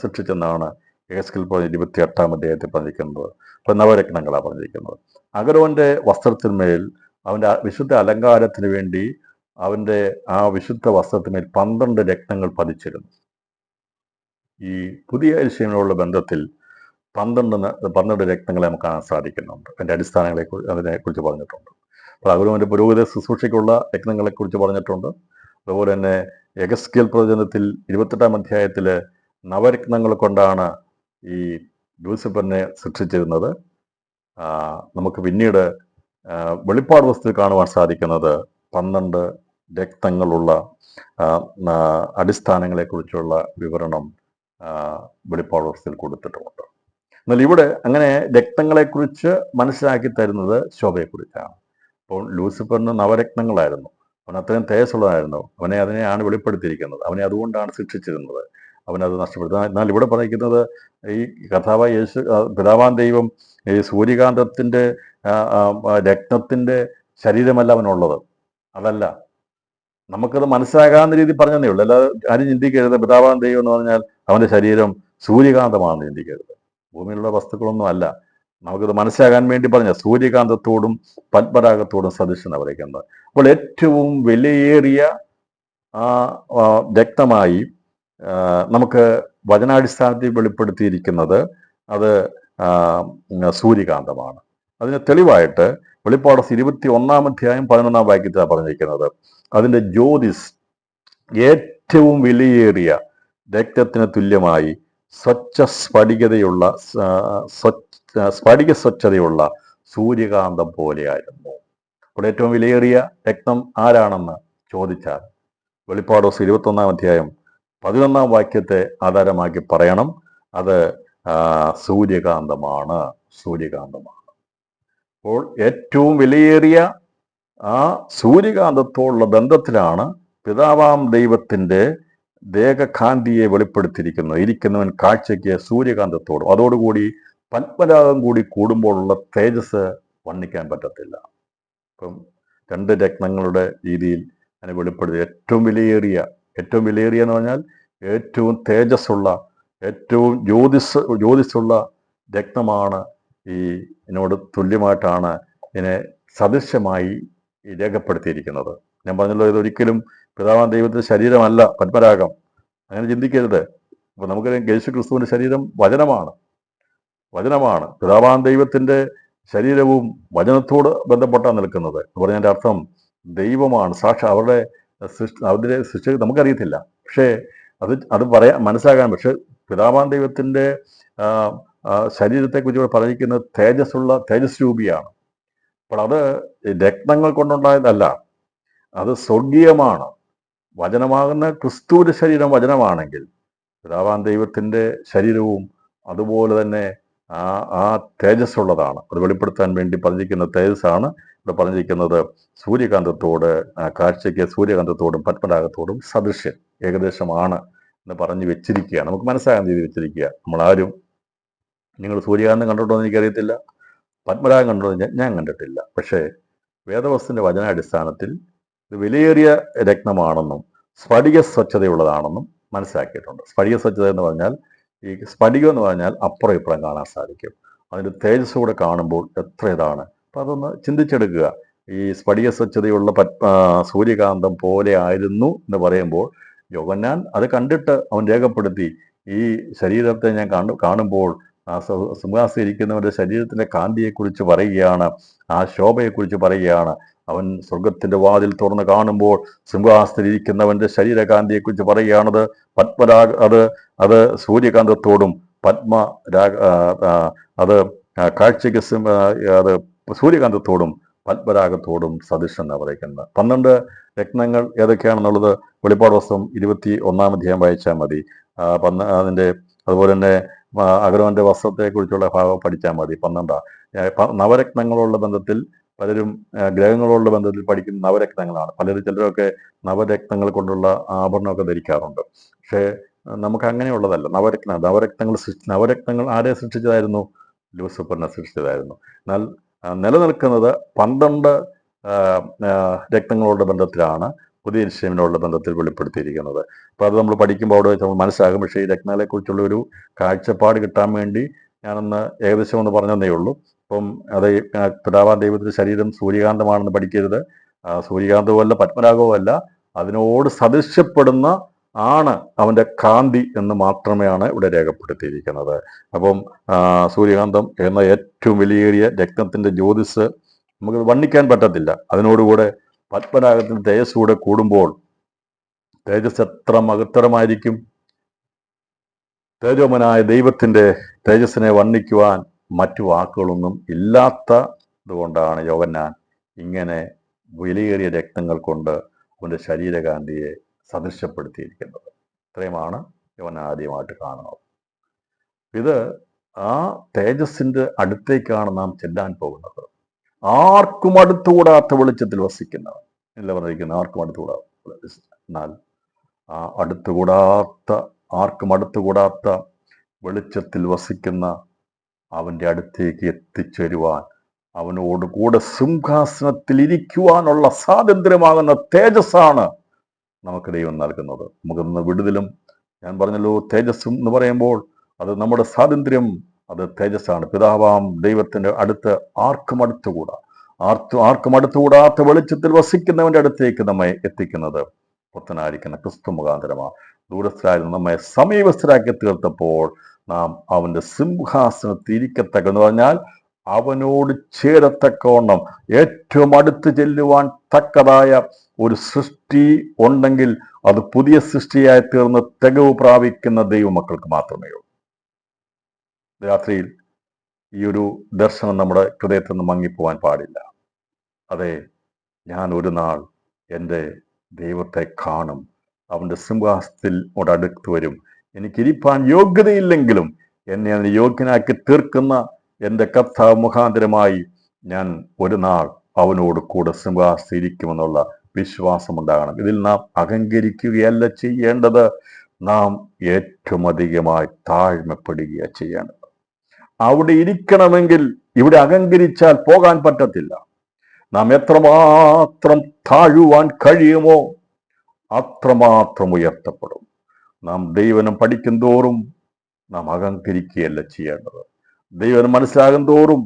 സൃഷ്ടിച്ചെന്നാണ് എഹെസ്കേൽ 28-ാം അധ്യായത്തിൽ പറഞ്ഞിരിക്കുന്നത്. അപ്പൊ നവരത്നങ്ങളാണ് പറഞ്ഞിരിക്കുന്നത്. അഹരോന്റെ വസ്ത്രത്തിന്മേൽ അവന്റെ വിശുദ്ധ അലങ്കാരത്തിന് വേണ്ടി അവന്റെ ആ വിശുദ്ധ വസ്ത്രത്തിന്മേൽ 12 രത്നങ്ങൾ പതിച്ചിരുന്നു. ഈ പുതിയ യെരൂശലേമിനുള്ള ബന്ധത്തിൽ 12 രത്നങ്ങളെ നമുക്ക് കാണാൻ സാധിക്കുന്നുണ്ട്. അതിന്റെ അതിനെക്കുറിച്ച് പറഞ്ഞിട്ടുണ്ട്. അപ്പോൾ അഹരോന്റെ പുരോഹിത ശുശ്രൂഷയ്ക്കുള്ള രത്നങ്ങളെ കുറിച്ച് പറഞ്ഞിട്ടുണ്ട്. അതുപോലെ തന്നെ എഹെസ്കേൽ പ്രവചനത്തിൽ 28-ാം അധ്യായത്തില് നവരത്നങ്ങൾ കൊണ്ടാണ് ഈ ലൂസിഫറിനെ സൃഷ്ടിച്ചിരുന്നത്. നമുക്ക് പിന്നീട് വെളിപ്പാട് പുസ്തകത്തിൽ കാണുവാൻ സാധിക്കുന്നത് 12 രത്നങ്ങളുള്ള അടിസ്ഥാനങ്ങളെ കുറിച്ചുള്ള വിവരണം വെളിപ്പാട് പുസ്തകത്തിൽ കൊടുത്തിട്ടുമുണ്ട്. എന്നാൽ ഇവിടെ അങ്ങനെ രത്നങ്ങളെക്കുറിച്ച് മനസ്സിലാക്കി തരുന്നത് ശോഭയെക്കുറിച്ചാണ്. അപ്പോൾ ലൂസിഫറിന് നവരത്നങ്ങളായിരുന്നു, അവൻ അത്രയും തേജസ്സുള്ളതായിരുന്നു. അതിനെയാണ് വെളിപ്പെടുത്തിയിരിക്കുന്നത്. അവനെ അതുകൊണ്ടാണ് ശിക്ഷിച്ചിരുന്നത്. അവനത് നഷ്ടപ്പെടുത്തുക. എന്നാൽ ഇവിടെ പറയുന്നത് ഈ കഥാവായ യേശു, പിതാവാൻ ദൈവം ഈ സൂര്യകാന്തത്തിന്റെ രത്നത്തിന്റെ ശരീരമല്ല അവനുള്ളത്. അതല്ല, നമുക്കത് മനസ്സിലാകാവുന്ന രീതിയിൽ പറഞ്ഞതേ ഉള്ളൂ. അല്ലാതെ ആരും ചിന്തിക്കരുത് പിതാവാൻ ദൈവം എന്ന് പറഞ്ഞാൽ അവന്റെ ശരീരം സൂര്യകാന്തമാണെന്ന് ചിന്തിക്കരുത്. ഭൂമിയിലുള്ള വസ്തുക്കളൊന്നും അല്ല. നമുക്കത് മനസ്സിലാകാൻ വേണ്ടി പറഞ്ഞ സൂര്യകാന്തത്തോടും പത്മരാഗത്തോടും സദൃശനാണ് പറയുന്നത്. അപ്പോൾ ഏറ്റവും വിലയേറിയ രക്തമായി നമുക്ക് വചനാടിസ്ഥാനത്തിൽ വെളിപ്പെടുത്തിയിരിക്കുന്നത് അത് സൂര്യകാന്തമാണ്. അതിന് തെളിവായിട്ട് വെളിപ്പാട് 21-ാം അധ്യായം 11-ാം വാക്യത്തിലാണ് പറഞ്ഞിരിക്കുന്നത്. അതിന്റെ ജ്യോതിസ് ഏറ്റവും വിലയേറിയ രക്തത്തിന് തുല്യമായി സ്ഫടിക സ്വച്ഛതയുള്ള സൂര്യകാന്തം പോലെയായിരുന്നു. അപ്പോൾ ഏറ്റവും വിലയേറിയ രക്തം ആരാണെന്ന് ചോദിച്ചാൽ വെളിപ്പാട് 21-ാം അധ്യായം 11-ാം വാക്യത്തെ ആധാരമാക്കി പറയണം, അത് സൂര്യകാന്തമാണ്. അപ്പോൾ ഏറ്റവും വിലയേറിയ ആ സൂര്യകാന്തത്തോടുള്ള ബന്ധത്തിലാണ് പിതാവാം ദൈവത്തിൻ്റെ ദേഹകാന്തിയെ വെളിപ്പെടുത്തിയിരിക്കുന്നത്. ഇരിക്കുന്നവൻ കാഴ്ചയ്ക്ക് സൂര്യകാന്തത്തോടും, അതോടുകൂടി പത്മരാഗം കൂടി കൂടുമ്പോഴുള്ള തേജസ് വർണ്ണിക്കാൻ പറ്റത്തില്ല. ഇപ്പം രണ്ട് രത്നങ്ങളുടെ രീതിയിൽ അതിനെ വെളിപ്പെടുത്തി ഏറ്റവും വിലയേറിയ എന്ന് പറഞ്ഞാൽ ഏറ്റവും തേജസ്സുള്ള, ഏറ്റവും ജ്യോതിസുള്ള രത്നമാണ്. ഇതിനോട് തുല്യമായിട്ടാണ് ഇതിനെ സദൃശ്യമായി രേഖപ്പെടുത്തിയിരിക്കുന്നത്. ഞാൻ പറഞ്ഞല്ലോ, ഇതൊരിക്കലും പിതാവാം ദൈവത്തിന്റെ ശരീരമല്ല പത്മരാഗം, അങ്ങനെ ചിന്തിക്കരുത്. അപ്പൊ നമുക്കറിയാം യേശു ക്രിസ്തുവിന്റെ ശരീരം വചനമാണ്. പിതാവാം ദൈവത്തിന്റെ ശരീരവും വചനത്തോട് ബന്ധപ്പെട്ടാണ് നിൽക്കുന്നത്. എന്ന് പറഞ്ഞതിൻ്റെ അർത്ഥം ദൈവമാണ് അവരുടെ സൃഷ്ടി നമുക്കറിയത്തില്ല, പക്ഷേ അത് മനസ്സിലാകാൻ. പക്ഷെ പിതാവാം ദൈവത്തിന്റെ ശരീരത്തെക്കുറിച്ച് പറഞ്ഞിരിക്കുന്നത് തേജസ് രൂപിയാണ്. അപ്പോൾ അത് രത്നങ്ങൾ കൊണ്ടുണ്ടായതല്ല, അത് സ്വർഗീയമാണ്. വചനമാകുന്ന ക്രിസ്തുവിന്റെ ശരീരം വചനമാണെങ്കിൽ പിതാവാം ദൈവത്തിന്റെ ശരീരവും അതുപോലെ തന്നെ ആ തേജസ്സുള്ളതാണ്. അത് വെളിപ്പെടുത്താൻ വേണ്ടി പറഞ്ഞിരിക്കുന്ന തേജസ്സാണ് ഇവിടെ പറഞ്ഞിരിക്കുന്നത്. സൂര്യകാന്തത്തോട്, കാഴ്ചയ്ക്ക് സൂര്യകാന്തത്തോടും പത്മരാഗത്തോടും സദൃശ്യൻ ഏകദേശമാണ് എന്ന് പറഞ്ഞു വെച്ചിരിക്കുക. നമുക്ക് മനസ്സിലാകാൻ രീതി വെച്ചിരിക്കുക. നമ്മളാരും, നിങ്ങൾ സൂര്യകാന്തം കണ്ടിട്ടോ എന്ന് എനിക്കറിയത്തില്ല, പത്മരാഗം കണ്ടോ ഞാൻ കണ്ടിട്ടില്ല. പക്ഷേ വേദവസ്തുവിന്റെ വചനാടിസ്ഥാനത്തിൽ ഇത് വിലയേറിയ രത്നമാണെന്നും സ്ഫടിക സ്വച്ഛതയുള്ളതാണെന്നും മനസ്സിലാക്കിയിട്ടുണ്ട്. സ്ഫടിക സ്വച്ഛത എന്ന് പറഞ്ഞാൽ, ഈ സ്ഫടികം എന്ന് പറഞ്ഞാൽ അപ്പുറം ഇപ്പുറം കാണാൻ സാധിക്കും. അതിൻ്റെ തേജസ് കൂടെ കാണുമ്പോൾ എത്ര ഇതാണ്. അപ്പം അതൊന്ന് ചിന്തിച്ചെടുക്കുക. ഈ സ്ഫടിക സ്വച്ഛതയുള്ള സൂര്യകാന്തം പോലെ ആയിരുന്നു എന്ന് പറയുമ്പോൾ യോഹന്നാൻ അത് കണ്ടിട്ട് അവൻ രേഖപ്പെടുത്തി, ഈ ശരീരത്തെ ഞാൻ കാണുമ്പോൾ സിംഹാസനിരിക്കുന്നവന്റെ ശരീരത്തിന്റെ കാന്തിയെക്കുറിച്ച് പറയുകയാണ്, ആ ശോഭയെക്കുറിച്ച് പറയുകയാണ്. അവൻ സ്വർഗത്തിന്റെ വാതിൽ തുറന്ന് കാണുമ്പോൾ സിംഹാസനിരിക്കുന്നവന്റെ ശരീരകാന്തിയെക്കുറിച്ച് പറയുകയാണത് അത് സൂര്യകാന്തത്തോടും അത് കാഴ്ചയ്ക്ക് അത് സൂര്യകാന്തത്തോടും പത്മരാഗത്തോടും സദൃശം എന്നാണ് പറയുന്നത്. 12 രത്നങ്ങൾ ഏതൊക്കെയാണെന്നുള്ളത് വെളിപ്പാട് പുസ്തകം 21-ാം അധ്യായം വായിച്ചാൽ മതി. അതിൻ്റെ അതുപോലെ തന്നെ അഹരോന്റെ വസ്ത്രത്തെക്കുറിച്ചുള്ള ഭാഗം പഠിച്ചാൽ മതി. 12 നവരത്നങ്ങളുള്ള ബന്ധത്തിൽ പലരും ഗ്രഹങ്ങളുള്ള ബന്ധത്തിൽ പഠിക്കുന്ന നവരത്നങ്ങളാണ്. ചിലരൊക്കെ നവരത്നങ്ങൾ കൊണ്ടുള്ള ആഭരണമൊക്കെ ധരിക്കാറുണ്ട്. പക്ഷേ നമുക്ക് അങ്ങനെയുള്ളതല്ല. നവരത്നങ്ങൾ ആരെ സൃഷ്ടിച്ചതായിരുന്നു? ലൂസിഫറിനെ സൃഷ്ടിച്ചതായിരുന്നു. എന്നാൽ നിലനിൽക്കുന്നത് 12 രത്നങ്ങളുടെ ബന്ധത്തിലാണ് പുതിയ യെരൂശലേമിനോടുള്ള ബന്ധത്തിൽ വെളിപ്പെടുത്തിയിരിക്കുന്നത്. അപ്പോൾ അത് നമ്മൾ പഠിക്കുമ്പോൾ അവിടെ നമ്മൾ മനസ്സിലാകും. പക്ഷേ ഈ രത്നങ്ങളെക്കുറിച്ചുള്ള ഒരു കാഴ്ചപ്പാട് കിട്ടാൻ വേണ്ടി ഞാനൊന്ന് ഏകദേശം ഒന്ന് പറഞ്ഞതേ ഉള്ളൂ. അപ്പം അത് പിതാവാം ദൈവത്തിന്റെ ശരീരം സൂര്യകാന്തമാണെന്ന് പഠിക്കരുത്. സൂര്യകാന്തവുമല്ല പത്മരാഗവുമല്ല, അതിനോട് സദൃശ്യപ്പെടുന്ന ആണ് അവന്റെ കാന്തി എന്ന് മാത്രമേയാണ് ഇവിടെ രേഖപ്പെടുത്തിയിരിക്കുന്നത്. അപ്പം സൂര്യകാന്തം എന്ന ഏറ്റവും വിലയേറിയ രത്നത്തിന്റെ ജ്യോതിസ് നമുക്ക് വർണ്ണിക്കാൻ പറ്റത്തില്ല. അതിനോടുകൂടെ പത്മരാഗത്തിന്റെ തേജസ് കൂടെ കൂടുമ്പോൾ തേജസ് എത്ര മഹത്തരമായിരിക്കും. തേജോമനായ ദൈവത്തിന്റെ തേജസ്സിനെ വർണ്ണിക്കുവാൻ മറ്റു വാക്കുകളൊന്നും ഇല്ലാത്തത് കൊണ്ടാണ് യോഹന്നാൻ ഇങ്ങനെ വിലയേറിയ രത്നങ്ങൾ കൊണ്ട് അവന്റെ ശരീരകാന്തിയെ സദൃശ്യപ്പെടുത്തിയിരിക്കുന്നത്. ഇത്രയുമാണ് യോഹന്നാൻ ആദ്യമായിട്ട് കാണുന്നത്. ഇത് ആ തേജസ്സിന്റെ അടുത്തേക്കാണ് നാം ചെല്ലാൻ പോകുന്നത്. ആർക്കും അടുത്തുകൂടാത്ത വെളിച്ചത്തിൽ വസിക്കുന്നവൻ ഇല്ല പറഞ്ഞിരിക്കുന്നത്. ആർക്കും അടുത്തുകൂടാത്ത, എന്നാൽ ആ ആർക്കും അടുത്തുകൂടാത്ത വെളിച്ചത്തിൽ വസിക്കുന്ന അവന്റെ അടുത്തേക്ക് എത്തിച്ചേരുവാൻ, അവനോട് കൂടെ സിംഹാസനത്തിൽ ഇരിക്കുവാനുള്ള സ്വാതന്ത്ര്യമാകുന്ന തേജസ്സാണ് നമുക്ക് ദൈവം നൽകുന്നത്. നമുക്കിന്ന് വിടുതലും, ഞാൻ പറഞ്ഞല്ലോ, തേജസ്സും എന്ന് പറയുമ്പോൾ അത് നമ്മുടെ സ്വാതന്ത്ര്യം, അത് തേജസ്സാണ്. പിതാവാം ദൈവത്തിന്റെ അടുത്ത് ആർക്കും അടുത്തുകൂടാത്ത വെളിച്ചത്തിൽ വസിക്കുന്നവന്റെ അടുത്തേക്ക് നമ്മെ എത്തിക്കുന്നത് പുത്തനായിരിക്കുന്ന ക്രിസ്തു മുഖാന്തരമാണ്. ദൂരസ്ഥരായിരുന്നു നമ്മെ സമീപസ്ഥരാക്കി തീർത്തപ്പോൾ നാം അവന്റെ സിംഹാസനത്തിൽ ഇരിക്കത്തക്കെന്ന് പറഞ്ഞാൽ അവനോട് ചേരത്തക്കവണ്ണം ഏറ്റവും അടുത്ത് ചെല്ലുവാൻ തക്കതായ ഒരു സൃഷ്ടി ഉണ്ടെങ്കിൽ അത് പുതിയ സൃഷ്ടിയായി തീർന്ന് തികവ് പ്രാപിക്കുന്ന ദൈവമക്കൾക്ക് മാത്രമേ ഉള്ളൂ. രാത്രിയിൽ ഈ ഒരു ദർശനം നമ്മുടെ ഹൃദയത്തിൽ നിന്ന് മങ്ങിപ്പോവാൻ പാടില്ല. അതെ, ഞാൻ ഒരു നാൾ എൻ്റെ ദൈവത്തെ കാണും, അവൻ്റെ സിംഹാസനത്തിൽ അടുത്ത് വരും. എനിക്കിരിപ്പാൻ യോഗ്യതയില്ലെങ്കിലും എന്നെ അതിന് യോഗ്യനാക്കി തീർക്കുന്ന എൻ്റെ കർത്താവ് മുഖാന്തരമായി ഞാൻ ഒരു നാൾ അവനോട് കൂടെ സിംഹാസനത്തിലിരിക്കുമെന്നുള്ള വിശ്വാസമുണ്ടാകണം. ഇതിൽ നാം അഹങ്കരിക്കുകയല്ല ചെയ്യേണ്ടത്, നാം ഏറ്റവും അധികമായി താഴ്മപ്പെടുകയാണ് ചെയ്യേണ്ടത്. അവിടെ ഇരിക്കണമെങ്കിൽ ഇവിടെ അഹങ്കരിച്ചാൽ പോകാൻ പറ്റത്തില്ല. നാം എത്രമാത്രം താഴുവാൻ കഴിയുമോ അത്രമാത്രം ഉയർത്തപ്പെടും. നാം ദൈവനം പഠിക്കും തോറും നാം അഹങ്കരിക്കുകയല്ല ചെയ്യേണ്ടത്. ദൈവനം മനസ്സിലാകും തോറും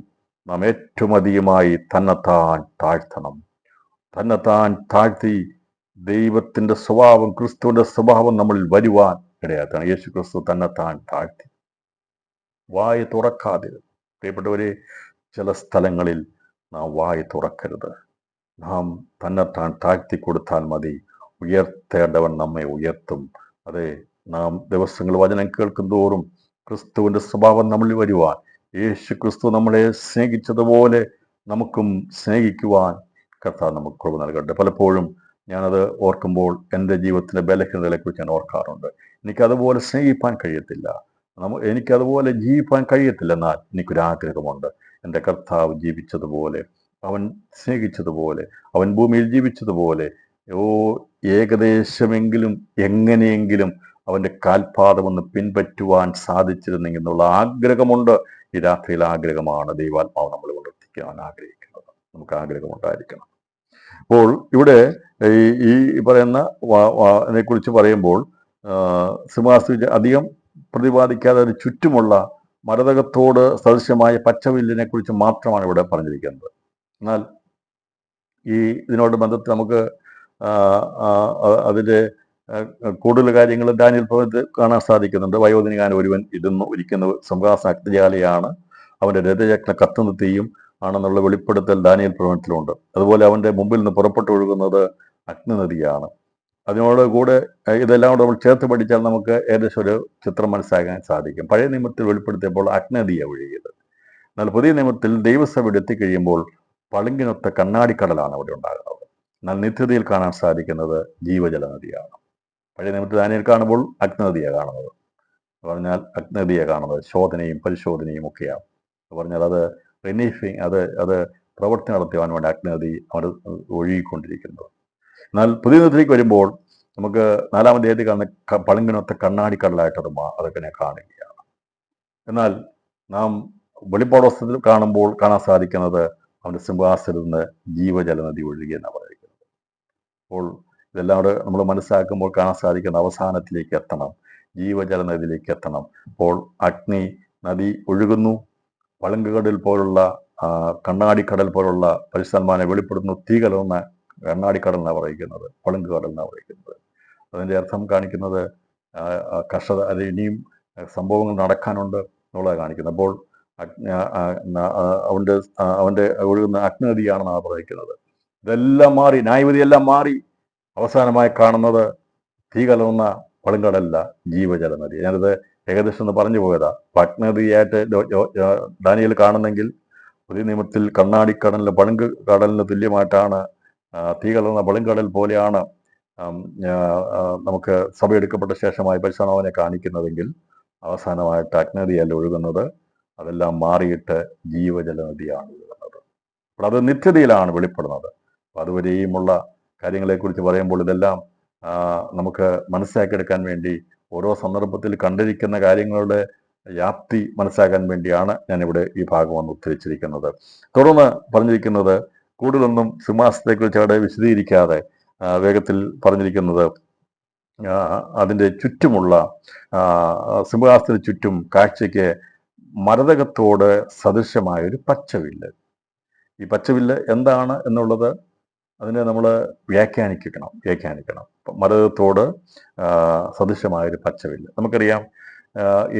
നാം ഏറ്റവും അധികമായി തന്നെത്താൻ താഴ്ത്തണം. തന്നെത്താൻ താഴ്ത്തി ദൈവത്തിന്റെ സ്വഭാവം, ക്രിസ്തുവിന്റെ സ്വഭാവം നമ്മളിൽ വരുവാൻ ഇടയാക്കണം. യേശു ക്രിസ്തു തന്നെത്താൻ താഴ്ത്തി, വായ തുറക്കാതെ. പ്രിയപ്പെട്ടവരെ, ചില സ്ഥലങ്ങളിൽ നാം വായ തുറക്കരുത്. നാം തന്നെത്താൻ താഴ്ത്തി കൊടുത്താൽ മതി. ഉയർത്തേണ്ടവൻ നമ്മെ ഉയർത്തും. അതെ, നാം ദിവസങ്ങൾ വചനം കേൾക്കും തോറും ക്രിസ്തുവിന്റെ സ്വഭാവം നമ്മളിൽ വരുവാൻ, യേശു ക്രിസ്തു നമ്മളെ സ്നേഹിച്ചതുപോലെ നമുക്കും സ്നേഹിക്കുവാൻ കർത്താവ് നമുക്ക് കൃപ നൽകട്ടെ. പലപ്പോഴും ഞാനത് ഓർക്കുമ്പോൾ എൻ്റെ ജീവിതത്തിൻ്റെ ബലഹീനതകളെക്കുറിച്ച് ഞാൻ ഓർക്കാറുണ്ട്. എനിക്കതുപോലെ സ്നേഹിപ്പാൻ കഴിയത്തില്ല, എനിക്കതുപോലെ ജീവിപ്പാൻ കഴിയത്തില്ല. എന്നാൽ എനിക്കൊരാഗ്രഹമുണ്ട്, എൻ്റെ കർത്താവ് ജീവിച്ചതുപോലെ, അവൻ സ്നേഹിച്ചതുപോലെ, അവൻ ഭൂമിയിൽ ജീവിച്ചതുപോലെ ഏകദേശമെങ്കിലും എങ്ങനെയെങ്കിലും അവൻ്റെ കാൽപാദമൊന്ന് പിൻപറ്റുവാൻ സാധിച്ചിരുന്നെങ്കിൽ എന്നുള്ള ആഗ്രഹമുണ്ട്. ഈ രാത്രിയിൽ ആഗ്രഹമാണ് ദൈവാത്മാവ് നമ്മൾ കൊണ്ടെത്തിക്കാൻ ആഗ്രഹിക്കുന്നത്. നമുക്ക് ആഗ്രഹമുണ്ടായിരിക്കണം. അപ്പോൾ ഇവിടെ ഈ പറയുന്ന അതിനെക്കുറിച്ച് പറയുമ്പോൾ സിംഹാസന അധികം പ്രതിപാദിക്കാതെ ഒരു ചുറ്റുമുള്ള മരതകത്തോട് സദൃശമായ പച്ചവില്ലിനെ കുറിച്ച് മാത്രമാണ് ഇവിടെ പറഞ്ഞിരിക്കുന്നത്. എന്നാൽ ഈ ഇതിനോട് ബന്ധത്തിൽ നമുക്ക് അതിൻ്റെ കൂടുതൽ കാര്യങ്ങൾ ദാനിയേൽ പ്രവചനത്തിൽ കാണാൻ സാധിക്കുന്നുണ്ട്. വയോധികനായ ഒരുവൻ ഇരുന്ന് ഇരിക്കുന്ന സിംഹാസന അഗ്നിജ്വാലയാണ്, അവൻ്റെ രഥചക്രം കത്തുന്ന തീയും ആണെന്നുള്ള വെളിപ്പെടുത്തൽ ദാനിയേൽ പ്രവചനത്തിലുണ്ട്. അതുപോലെ അവൻ്റെ മുമ്പിൽ നിന്ന് പുറപ്പെട്ടു ഒഴുകുന്നത് അഗ്നിനദിയാണ്. അതിനോട് കൂടെ ഇതെല്ലാം കൂടെ നമ്മൾ ചേർത്ത് പഠിച്ചാൽ നമുക്ക് ഏകദേശം ഒരു ചിത്രം മനസ്സിലാക്കാൻ സാധിക്കും. പഴയ നിയമത്തിൽ വെളിപ്പെടുത്തിയപ്പോൾ അഗ്നിനദിയാണ് ഒഴുകിയത്. എന്നാൽ പുതിയ നിയമത്തിൽ ദൈവസഭ എത്തിക്കഴിയുമ്പോൾ പളുങ്കിനൊത്ത കണ്ണാടിക്കടലാണ് അവിടെ ഉണ്ടാകുന്നത്. എന്നാൽ നിത്യതയിൽ കാണാൻ സാധിക്കുന്നത് ജീവജല നദിയാണ്. പഴയ നിയമത്തിൽ ദാനിയേൽ കാണുമ്പോൾ അഗ്നിനദിയാണ് കാണുന്നത്. പറഞ്ഞാൽ അഗ്നിനദിയാണ് കാണുന്നത്, ശോധനയും പരിശോധനയും ഒക്കെയാണ്. പറഞ്ഞാൽ അത് റിനീഫിങ്, അത് പ്രവർത്തി നടത്തുവാൻ വേണ്ടി അഗ്നിനദി അവർ ഒഴുകിക്കൊണ്ടിരിക്കുന്നത്. എന്നാൽ പുതിയ നിയമത്തിലേക്ക് വരുമ്പോൾ നമുക്ക് 4-ാം അധ്യായത്തിൽ കാണുന്ന പളുങ്കിനൊത്ത കണ്ണാടിക്കടലായിട്ട് അതൊക്കെ കാണുകയാണ്. എന്നാൽ നാം വെളിപ്പാട് പുസ്തകത്തിൽ കാണുമ്പോൾ കാണാൻ സാധിക്കുന്നത് അവൻ്റെ സിംഹാസനത്തിൽ നിന്ന് ജീവജല നദി ഒഴുകി എന്നാണ് പറയുന്നത്. അപ്പോൾ ഇതെല്ലാം കൂടെ നമ്മൾ മനസ്സിലാക്കുമ്പോൾ കാണാൻ സാധിക്കുന്ന അവസാനത്തിലേക്ക് എത്തണം, ജീവജല നദിയിലേക്ക് എത്തണം. അപ്പോൾ അഗ്നി നദി ഒഴുകുന്നു, പളുങ്കുകടൽ പോലുള്ള കണ്ണാടിക്കടൽ പോലുള്ള പരിശുദ്ധന്മാരെ വെളിപ്പെടുന്നു. തീ കലർന്ന കണ്ണാടിക്കടൽ എന്നാണ് പറയുന്നത്, പളുങ്കുകടൽ എന്നാണ് പറയുന്നത്. അതിൻ്റെ അർത്ഥം കാണിക്കുന്നത് അത് ഇനിയും സംഭവങ്ങൾ നടക്കാനുണ്ട് എന്നുള്ളത് കാണിക്കുന്നത്. അപ്പോൾ അവൻ്റെ ഒഴുകുന്ന അഗ്നിനദിയാണെന്നാണ് പറയുന്നത്. ഇതെല്ലാം മാറി, ന്യായവിധിയെല്ലാം മാറി അവസാനമായി കാണുന്നത് തീ കലർന്ന പളുങ്കടലല്ല, ജീവജല നദി. ഞാനത് ഏകദേശം ഒന്ന് പറഞ്ഞു പോയതാ. അഗ്നിനദിയായിട്ട് ദാനിയേൽ കാണുന്നെങ്കിൽ പുതിയ നിയമത്തിൽ കണ്ണാടിക്കടലിന് പളുങ്ക് കടലിന് തുല്യമായിട്ടാണ്, തീ കലർന്ന പളുങ്കടൽ പോലെയാണ് നമുക്ക് സഭയെടുക്കപ്പെട്ട ശേഷമായി പരിശുദ്ധാത്മാവിനെ കാണിക്കുന്നതെങ്കിൽ അവസാനമായിട്ട് അഗ്നിനദിയല്ല ഒഴുകുന്നത്, അതെല്ലാം മാറിയിട്ട് ജീവജല നദിയാണ് ഒഴുകുന്നത്. അപ്പോൾ അത് നിത്യതയിലാണ് വെളിപ്പെടുന്നത്. അപ്പോൾ അതുവരെയുമുള്ള കാര്യങ്ങളെക്കുറിച്ച് പറയുമ്പോൾ ഇതെല്ലാം നമുക്ക് മനസ്സിലാക്കിയെടുക്കാൻ വേണ്ടി ഓരോ സന്ദർഭത്തിൽ കണ്ടിരിക്കുന്ന കാര്യങ്ങളുടെ വ്യാപ്തി മനസ്സിലാക്കാൻ വേണ്ടിയാണ് ഞാനിവിടെ ഈ ഭാഗം വന്ന് ഉദ്ധരിച്ചിരിക്കുന്നത്. തുടർന്ന് പറഞ്ഞിരിക്കുന്നത് കൂടുതലൊന്നും സിംഹാസനത്തെക്കുറിച്ച് അവിടെ വിശദീകരിക്കാതെ വേഗത്തിൽ പറഞ്ഞിരിക്കുന്നത് അതിൻ്റെ ചുറ്റുമുള്ള സിംഹാസനത്തിന് ചുറ്റും കാഴ്ചയ്ക്ക് മരതകത്തോട് സദൃശമായ ഒരു പച്ചവില്ല്. ഈ പച്ചവില്ല് എന്താണ് എന്നുള്ളത് അതിനെ നമ്മൾ വ്യാഖ്യാനിക്കണം. മരതകത്തോട് സദൃശമായൊരു പച്ചവില്ല്. നമുക്കറിയാം,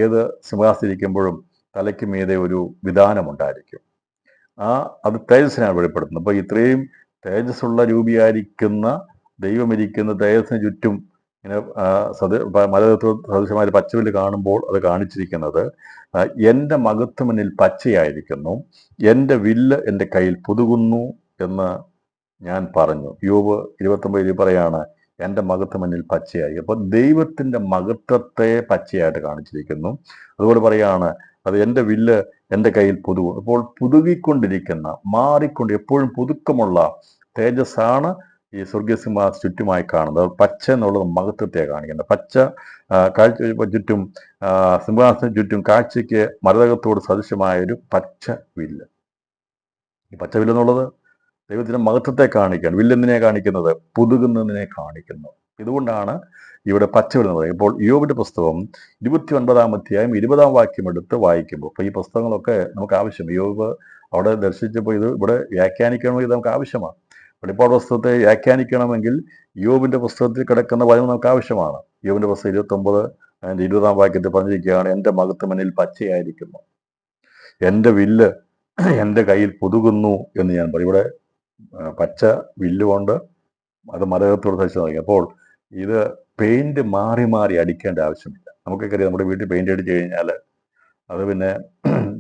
ഏത് സിംഹാസനിരിക്കുമ്പോഴും തലയ്ക്ക് മീതെ ഒരു വിധാനമുണ്ടായിരിക്കും. അത് തേജസ്സിനാണ് വെളിപ്പെടുത്തുന്നത്. അപ്പോൾ ഇത്രയും തേജസ്സുള്ള രൂപിയായിരിക്കുന്ന ദൈവമിരിക്കുന്ന തേജസ്സിന് ചുറ്റും ഇങ്ങനെ മരതകത്തോട് സദൃശമായ ഒരു പച്ചവില്ല് കാണുമ്പോൾ അത് കാണിച്ചിരിക്കുന്നത് എൻ്റെ മകത്വം എന്നിൽ പച്ചയായിരിക്കുന്നു, എൻ്റെ വില്ല് എൻ്റെ കയ്യിൽ പുതുകുന്നു എന്ന് ഞാൻ പറഞ്ഞു. യോബ് 29 പറയാണ്, എൻ്റെ മകത്വം എന്നിൽ പച്ചയായി. അപ്പോൾ ദൈവത്തിൻ്റെ മകത്വത്തെ പച്ചയായിട്ട് കാണിച്ചിരിക്കുന്നു. അതുപോലെ പറയാണ്, അത് എൻ്റെ വില്ല് എൻ്റെ കയ്യിൽ പുതുകും. ഇപ്പോൾ പുതുകിക്കൊണ്ടിരിക്കുന്ന, എപ്പോഴും പുതുക്കമുള്ള തേജസ്സാണ് ഈ സ്വർഗീയ സിംഹാസന ചുറ്റുമായി കാണുന്നത്. പച്ച എന്നുള്ളത് മഹത്വത്തെ കാണിക്കുന്നത്. പച്ച കാഴ്ച ചുറ്റും സിംഹാസന ചുറ്റും കാഴ്ചയ്ക്ക് മരതകത്തോട് സദൃശമായ ഒരു പച്ച വില്ല്. ഈ പച്ച വില്ല് എന്നുള്ളത് ദൈവത്തിന്റെ മഹത്വത്തെ കാണിക്കാൻ. വില്ലെന്തിനെ കാണിക്കുന്നത്? പുതുകുന്നതിനെ കാണിക്കുന്നു. ഇതുകൊണ്ടാണ് ഇവിടെ പച്ച വില്ല് എന്ന് പറയുന്നത്. ഇപ്പോൾ യോബിന്റെ പുസ്തകം 29 അധ്യായം 20 വാക്യം എടുത്ത് വായിക്കുമ്പോൾ, അപ്പോൾ ഈ പുസ്തകങ്ങളൊക്കെ നമുക്ക് ആവശ്യം. യോബ് അവിടെ ദർശിച്ചപ്പോൾ ഇത് ഇവിടെ വ്യാഖ്യാനിക്കണമെങ്കിൽ നമുക്ക് ആവശ്യമാണ്. വെളിപ്പാട് പുസ്തകത്തെ വ്യാഖ്യാനിക്കണമെങ്കിൽ യോബിന്റെ പുസ്തകത്തിൽ കിടക്കുന്ന വചനം നമുക്ക് ആവശ്യമാണ്. യോബിന്റെ പുസ്തകം 29 അതിന്റെ 20 വാക്യത്തിൽ പറഞ്ഞിരിക്കുകയാണ്, എൻ്റെ മഹത്വം എന്നിൽ പച്ചയായിരിക്കുന്നു, എൻ്റെ വില്ല് എൻ്റെ കയ്യിൽ പുതുകുന്നു എന്ന് ഞാൻ പറയും. ഇവിടെ പച്ച വില്ലുകൊണ്ട് അത് മരകത്തോട് സഹിച്ചു തുടങ്ങി. അപ്പോൾ ഇത് പെയിന്റ് മാറി മാറി അടിക്കേണ്ട ആവശ്യമില്ല. നമുക്കൊക്കെ അറിയാം, നമ്മുടെ വീട്ടിൽ പെയിന്റ് അടിച്ചു കഴിഞ്ഞാൽ അത് പിന്നെ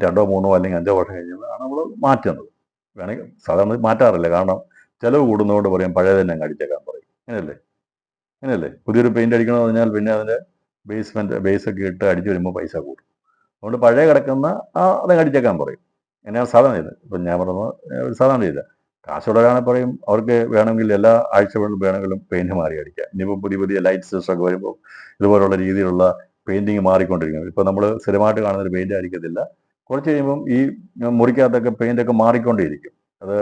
2 3 അല്ലെങ്കിൽ 5 വർഷം കഴിഞ്ഞാണ് നമ്മൾ മാറ്റുന്നത്. വേണമെങ്കിൽ സാധാരണ മാറ്റാറില്ല, കാരണം ചിലവ് കൂടുന്നതുകൊണ്ട് പറയും പഴയ തന്നെ അങ്ങ് അടിച്ചേക്കാൻ പറയും. അങ്ങനെയല്ലേ പുതിയൊരു പെയിന്റ് അടിക്കണമെന്ന് പറഞ്ഞാൽ പിന്നെ അതിൻ്റെ ബേസൊക്കെ ഇട്ട് അടിച്ചു വരുമ്പോൾ പൈസ കൂടും. അതുകൊണ്ട് പഴയ കിടക്കുന്ന അതങ്ങ് അടിച്ചേക്കാൻ പറയും. എന്നെയാണ് സാധാരണ ചെയ്ത്. ഇപ്പം ഞാൻ പറഞ്ഞത് സാധാരണ ചെയ്ത കാശുള്ളവരാണെങ്കിൽ പറയും അവർക്ക് വേണമെങ്കിൽ എല്ലാ ആഴ്ചകളിലും വേണമെങ്കിലും പെയിന്റ് മാറി അടിക്കാം. ഇനിയിപ്പോൾ പുതിയ ലൈറ്റ് സിസ്റ്റമൊക്കെ വരുമ്പോൾ ഇതുപോലുള്ള രീതിയിലുള്ള പെയിന്റിങ് മാറിക്കൊണ്ടിരിക്കും. ഇപ്പം നമ്മൾ സ്ഥിരമായിട്ട് കാണുന്നൊരു പെയിന്റ് ആയിരിക്കത്തില്ല. കുറച്ച് കഴിയുമ്പം ഈ മുറിക്കകത്തൊക്കെ പെയിന്റൊക്കെ മാറിക്കൊണ്ടേയിരിക്കും. അത്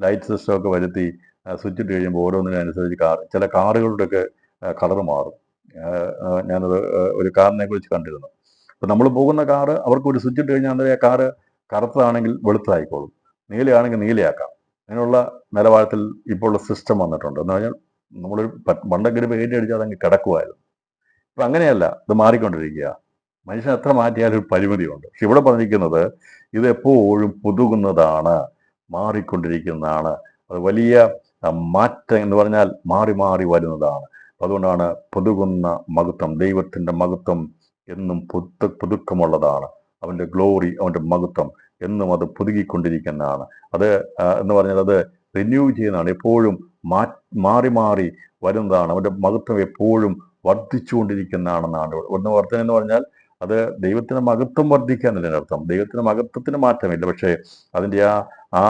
ലൈറ്റ് സിസ്റ്റമൊക്കെ വരുത്തി സ്വിച്ച് ഇട്ട് കഴിയുമ്പോൾ ഓരോന്നിനനുസരിച്ച് ചില കാറുകളുടെയൊക്കെ കളർ മാറും. ഞാനത് ഒരു കാറിനെ കുറിച്ച് കണ്ടിരുന്നു. അപ്പം നമ്മൾ പോകുന്ന കാറ് അവർക്ക് ഒരു സ്വിച്ച് ഇട്ട് കഴിഞ്ഞാൽ അന്നേരം ആ കാറ് കറുത്തതാണെങ്കിൽ വെളുത്തതായിക്കോളും, നീലയാണെങ്കിൽ നീലയാക്കാം. അങ്ങനെയുള്ള നിലവാരത്തിൽ ഇപ്പോൾ ഉള്ള സിസ്റ്റം വന്നിട്ടുണ്ട്. എന്ന് പറഞ്ഞാൽ നമ്മളൊരു പണ്ടൊക്കെ ഒരു പെയിന്റ് അടിച്ചാൽ അതങ്ങ് കിടക്കുമായിരുന്നു. ഇപ്പം അങ്ങനെയല്ല, ഇത് മാറിക്കൊണ്ടിരിക്കുക. മനുഷ്യൻ എത്ര മാറ്റിയാലും ഒരു പരിമിതിയുണ്ട്. പക്ഷെ ഇവിടെ പറഞ്ഞിരിക്കുന്നത് ഇത് എപ്പോഴും പുതുകുന്നതാണ്, മാറിക്കൊണ്ടിരിക്കുന്നതാണ്. അത് വലിയ മാറ്റം എന്ന് പറഞ്ഞാൽ മാറി മാറി വരുന്നതാണ്. അതുകൊണ്ടാണ് പുതുകുന്ന മഹത്വം, ദൈവത്തിൻ്റെ മഹത്വം എന്നും പുതുക്കമുള്ളതാണ്. അവൻ്റെ ഗ്ലോറി, അവൻ്റെ മഹത്വം എന്നും അത് പുതുകിക്കൊണ്ടിരിക്കുന്നതാണ്. അത് എന്ന് പറഞ്ഞാൽ അത് റിന്യൂ ചെയ്യുന്നതാണ്, എപ്പോഴും മാറി മാറി വരുന്നതാണ്. അവൻ്റെ മഹത്വം എപ്പോഴും വർദ്ധിച്ചുകൊണ്ടിരിക്കുന്നതാണെന്നാണ്. ഒന്ന് വർധന എന്ന് പറഞ്ഞാൽ അത് ദൈവത്തിന് മഹത്വം വർദ്ധിക്കാന്നല്ല അർത്ഥം. ദൈവത്തിന് മഹത്വത്തിന് മാറ്റമില്ല, പക്ഷേ അതിൻ്റെ ആ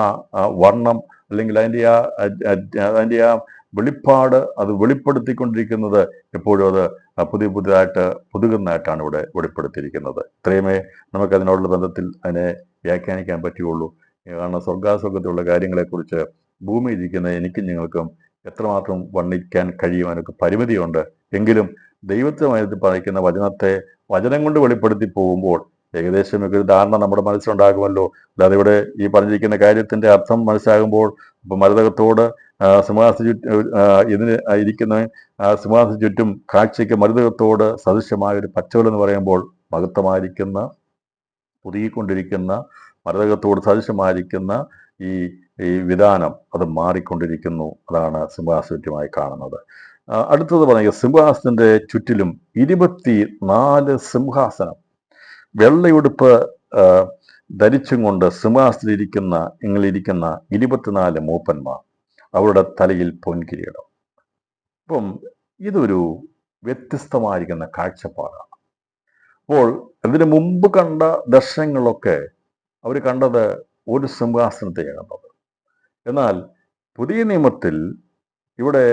വർണ്ണം അല്ലെങ്കിൽ അതിൻ്റെ ആ വെളിപ്പാട് അത് വെളിപ്പെടുത്തിക്കൊണ്ടിരിക്കുന്നത് എപ്പോഴും അത് പുതിയതായിട്ട് പുതുകുന്നതായിട്ടാണ് ഇവിടെ വെളിപ്പെടുത്തിയിരിക്കുന്നത്. ഇത്രയുമേ നമുക്കതിനോടുള്ള ബന്ധത്തിൽ അതിനെ വ്യാഖ്യാനിക്കാൻ പറ്റുകയുള്ളൂ. കാരണം സ്വർഗാസ്വർഗത്തിലുള്ള കാര്യങ്ങളെക്കുറിച്ച് ഭൂമിയിൽ ഇരിക്കുന്ന എനിക്കും നിങ്ങൾക്കും എത്രമാത്രം വർണ്ണിക്കാൻ കഴിയുവാനൊക്കെ പരിമിതിയുണ്ട്. എങ്കിലും ദൈവത്തിനുമായിട്ട് പറയുന്ന വചനം കൊണ്ട് വെളിപ്പെടുത്തി പോകുമ്പോൾ ഏകദേശം ഒരു ധാരണ നമ്മുടെ മനസ്സിലുണ്ടാകുമല്ലോ. അല്ലാതെ ഇവിടെ ഈ പറഞ്ഞിരിക്കുന്ന കാര്യത്തിന്റെ അർത്ഥം മനസ്സിലാകുമ്പോൾ ഇപ്പൊ മരതകത്തോട് സിംഹാസന ഇതിന് ഇരിക്കുന്ന സിംഹാസന ചുറ്റും കാഴ്ചയ്ക്ക് മരതകത്തോട് സദൃശ്യമായ ഒരു പച്ചവൽ എന്ന് പറയുമ്പോൾ മഹത്വമായിരിക്കുന്ന പുതുകിക്കൊണ്ടിരിക്കുന്ന മരതകത്തോട് സദൃശമായിരിക്കുന്ന ഈ വിധാനം അത് മാറിക്കൊണ്ടിരിക്കുന്നു. അതാണ് സിംഹാസനറ്റുമായി കാണുന്നത്. അടുത്തത് പറയുക, സിംഹാസനത്തിന്റെ ചുറ്റിലും 24 സിംഹാസനം, വെള്ളയുടുപ്പ് ധരിച്ചും കൊണ്ട് സിംഹാസനത്തിലിരിക്കുന്ന 24 മൂപ്പന്മാർ, അവരുടെ തലയിൽ പൊൻകിരീടം. അപ്പം ഇതൊരു വ്യത്യസ്തമായിരിക്കുന്ന കാഴ്ചപ്പാടാണ്. അപ്പോൾ അതിന് മുമ്പ് കണ്ട ദർശനങ്ങളൊക്കെ അവർ കണ്ടത് ഒരു സിംഹാസനത്തെയാണ് കണ്ടത്. എന്നാൽ പുതിയ നിയമത്തിൽ ഇവിടെ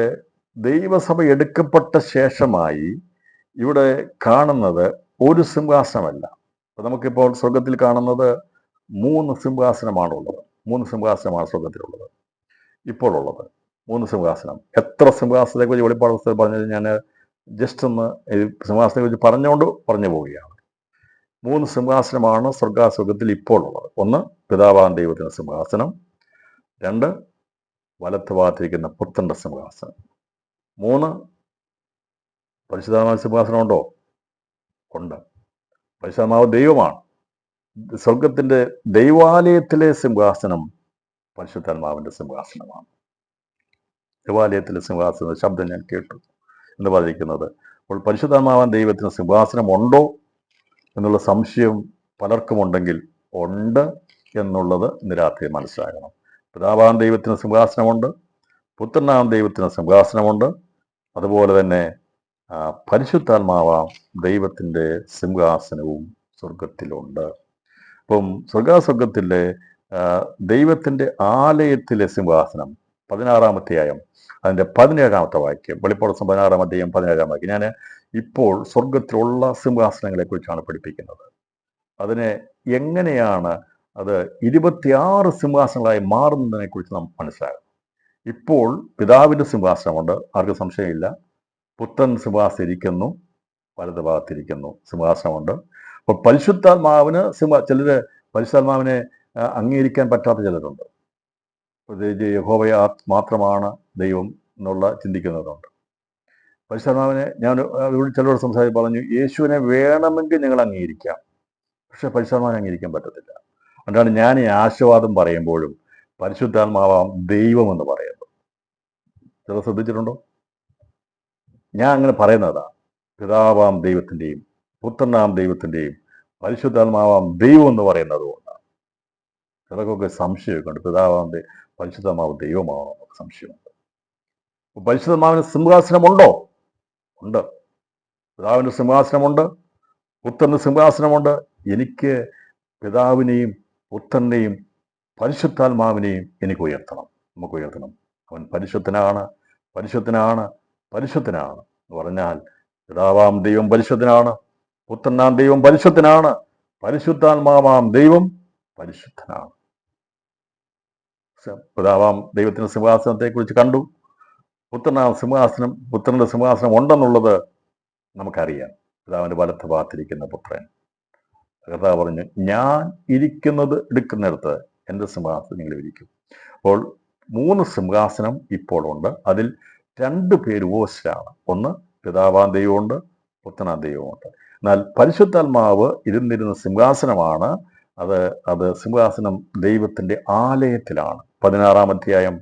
ദൈവസഭ എടുക്കപ്പെട്ട ശേഷമായി ഇവിടെ കാണുന്നത് ഒരു സിംഹാസനമല്ല. അപ്പൊ നമുക്കിപ്പോൾ സ്വർഗത്തിൽ കാണുന്നത് 3 സിംഹാസനമാണുള്ളത്. 3 സിംഹാസനമാണ് സ്വർഗത്തിലുള്ളത്. ഇപ്പോൾ ഉള്ളത് 3 സിംഹാസനം. എത്ര സിംഹാസനത്തെ കുറിച്ച് വെളിപ്പാട് പുസ്തകം പറഞ്ഞത് ഞാൻ ജസ്റ്റ് ഒന്ന് സിംഹാസനത്തെ കുറിച്ച് പറഞ്ഞു പോവുകയാണ്. 3 സിംഹാസനമാണ് സ്വർഗാസ്വർഗത്തിൽ ഇപ്പോൾ ഉള്ളത്. ഒന്ന് പിതാവാം ദൈവത്തിന്റെ സിംഹാസനം, 2 വലത്ത് ഭാഗത്തിരിക്കുന്ന പുത്രന്റെ സിംഹാസനം, 3 പരിശുദ്ധാത്മാവിന്റെ സിംഹാസനം ഉണ്ടോ? ഉണ്ട്. പരിശുദ്ധാത്മാവ് ദൈവമാണ്. സ്വർഗത്തിന്റെ ദൈവാലയത്തിലെ സിംഹാസനം പരിശുദ്ധാത്മാവിന്റെ സിംഹാസനമാണ്. ദേവാലയത്തിലെ സിംഹാസന ശബ്ദം ഞാൻ കേട്ടു എന്ന് പറഞ്ഞിരിക്കുന്നത്. അപ്പോൾ പരിശുദ്ധാത്മാവാൻ ദൈവത്തിന് സിംഹാസനം ഉണ്ടോ എന്നുള്ള സംശയം പലർക്കും ഉണ്ടെങ്കിൽ ഉണ്ട് എന്നുള്ളത് ഇന്ന് രാത്രി മനസ്സിലാക്കണം. പിതാവാൻ ദൈവത്തിന് സിംഹാസനമുണ്ട്, പുത്രനാം ദൈവത്തിന് സിംഹാസനമുണ്ട്, അതുപോലെ തന്നെ പരിശുദ്ധാത്മാവാം ദൈവത്തിൻ്റെ സിംഹാസനവും സ്വർഗത്തിലുണ്ട്. ഇപ്പം സ്വർഗാസ്വർഗത്തിലെ ദൈവത്തിന്റെ ആലയത്തിലെ സിംഹാസനം 16-ാം അധ്യായം അതിന്റെ 17-ാമത്തെ വാക്യം, വെളിപ്പാട് 16-ാം അധ്യായം 17-ാം വാക്യം. ഞാൻ ഇപ്പോൾ സ്വർഗത്തിലുള്ള സിംഹാസനങ്ങളെ കുറിച്ചാണ് പഠിപ്പിക്കുന്നത്. അതിനെ എങ്ങനെയാണ് അത് 26 സിംഹാസനങ്ങളായി മാറുന്നതിനെ കുറിച്ച് നാം മനസ്സിലാകും. ഇപ്പോൾ പിതാവിന്റെ സിംഹാസനമുണ്ട്, ആർക്കും സംശയമില്ല. പുത്രൻ സിംഹാസനം ഇരിക്കുന്നു, വലത് ഭാഗത്തിരിക്കുന്നു, സിംഹാസനമുണ്ട്. അപ്പോൾ പരിശുദ്ധാത്മാവിന് ചിലര് പരിശുദ്ധാത്മാവിനെ അംഗീകരിക്കാൻ പറ്റാത്ത ചിലരുണ്ട്. പ്രത്യേകിച്ച് യഹോവയെ മാത്രമാണ് ദൈവം എന്നുള്ള ചിന്തിക്കുന്നതുണ്ട്. പരിശുദ്ധാത്മാവിനെ ഞാൻ ചിലരോട് സംസാരിച്ച് പറഞ്ഞു, യേശുവിനെ വേണമെങ്കിൽ നിങ്ങൾ അംഗീകരിക്കാം, പക്ഷെ പരിശുദ്ധാത്മാവിനെ അംഗീകരിക്കാൻ പറ്റത്തില്ല. അതുകൊണ്ടാണ് ഞാൻ ഈ ആശീർവാദം പറയുമ്പോഴും പരിശുദ്ധാത്മാവാം ദൈവം എന്ന് പറയുന്നത്. ചില ശ്രദ്ധിച്ചിട്ടുണ്ടോ? ഞാൻ അങ്ങനെ പറയുന്നതാ. പിതാവാം ദൈവത്തിൻ്റെയും പുത്രനാം ദൈവത്തിൻ്റെയും പരിശുദ്ധാത്മാവാം ദൈവം എന്ന് പറയുന്നത് കൊണ്ടാണ്. ചിലർക്കൊക്കെ സംശയമൊക്കെ ഉണ്ട്, പിതാവാം പരിശുദ്ധാത്മാവ് ദൈവമാണോ എന്നൊക്കെ സംശയമുണ്ട്. പരിശുദ്ധാത്മാവിന് സിംഹാസനമുണ്ടോ? ഉണ്ട്. പിതാവിന് സിംഹാസനമുണ്ട്, പുത്രന് സിംഹാസനമുണ്ട്. എനിക്ക് പിതാവിനെയും പുത്രനെയും പരിശുദ്ധാത്മാവിനെയും എനിക്ക് ഉയർത്തണം, നമുക്ക് ഉയർത്തണം. അവൻ പരിശുദ്ധനാണ്, പരിശുദ്ധനാണ്, പരിശുദ്ധനാണ് എന്ന് പറഞ്ഞാൽ പിതാവാം ദൈവം പരിശുദ്ധനാണ്, പുത്രനാം ദൈവം പരിശുദ്ധനാണ്, പരിശുദ്ധാത്മാവാം ദൈവം പരിശുദ്ധനാണ്. പിതാവാം ദൈവത്തിന്റെ സിംഹാസനത്തെ കുറിച്ച് കണ്ടു. പുത്രന്റെ സിംഹാസനം ഉണ്ടെന്നുള്ളത് നമുക്കറിയാം. പിതാവിന്റെ വലത്ത് ഭാഗത്തിരിക്കുന്ന പുത്രൻ. കർത്താവ് പറഞ്ഞു, ഞാൻ ഇരിക്കുന്നത് എടുക്കുന്നിടത്ത് എൻ്റെ സിംഹാസനം നിങ്ങൾ ഇരിക്കും. അപ്പോൾ 3 സിംഹാസനം ഇപ്പോൾ ഉണ്ട്. അതിൽ 2 പേര് ഉപവശരാണ്. ഒന്ന് പിതാവാം ദൈവമുണ്ട്, പുത്രനാം ദൈവമുണ്ട്. എന്നാൽ പരിശുദ്ധാത്മാവ് ഇരുന്നിരുന്ന സിംഹാസനമാണ് അത് സിംഹാസനം ദൈവത്തിന്റെ ആലയത്തിലാണ്. 16-ാം അധ്യായം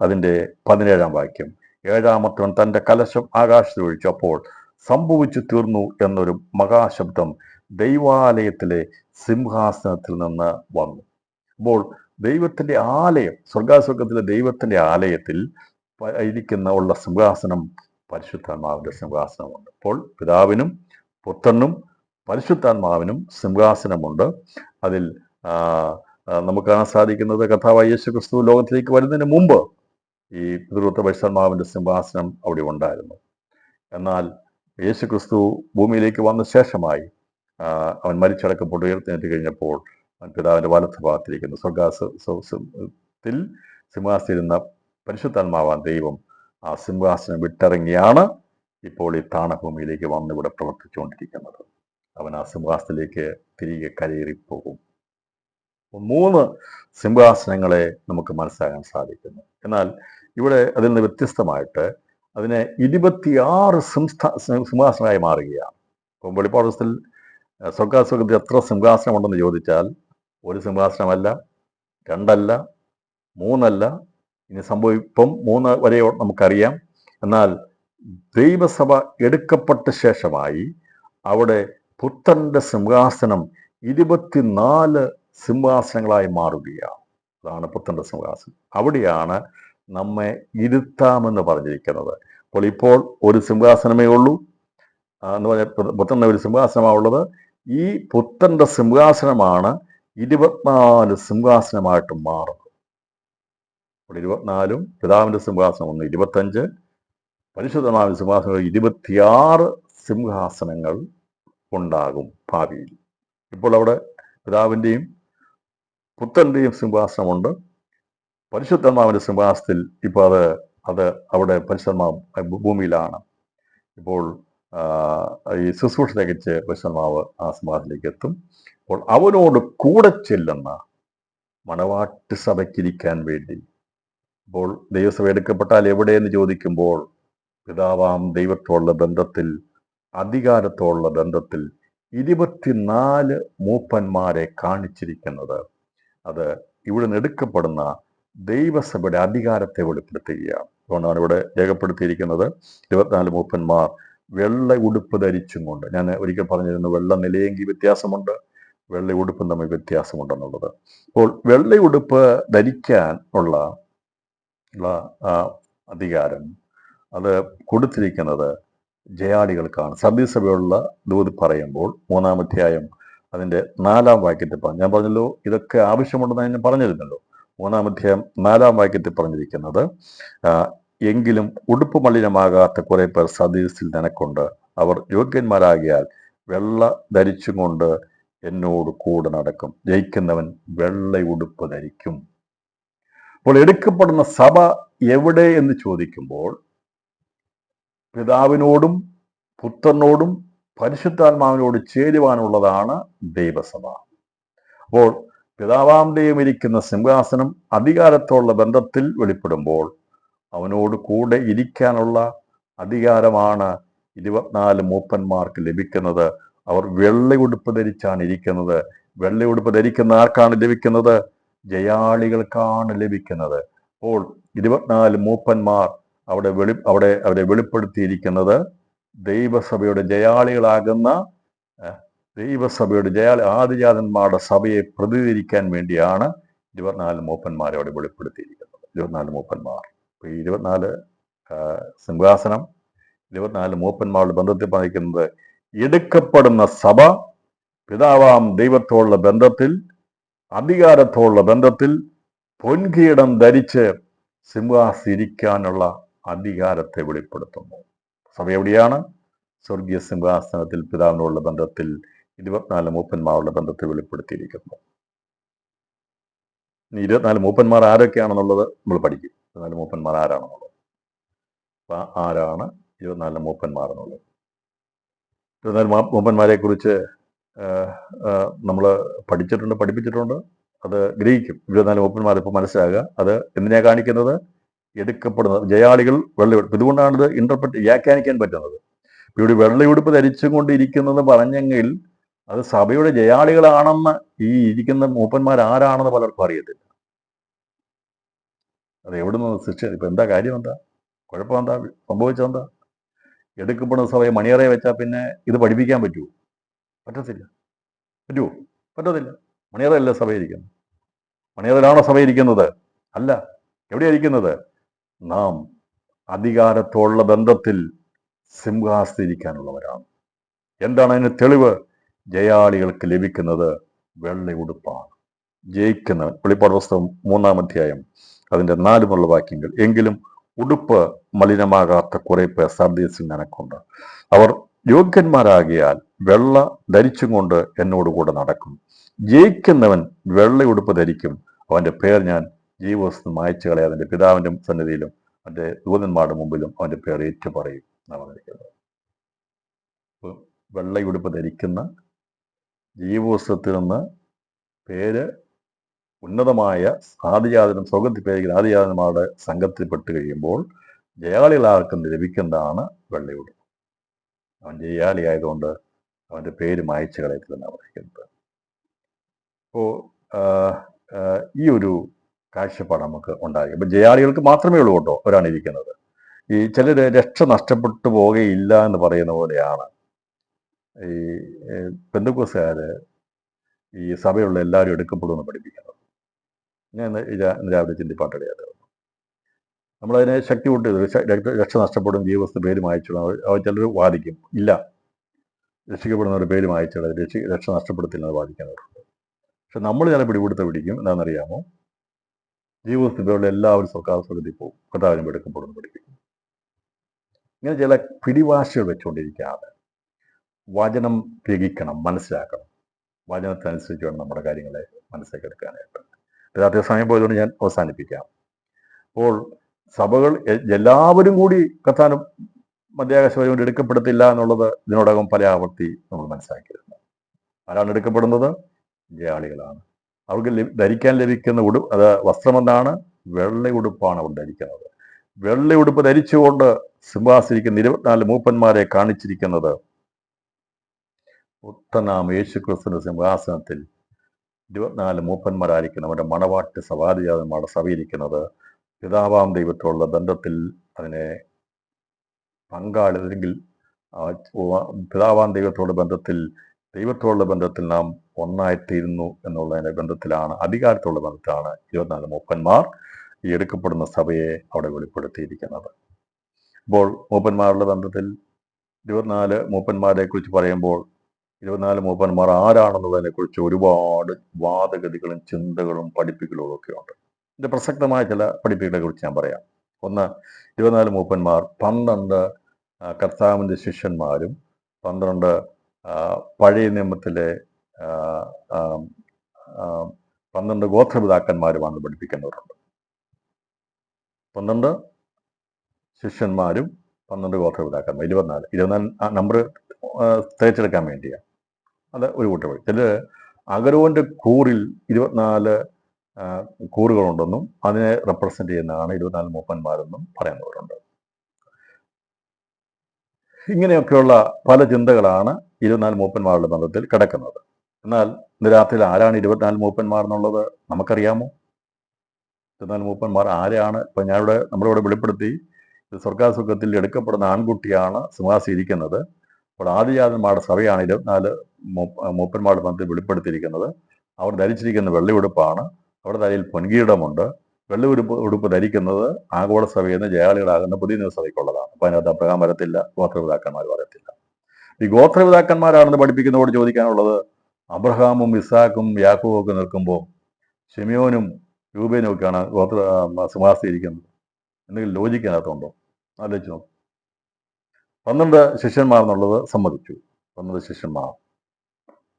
അതിന്റെ 17-ാം വാക്യം. 7-ാമത്തവൻ തന്റെ കലശം ആകാശത്തിൽ ഒഴിച്ചു, അപ്പോൾ സംഭവിച്ചു തീർന്നു എന്നൊരു മഹാശബ്ദം ദൈവാലയത്തിലെ സിംഹാസനത്തിൽ നിന്ന് വന്നു. അപ്പോൾ ദൈവത്തിന്റെ ആലയം, സ്വർഗാസ്വർഗത്തിലെ ദൈവത്തിന്റെ ആലയത്തിൽ ഉള്ള സിംഹാസനം പരിശുദ്ധാത്മാവിന്റെ സിംഹാസനമുണ്ട്. അപ്പോൾ പിതാവിനും പുത്രനും പരിശുദ്ധാത്മാവിനും സിംഹാസനമുണ്ട്. അതിൽ നമുക്ക് കാണാൻ സാധിക്കുന്നത് കർത്താവായ യേശു ക്രിസ്തു ലോകത്തിലേക്ക് വരുന്നതിന് മുമ്പ് ഈ പിതൃത്വ പരിശുദ്ധാത്മാവിന്റെ സിംഹാസനം അവിടെ ഉണ്ടായിരുന്നു. എന്നാൽ യേശു ക്രിസ്തു ഭൂമിയിലേക്ക് വന്ന ശേഷമായി അവൻ മരിച്ചടക്കപ്പെട്ട് ഉയർത്തെഴുന്നേറ്റ് കഴിഞ്ഞപ്പോൾ അവൻ പിതാവിന്റെ വലത്ത് ഭാഗത്തിരിക്കുന്നു. സ്വർഗാസത്തിൽ സിംഹാസനിരുന്ന പരിശുദ്ധാത്മാവാൻ ദൈവം ആ സിംഹാസനം വിട്ടിറങ്ങിയാണ് ഇപ്പോൾ ഈ താണഭൂമിയിലേക്ക് വന്ന് ഇവിടെ പ്രവർത്തിച്ചുകൊണ്ടിരിക്കുന്നത്. അവൻ ആ സിംഹാസനത്തിലേക്ക് തിരികെ കരയേറിപ്പോകും. 3 സിംഹാസനങ്ങളെ നമുക്ക് മനസ്സിലാക്കാൻ സാധിക്കുന്നു. എന്നാൽ ഇവിടെ അതിൽ നിന്ന് വ്യത്യസ്തമായിട്ട് അതിനെ 26 സിംഹാസനമായി മാറുകയാണ്. അപ്പം വെളിപ്പാട് പുസ്തകത്തിൽ സ്വർഗാസ്വർഗത്തിൽ എത്ര സിംഹാസനം ഉണ്ടെന്ന് ചോദിച്ചാൽ 1 സിംഹാസനമല്ല, 2 അല്ല, 3 അല്ല. ഇനി ഇപ്പം 3 വരെ നമുക്കറിയാം. എന്നാൽ ദൈവസഭ എടുക്കപ്പെട്ട ശേഷമായി അവിടെ പുത്രന്റെ സിംഹാസനം 24 സിംഹാസനങ്ങളായി മാറുകയാണ്. അതാണ് പുത്രന്റെ സിംഹാസനം. അവിടെയാണ് നമ്മെ ഇരുത്താമെന്ന് പറഞ്ഞിരിക്കുന്നത്. ഇപ്പോൾ 1 സിംഹാസനമേ ഉള്ളൂ എന്ന് പറഞ്ഞാൽ പുത്രന്റെ ഒരു സിംഹാസനമാണ് ഉള്ളത്. ഈ പുത്രന്റെ സിംഹാസനമാണ് 24 സിംഹാസനമായിട്ട് മാറുന്നത്. അപ്പോൾ 24 പിതാവിന്റെ സിംഹാസനം 25, പരിശുദ്ധമായ സിംഹാസനങ്ങൾ 26 സിംഹാസനങ്ങൾ ഉണ്ടാകും ഭാവിയിൽ. ഇപ്പോൾ അവിടെ പിതാവിൻ്റെയും പുത്രൻ്റെയും സിംഹാസനമുണ്ട്. പരിശുദ്ധാത്മാവിന്റെ സിംഹാസനത്തിൽ ഇപ്പോൾ അത് അവിടെ പരിശുദ്ധാത്മാവ് ഭൂമിയിലാണ്. ഇപ്പോൾ ഈ ശുശ്രൂഷ തികച്ച് പരിശുദ്ധാത്മാവ് ആ സിംഹാസനത്തിലേക്ക് എത്തും. അപ്പോൾ അവനോട് കൂടെ ചെല്ലുന്ന മണവാട്ടി സഭയ്ക്കിരിക്കാൻ വേണ്ടി, ഇപ്പോൾ ദൈവസഭ എടുക്കപ്പെട്ടാൽ എവിടെയെന്ന് ചോദിക്കുമ്പോൾ പിതാവാം ദൈവത്തോടുള്ള ബന്ധത്തിൽ, അധികാരത്തോടുള്ള ബന്ധത്തിൽ 24 മൂപ്പന്മാരെ കാണിച്ചിരിക്കുന്നത് അത് ഇവിടെ നിന്ന് എടുക്കപ്പെടുന്ന ദൈവസഭയുടെ അധികാരത്തെ വെളിപ്പെടുത്തുകയാണ്. അതുകൊണ്ടാണ് ഇവിടെ രേഖപ്പെടുത്തിയിരിക്കുന്നത് 24 മൂപ്പന്മാർ വെള്ള ഉടുപ്പ് ധരിച്ചും കൊണ്ട്. ഞാൻ ഒരിക്കൽ പറഞ്ഞിരുന്നു, വെള്ള നിലയെങ്കിൽ വ്യത്യാസമുണ്ട്, വെള്ള ഉടുപ്പും തമ്മിൽ വ്യത്യാസമുണ്ടെന്നുള്ളത്. അപ്പോൾ വെള്ള ഉടുപ്പ് ധരിക്കാൻ ഉള്ള അധികാരം അത് കൊടുത്തിരിക്കുന്നത് ജയാളികൾക്കാണ്. സഭയുള്ള ദൂത് പറയുമ്പോൾ 3-ാം അധ്യായം അതിൻ്റെ 4-ാം വാക്യത്തിൽ പറഞ്ഞു. ഞാൻ പറഞ്ഞല്ലോ ഇതൊക്കെ ആവശ്യമുണ്ടെന്ന് ഞാൻ പറഞ്ഞിരുന്നല്ലോ. 3-ാം അധ്യായം 4-ാം വാക്യത്തിൽ പറഞ്ഞിരിക്കുന്നത്, എങ്കിലും ഉടുപ്പ് മലിനമാകാത്ത കുറെ പേർ സദീസിൽ നിനക്കുണ്ട്. അവർ യോഗ്യന്മാരാകിയാൽ വെള്ള ധരിച്ചും കൊണ്ട് എന്നോട് കൂടെ നടക്കും. ജയിക്കുന്നവൻ വെള്ള ഉടുപ്പ് ധരിക്കും. അപ്പോൾ എടുക്കപ്പെടുന്ന സഭ എവിടെ എന്ന് ചോദിക്കുമ്പോൾ പിതാവിനോടും പുത്രനോടും പരിശുദ്ധാത്മാവിനോട് ചേരുവാനുള്ളതാണ് ദൈവസഭ. അപ്പോൾ പിതാവാം ദൈവം ഇരിക്കുന്ന സിംഹാസനം അധികാരത്തോടുള്ള ബന്ധത്തിൽ വെളിപ്പെടുമ്പോൾ അവനോട് കൂടെ ഇരിക്കാനുള്ള അധികാരമാണ് 24 മൂപ്പന്മാർക്ക് ലഭിക്കുന്നത്. അവർ വെള്ളയുടുപ്പ് ധരിച്ചാണ് ഇരിക്കുന്നത്. വെള്ളയുടുപ്പ് ധരിക്കുന്ന ആർക്കാണ് ലഭിക്കുന്നത്? ജയാളികൾക്കാണ് ലഭിക്കുന്നത്. അപ്പോൾ 24 മൂപ്പന്മാർ അവരെ വെളിപ്പെടുത്തിയിരിക്കുന്നത് ദൈവസഭയുടെ ജയാളികളാകുന്ന ആദിജാതന്മാരുടെ സഭയെ പ്രതിനിധീകരിക്കാൻ വേണ്ടിയാണ് 24 മൂപ്പന്മാരെ അവിടെ വെളിപ്പെടുത്തിയിരിക്കുന്നത്. 24 മൂപ്പന്മാർ. ഈ 24 സിംഹാസനം 24 മൂപ്പന്മാരുടെ ബന്ധത്തിൽ പറഞ്ഞിരിക്കുന്നത് എടുക്കപ്പെടുന്ന സഭ പിതാവാം ദൈവത്തോടുള്ള ബന്ധത്തിൽ, അധികാരത്തോടുള്ള ബന്ധത്തിൽ പൊൻകിരീടം ധരിച്ച് സിംഹാസിരിക്കാനുള്ള അധികാരത്തെ വെളിപ്പെടുത്തുന്നു. സഭ എവിടെയാണ്? സ്വർഗീയ സിംഹാസനത്തിൽ പിതാവിനോടുള്ള ബന്ധത്തിൽ 24 മൂപ്പന്മാരുടെ ബന്ധത്തെ വെളിപ്പെടുത്തിയിരിക്കുന്നു. 24 മൂപ്പന്മാർ ആരൊക്കെയാണെന്നുള്ളത് നമ്മൾ പഠിക്കും. 24 മൂപ്പന്മാർ ആരാണെന്നുള്ളത്. അപ്പൊ ആരാണ് 24 മൂപ്പന്മാർ എന്നുള്ളത്? 24 മൂപ്പന്മാരെ കുറിച്ച് നമ്മൾ പഠിപ്പിച്ചിട്ടുണ്ട്. അത് ഗ്രഹിക്കും. 24 മൂപ്പന്മാർ ഇപ്പോൾ മനസ്സിലാകുക. അത് എന്തിനാ കാണിക്കുന്നത്? എടുക്കപ്പെടുന്നത് ജയാളികൾ വെള്ളയുടുപ്പ്. ഇതുകൊണ്ടാണ് ഇത് വ്യാഖ്യാനിക്കാൻ പറ്റുന്നത്. ഇവിടെ വെള്ളയുടുപ്പ് ധരിച്ചും കൊണ്ടിരിക്കുന്നത് പറഞ്ഞെങ്കിൽ അത് സഭയുടെ ജയാളികളാണെന്ന് ഈ ഇരിക്കുന്ന മൂപ്പന്മാർ ആരാണെന്ന് പലർക്കും അറിയത്തില്ല. അത് എവിടെ നിന്ന് ശിക്ഷ? ഇപ്പൊ എന്താ കാര്യം? എന്താ കുഴപ്പം? എന്താ സംഭവിച്ചതെന്താ? എടുക്കപ്പെടുന്ന സഭയെ മണിയറയെ വെച്ചാൽ പിന്നെ ഇത് പഠിപ്പിക്കാൻ പറ്റുമോ? പറ്റത്തില്ല. പറ്റുമോ? പറ്റത്തില്ല. മണിയറയല്ല സഭയിരിക്കുന്നത്. മണിയറയിലാണോ സഭയിരിക്കുന്നത്? അല്ല. എവിടെയായിരിക്കുന്നത്? നാം അധികാരത്തോടുള്ള ബന്ധത്തിൽ സിംഹാസനിരിക്കാനുള്ളവരാണ്. എന്താണ് അതിന് തെളിവ്? ജയാളികൾക്ക് ലഭിക്കുന്നത് വെള്ളയുടുപ്പാണ്. ജയിക്കുന്നവൻ, വെളിപ്പാട് പുസ്തകം 3-ാം അധ്യായം അതിൻ്റെ 4 വാക്യങ്ങൾ, എങ്കിലും ഉടുപ്പ് മലിനമാകാത്ത കുറെ പേർ സർദീസിൽ നിനക്കുണ്ട്. അവർ യോഗ്യന്മാരാകിയാൽ വെള്ള ധരിച്ചും കൊണ്ട് എന്നോട് കൂടെ നടക്കും. ജയിക്കുന്നവൻ വെള്ളയുടുപ്പ് ധരിക്കും. അവന്റെ പേർ ഞാൻ ജീവവസ്തു മായ്ച്ചു കളയാതെ അവന്റെ പിതാവിന്റെ സന്നിധിയിലും അവന്റെ ദൂതന്മാരുടെ മുമ്പിലും അവന്റെ പേർ ഏറ്റുപറയും എന്നാണ് പറഞ്ഞിരിക്കുന്നത്. വെള്ളയുടുപ്പ് ധരിക്കുന്ന ജീവവസ്തുത്തിൽ നിന്ന് പേര് ഉന്നതമായ ആദിജാതനും സ്വർഗത്തിൽ പേരിക്കുന്ന ആദിജാതന്മാരുടെ സംഘത്തിൽപ്പെട്ട് കഴിയുമ്പോൾ ജയാളികളാർക്കും ലഭിക്കുന്നതാണ് വെള്ളയുടുപ്പ്. അവൻ ജയാളിയായതുകൊണ്ട് അവന്റെ പേര് മായ്ച്ചു കളയത്തില്ലെന്നാണ് പറയുന്നത്. അപ്പോൾ ഈ ഒരു കാഴ്ചപ്പാട് നമുക്ക് ഉണ്ടായി. അപ്പം ജയാളികൾക്ക് മാത്രമേ ഉള്ളൂ കേട്ടോ ഒരാണ് ഇരിക്കുന്നത്. ഈ ചിലർ രക്ഷ നഷ്ടപ്പെട്ടു പോകുകയില്ല എന്ന് പറയുന്ന പോലെയാണ് ഈ പെന്തക്കോസ്തുകാര് ഈ സഭയുള്ള എല്ലാവരും എടുക്കപ്പെടുമെന്ന് പഠിപ്പിക്കുന്നത്. ഞാൻ രാവിലെ ചിന്തിപ്പാട്ടടിയാതെ നമ്മളതിനെ ശക്തി കൂട്ടി രക്ഷ നഷ്ടപ്പെടും, ജീവവസ്തു പേര് മായച്ചിടും. ചിലർ വാദിക്കും ഇല്ല, രക്ഷിക്കപ്പെടുന്നവരുടെ പേര് മായച്ചിട രക്ഷ നഷ്ടപ്പെടുത്തില്ലെന്ന് വാദിക്കുന്നവരുണ്ട്. പക്ഷെ നമ്മൾ ചില പിടിക്കും. എന്താണെന്നറിയാമോ? ജീവവസ്തു പേരുള്ള എല്ലാവരും സ്വർഗത്തിൽ പോകും, കർത്താവിനും എടുക്കപ്പെടുമെന്ന് പഠിപ്പിക്കും. ഇങ്ങനെ ചില പിടിവാശികൾ വെച്ചുകൊണ്ടിരിക്കാതെ വചനം ഗ്രഹിക്കണം, മനസ്സിലാക്കണം. വചനത്തിനനുസരിച്ച് വേണം നമ്മുടെ കാര്യങ്ങളെ മനസ്സിലാക്കിയെടുക്കാനായിട്ട്. രാത്രി സമയം പോയതുകൊണ്ട് ഞാൻ അവസാനിപ്പിക്കാം. അപ്പോൾ സഭകൾ എല്ലാവരും കൂടി കർത്താവിനും മധ്യാകാശം കൊണ്ട് എടുക്കപ്പെടത്തില്ല എന്നുള്ളത് ഇതിനോടകം പല ആവർത്തി നമ്മൾ മനസ്സിലാക്കിയിരുന്നു. ആരാണ് എടുക്കപ്പെടുന്നത്? ജയാളികളാണ്. അവർക്ക് ധരിക്കാൻ ലഭിക്കുന്ന വസ്ത്രമെന്താണ്? വെള്ളയുടുപ്പാണ് അവർ ധരിക്കുന്നത്. വെള്ളയുടുപ്പ് ധരിച്ചുകൊണ്ട് സിംഹാസനിക്കുന്ന 24 മൂപ്പന്മാരെ കാണിച്ചിരിക്കുന്നത് ഉത്തനാം യേശുക്രിസ്തുവിന്റെ സിംഹാസനത്തിൽ 24 മൂപ്പന്മാരായിരിക്കണം. അവരുടെ മണവാട്ടി സഭാധിജാതന്മാരുടെ സഭയിരിക്കുന്നത് പിതാവാം ദൈവത്തോടുള്ള ബന്ധത്തിൽ അതിനെ പങ്കാളി അല്ലെങ്കിൽ പിതാവാം ദൈവത്തോടുള്ള ബന്ധത്തിൽ നാം ഒന്നായിത്തീരുന്നു എന്നുള്ളതിൻ്റെ ബന്ധത്തിലാണ്, അധികാരത്തോടുള്ള ബന്ധത്തിലാണ് 24 മൂപ്പന്മാർ ഈ എടുക്കപ്പെടുന്ന സഭയെ അവിടെ വെളിപ്പെടുത്തിയിരിക്കുന്നത്. അപ്പോൾ മൂപ്പന്മാരുടെ ബന്ധത്തിൽ 24 മൂപ്പന്മാരെ കുറിച്ച് പറയുമ്പോൾ 24 മൂപ്പന്മാർ ആരാണെന്നുള്ളതിനെ കുറിച്ച് ഒരുപാട് വാദഗതികളും ചിന്തകളും പഠിപ്പിക്കലും ഒക്കെ ഉണ്ട്. ഇതിന്റെ പ്രസക്തമായ ചില പഠിപ്പികളെ കുറിച്ച് ഞാൻ പറയാം. ഒന്ന്, 24 മൂപ്പന്മാർ 12 കർത്താവിൻ്റെ ശിഷ്യന്മാരും 12 പഴയ നിയമത്തിലെ 12 ഗോത്രപിതാക്കന്മാരുമാണെന്ന് പഠിപ്പിക്കുന്നവരുണ്ട്. 12 ശിഷ്യന്മാരും 12 ഗോത്രപിതാക്കന്മാർ, 24 നമ്പർ തേച്ചെടുക്കാൻ വേണ്ടിയാണ്. അത് ഒരു കൂട്ടം വഴി. ചില അഗരോന്റെ കൂറിൽ 24 കൂറുകളുണ്ടെന്നും അതിനെ റെപ്രസെന്റ് ചെയ്യുന്നതാണ് 24 മൂപ്പന്മാരെന്നും പറയുന്നവരുണ്ട്. ഇങ്ങനെയൊക്കെയുള്ള പല ചിന്തകളാണ് 24 മൂപ്പന്മാരുടെ ബന്ധത്തിൽ കിടക്കുന്നത്. എന്നാൽ ഇന്ന് രാത്രിയിൽ ആരാണ് 24 മൂപ്പന്മാർ എന്നുള്ളത് നമുക്കറിയാമോ? 24 മൂപ്പന്മാർ ആരാണ്? ഇപ്പൊ നമ്മളിവിടെ വെളിപ്പെടുത്തി, സ്വർഗാസുഖത്തിൽ എടുക്കപ്പെടുന്ന ആൺകുട്ടിയാണ് സിംഹാസനിരിക്കുന്നത്. അപ്പോൾ ആദിജാതന്മാരുടെ സഭയാണ് 24 മൂപ്പന്മാരുടെ ബന്ധത്തിൽ വെളിപ്പെടുത്തിയിരിക്കുന്നത്. അവർ ധരിച്ചിരിക്കുന്ന വെള്ളി ഉടുപ്പാണ്. അവരുടെ തലയിൽ പൊൻകിരീടമുണ്ട്. വെള്ളി ഉടുപ്പ് ധരിക്കുന്നത് ആഗോള സഭയിൽ നിന്ന് ജയാളികളാകുന്ന പുതിയ നിയമസഭയ്ക്കുള്ളതാണ്. അപ്പൊ അതിനകത്ത് അബ്രഹാം വരത്തില്ല, ഗോത്രപിതാക്കന്മാർ വരത്തില്ല. ഈ ഗോത്രപിതാക്കന്മാരാണെന്ന് പഠിപ്പിക്കുന്നതോട് ചോദിക്കാനുള്ളത്, അബ്രഹാമും ഇസാക്കും യാക്കോബും ഒക്കെ നിൽക്കുമ്പോൾ ശിമയോനും രൂപേനും ഒക്കെയാണ് സിംഹാസനിരിക്കുന്നത്. എന്തെങ്കിലും ലോജിക്കകത്തുണ്ടോ? ആലോചിച്ച് നോക്കും. 12 ശിഷ്യന്മാർ എന്നുള്ളത് സമ്മതിച്ചു. 12 ശിഷ്യന്മാർ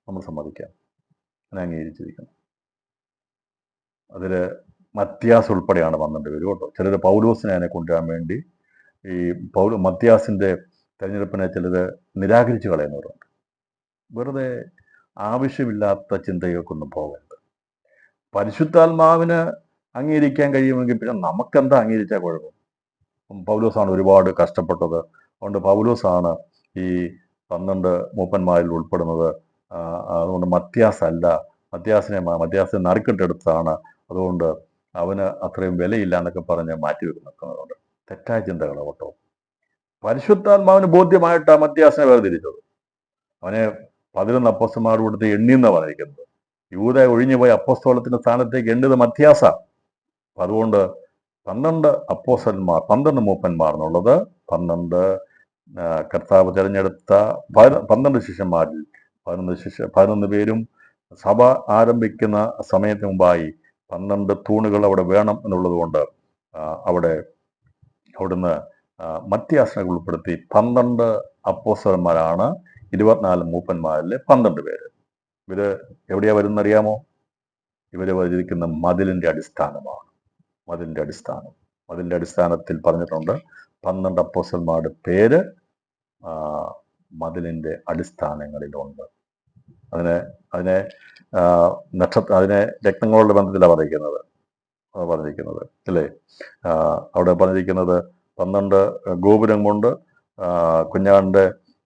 നമ്മൾ സമ്മതിക്കാം, അങ്ങനെ അംഗീകരിച്ചിരിക്കുന്നു. അതില് മത്യാസ് ഉൾപ്പെടെയാണ് 12 പേര് കേട്ടോ. ചിലർ പൗലോസിനെ അതിനെ കൊണ്ടുവരാൻ വേണ്ടി ഈ മത്യാസിന്റെ തെരഞ്ഞെടുപ്പിനെ ചിലർ നിരാകരിച്ചു കളയുന്നവരുണ്ട്. വെറുതെ ആവശ്യമില്ലാത്ത ചിന്തകൾക്കൊന്നും പോകരുത്. പരിശുദ്ധാത്മാവിന് അംഗീകരിക്കാൻ കഴിയുമെങ്കിൽ പിന്നെ നമുക്കെന്താ അംഗീകരിച്ചാൽ കുഴപ്പം? പൗലോസാണ് ഒരുപാട് കഷ്ടപ്പെട്ടത്. അതുകൊണ്ട് പൗലോസാണ് ഈ 12 മൂപ്പന്മാരിൽ ഉൾപ്പെടുന്നത്. അതുകൊണ്ട് മത്യാസിനെ നറുക്കിട്ടെടുത്താണ്. അതുകൊണ്ട് അവന് അത്രയും വിലയില്ല എന്നൊക്കെ പറഞ്ഞ് മാറ്റിവെക്കുന്നതുകൊണ്ട് തെറ്റായ ചിന്തകൾ കേട്ടോ. പരിശുദ്ധാത്മാവിന് ബോധ്യമായിട്ടാണ് മത്യാസിനെ വേർതിരിച്ചത്. അവനെ 11 അപ്പോസ്തലന്മാർ കൊടുത്ത് എണ്ണിയെന്നാണ് പറഞ്ഞിരിക്കുന്നത്. യൂദ ഒഴിഞ്ഞുപോയ അപ്പോസ്തലത്തിന്റെ സ്ഥാനത്തേക്ക് എണ്ണിയത് മത്യാസ. അതുകൊണ്ട് 12 അപ്പോസ്തലന്മാർ, 12 മൂപ്പന്മാർ എന്നുള്ളത് 12 കർത്താവ് തിരഞ്ഞെടുത്ത 12 ശിഷ്യന്മാരിൽ 11 പേരും സഭ ആരംഭിക്കുന്ന സമയത്തിന് മുമ്പായി 12 തൂണുകൾ അവിടെ വേണം എന്നുള്ളത് കൊണ്ട് അവിടുന്ന് മത്യാസിനെ ഉൾപ്പെടുത്തി 12 അപ്പോസ്തലന്മാരാണ് 24 മൂപ്പന്മാരിൽ 12 പേര്. ഇവര് എവിടെയാ വരുന്നറിയാമോ? ഇവര് വരിക്കുന്ന മതിലിന്റെ അടിസ്ഥാനമാണ്. മതിലിന്റെ അടിസ്ഥാനത്തിൽ പറഞ്ഞിട്ടുണ്ട് 12 അപ്പോസ്തലന്മാരുടെ പേര് മതിലിന്റെ അടിസ്ഥാനങ്ങളിലുണ്ട്. അതിനെ രത്നങ്ങളുടെ ബന്ധത്തിലാണ് പറഞ്ഞിരിക്കുന്നത് അല്ലേ? അവിടെ പറഞ്ഞിരിക്കുന്നത് 12 ഗോപുരം കൊണ്ട് കുഞ്ഞാടിന്റെ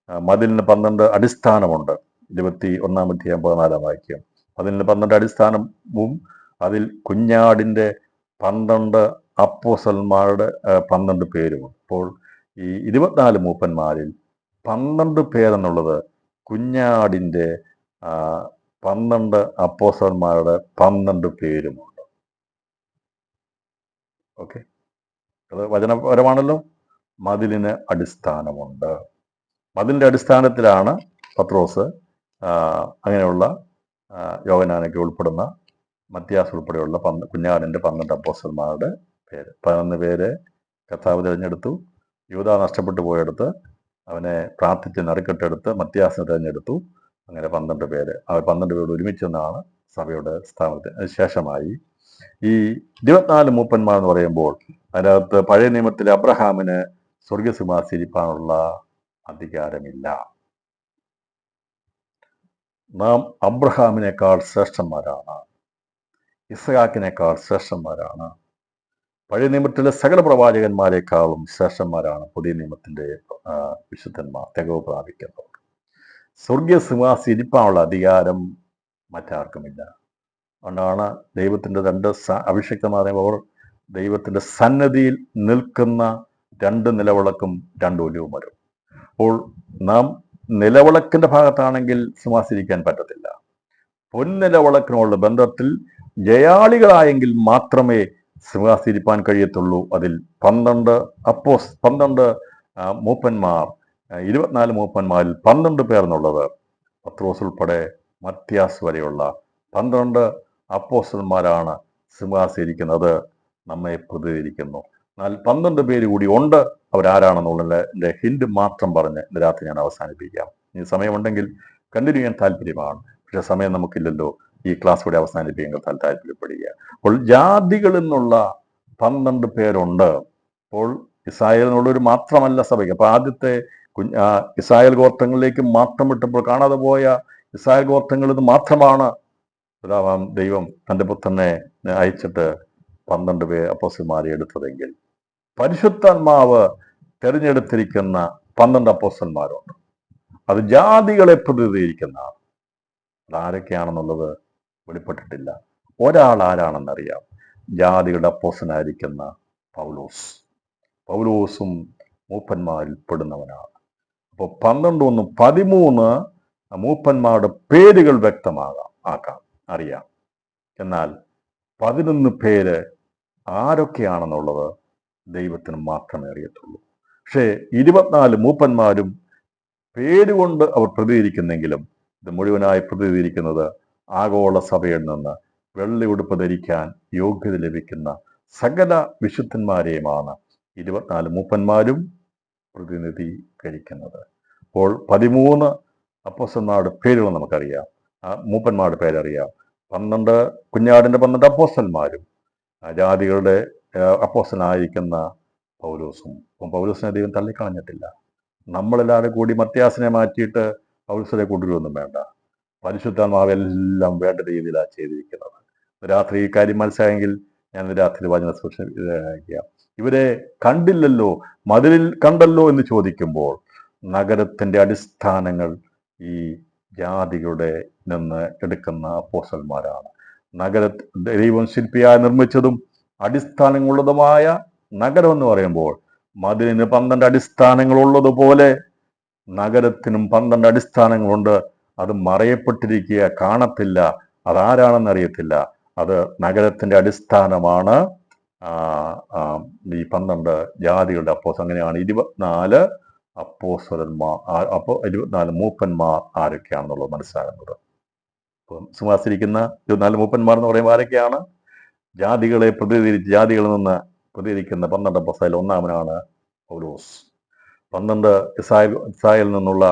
മതിലിന് 12 അടിസ്ഥാനമുണ്ട്. 21-ാം അധ്യായം 14-ാം വാക്യം. മതിലിന് 12 അടിസ്ഥാനവും അതിൽ കുഞ്ഞാടിന്റെ 12 അപ്പോസ്തലന്മാരുടെ 12 പേരുമുണ്ട്. അപ്പോൾ ഈ 24 മൂപ്പന്മാരിൽ 12 പേരെന്നുള്ളത് കുഞ്ഞാടിന്റെ 12 അപ്പോസ്തലന്മാരുടെ 12 പേരുമുണ്ട്. ഓക്കെ, അത് വചനപരമാണല്ലോ. മതിലിന് അടിസ്ഥാനമുണ്ട്. മതിലിന്റെ അടിസ്ഥാനത്തിലാണ് പത്രോസ് അങ്ങനെയുള്ള യോഹന്നാനൊക്കെ ഉൾപ്പെടുന്ന മത്യാസ് ഉൾപ്പെടെയുള്ള കുഞ്ഞാടിന്റെ 12 അപ്പോസ്തലന്മാരുടെ പേര്. 11 പേരെ കർത്താവ് തിരഞ്ഞെടുത്തു. യൂദ നഷ്ടപ്പെട്ടു പോയെടുത്ത് അവനെ പ്രാർത്ഥിച്ച് നറുക്കെട്ടെടുത്ത് മത്യാസിനെ തിരഞ്ഞെടുത്തു. അങ്ങനെ 12 പേര്. ആ 12 പേരോട് ഒരുമിച്ചെന്നാണ് സഭയുടെ സ്ഥാപനത്തിന് ശേഷമായി ഈ 24 മൂപ്പന്മാർ എന്ന് പറയുമ്പോൾ അതിനകത്ത് പഴയ നിയമത്തിലെ അബ്രഹാമിന് സ്വർഗസിംഹാസനിരിക്കാനുള്ള അധികാരമില്ല. നാം അബ്രഹാമിനേക്കാൾ ശ്രേഷ്ഠന്മാരാണ്, ഇസ്ഹാക്കിനേക്കാൾ ശ്രേഷ്ഠന്മാരാണ്. പഴയ നിയമത്തിലെ സകല പ്രവാചകന്മാരെക്കാളും ശ്രേഷ്ഠന്മാരാണ് പുതിയ നിയമത്തിന്റെ വിശുദ്ധന്മാർ, തികവ് പ്രാപിക്കുന്നവർ. സ്വർഗീയ സിംഹാസനിരിക്കാനുള്ള അധികാരം മറ്റാർക്കുമില്ല. അതുകൊണ്ടാണ് ദൈവത്തിന്റെ 2 അഭിഷിക്തന്മാർ ദൈവത്തിന്റെ സന്നദ്ധിയിൽ നിൽക്കുന്ന 2 നിലവിളക്കും 2 ഒലിവ് മരവും. അപ്പോൾ നാം നിലവിളക്കിന്റെ ഭാഗത്താണെങ്കിൽ സിംഹാസനിരിക്കാൻ പറ്റത്തില്ല. പൊൻനിലവിളക്കിനുള്ള ബന്ധത്തിൽ ജയാളികളായെങ്കിൽ മാത്രമേ സിംഹാസനിരിക്കാൻ കഴിയത്തുള്ളൂ. അതിൽ 12 മൂപ്പന്മാർ, 24 മൂപ്പന്മാരിൽ 12 പേർ എന്നുള്ളത് പത്രോസ് ഉൾപ്പെടെ മത്യാസ് വരെയുള്ള 12 അപ്പോസ്തലന്മാരാണ് സിംഹാസനിരിക്കുന്നത് നമ്മെ പ്രതിനിധീകരിക്കുന്നു. എന്നാൽ 12 പേര് കൂടി ഉണ്ട്. അവരാരാണെന്നുള്ളതിന്റെ ഹിന്റ് മാത്രം പറഞ്ഞ് ഇന്ന് രാത്രി ഞാൻ അവസാനിപ്പിക്കാം. ഇനി സമയമുണ്ടെങ്കിൽ കണ്ടിന്യൂ ചെയ്യാൻ താല്പര്യമാണ്, പക്ഷെ സമയം നമുക്കില്ലല്ലോ. ഈ ക്ലാസ് കൂടെ അവസാനിപ്പിക്കാൻ താല്പര്യപ്പെടുക. അപ്പോൾ ജാതികളിൽ നിന്നുള്ള 12 പേരുണ്ട്. അപ്പോൾ ഇസ്രായേൽ എന്നുള്ളൊരു മാത്രമല്ല സഭയ്ക്ക്. അപ്പൊ ആദ്യത്തെ ഇസ്രായേൽ ഗോത്രങ്ങളിലേക്ക് മാത്രം വിട്ടപ്പോൾ കാണാതെ പോയ ഇസ്രായേൽ ഗോത്രങ്ങളിൽ നിന്ന് മാത്രമാണ് പിതാവാം ദൈവം തന്റെ പുത്രനെ അയച്ചിട്ട് 12 പേർ അപ്പോസ്തലന്മാരെ എടുത്തതെങ്കിൽ പരിശുദ്ധാത്മാവ് തിരഞ്ഞെടുത്തിരിക്കുന്ന 12 അപ്പോസ്തലന്മാരുണ്ട്. അത് ജാതികളെ പ്രതിനിധീകരിക്കുന്നതാണ്. അതാരൊക്കെയാണെന്നുള്ളത് വെളിപ്പെട്ടിട്ടില്ല. ഒരാൾ ആരാണെന്നറിയാം. ജാതികളുടെ അപ്പോസ്തലനായിരിക്കുന്ന പൗലോസ്. പൗലോസും മൂപ്പന്മാരിൽ പെടുന്നവനാണ്. അപ്പോൾ 12 13 മൂപ്പന്മാരുടെ പേരുകൾ അറിയാം. എന്നാൽ 11 പേര് ആരൊക്കെയാണെന്നുള്ളത് ദൈവത്തിന് മാത്രമേ അറിയത്തുള്ളൂ. പക്ഷേ 24 മൂപ്പന്മാരും പേരുകൊണ്ട് അവർ പ്രതിനിധീകരിക്കുന്നെങ്കിലും ഇത് മുഴുവനായി പ്രതിനിധീകരിക്കുന്നത് ആഗോള സഭയിൽ നിന്ന് വെള്ളി ഉടുപ്പ് ധരിക്കാൻ യോഗ്യത ലഭിക്കുന്ന സകല വിശുദ്ധന്മാരെയുമാണ് 24 മൂപ്പന്മാരും പ്രതിനിധീകരിക്കുന്നത്. അപ്പോൾ 13 അപ്പോസ്തലന്മാരുടെ പേരുകൾ നമുക്കറിയാം, മൂപ്പന്മാരുടെ പേരറിയാം. 12 കുഞ്ഞാടിന്റെ 12 അപ്പോസ്തലന്മാരും ജാതികളുടെ അപ്പോസ്തലനായിരിക്കുന്ന പൗലോസും. അപ്പം പൗലോസിനെ ദൈവം തള്ളിക്കളഞ്ഞിട്ടില്ല. നമ്മളെല്ലാവരും കൂടി മത്യാസിനെ മാറ്റിയിട്ട് പൗലോസിനെ കൊണ്ടുവരുമൊന്നും വേണ്ട. പരിശുദ്ധാത്മാവെല്ലാം വേണ്ട രീതിയിലാണ് ചെയ്തിരിക്കുന്നത്. രാത്രി ഈ കാര്യം മനസ്സിലായെങ്കിൽ ഞാൻ രാത്രി വചന സൂക്ഷിക്കുക. ഇവരെ കണ്ടില്ലല്ലോ, മതിലിൽ കണ്ടല്ലോ എന്ന് ചോദിക്കുമ്പോൾ നഗരത്തിന്റെ അടിസ്ഥാനങ്ങൾ ഈ ജാതികളുടെ നിന്ന് എടുക്കുന്ന അപ്പോസ്തലന്മാരാണ്. ദൈവം ശില്പിയായി നിർമ്മിച്ചതും അടിസ്ഥാനങ്ങളുള്ളതുമായ നഗരം എന്ന് പറയുമ്പോൾ മതിലിന് 12 അടിസ്ഥാനങ്ങളുള്ളതുപോലെ നഗരത്തിനും 12 അടിസ്ഥാനങ്ങളുണ്ട്. അത് മറയപ്പെട്ടിരിക്കുക, കാണത്തില്ല. അതാരാണെന്ന് അറിയത്തില്ല. അത് നഗരത്തിന്റെ അടിസ്ഥാനമാണ് ഈ 12 ജാതികളുടെ അപ്പോസ്തലൻ. അങ്ങനെയാണ് 24 അപ്പോസ്തലന്മാർ, 24 മൂപ്പന്മാർ ആരൊക്കെയാണെന്നുള്ളത് മനസ്സിലാകുന്നത്. അപ്പം സിംഹാസനിരിക്കുന്ന 24 മൂപ്പന്മാർ എന്ന് പറയുമ്പോൾ ആരൊക്കെയാണ്? ജാതികളെ ജാതികളിൽ നിന്ന് പ്രതികരിക്കുന്ന 12 അപ്പോസ്തലരിൽ ഒന്നാമനാണ് പൗലോസ്. 12 ഇസ്രായേലിൽ നിന്നുള്ള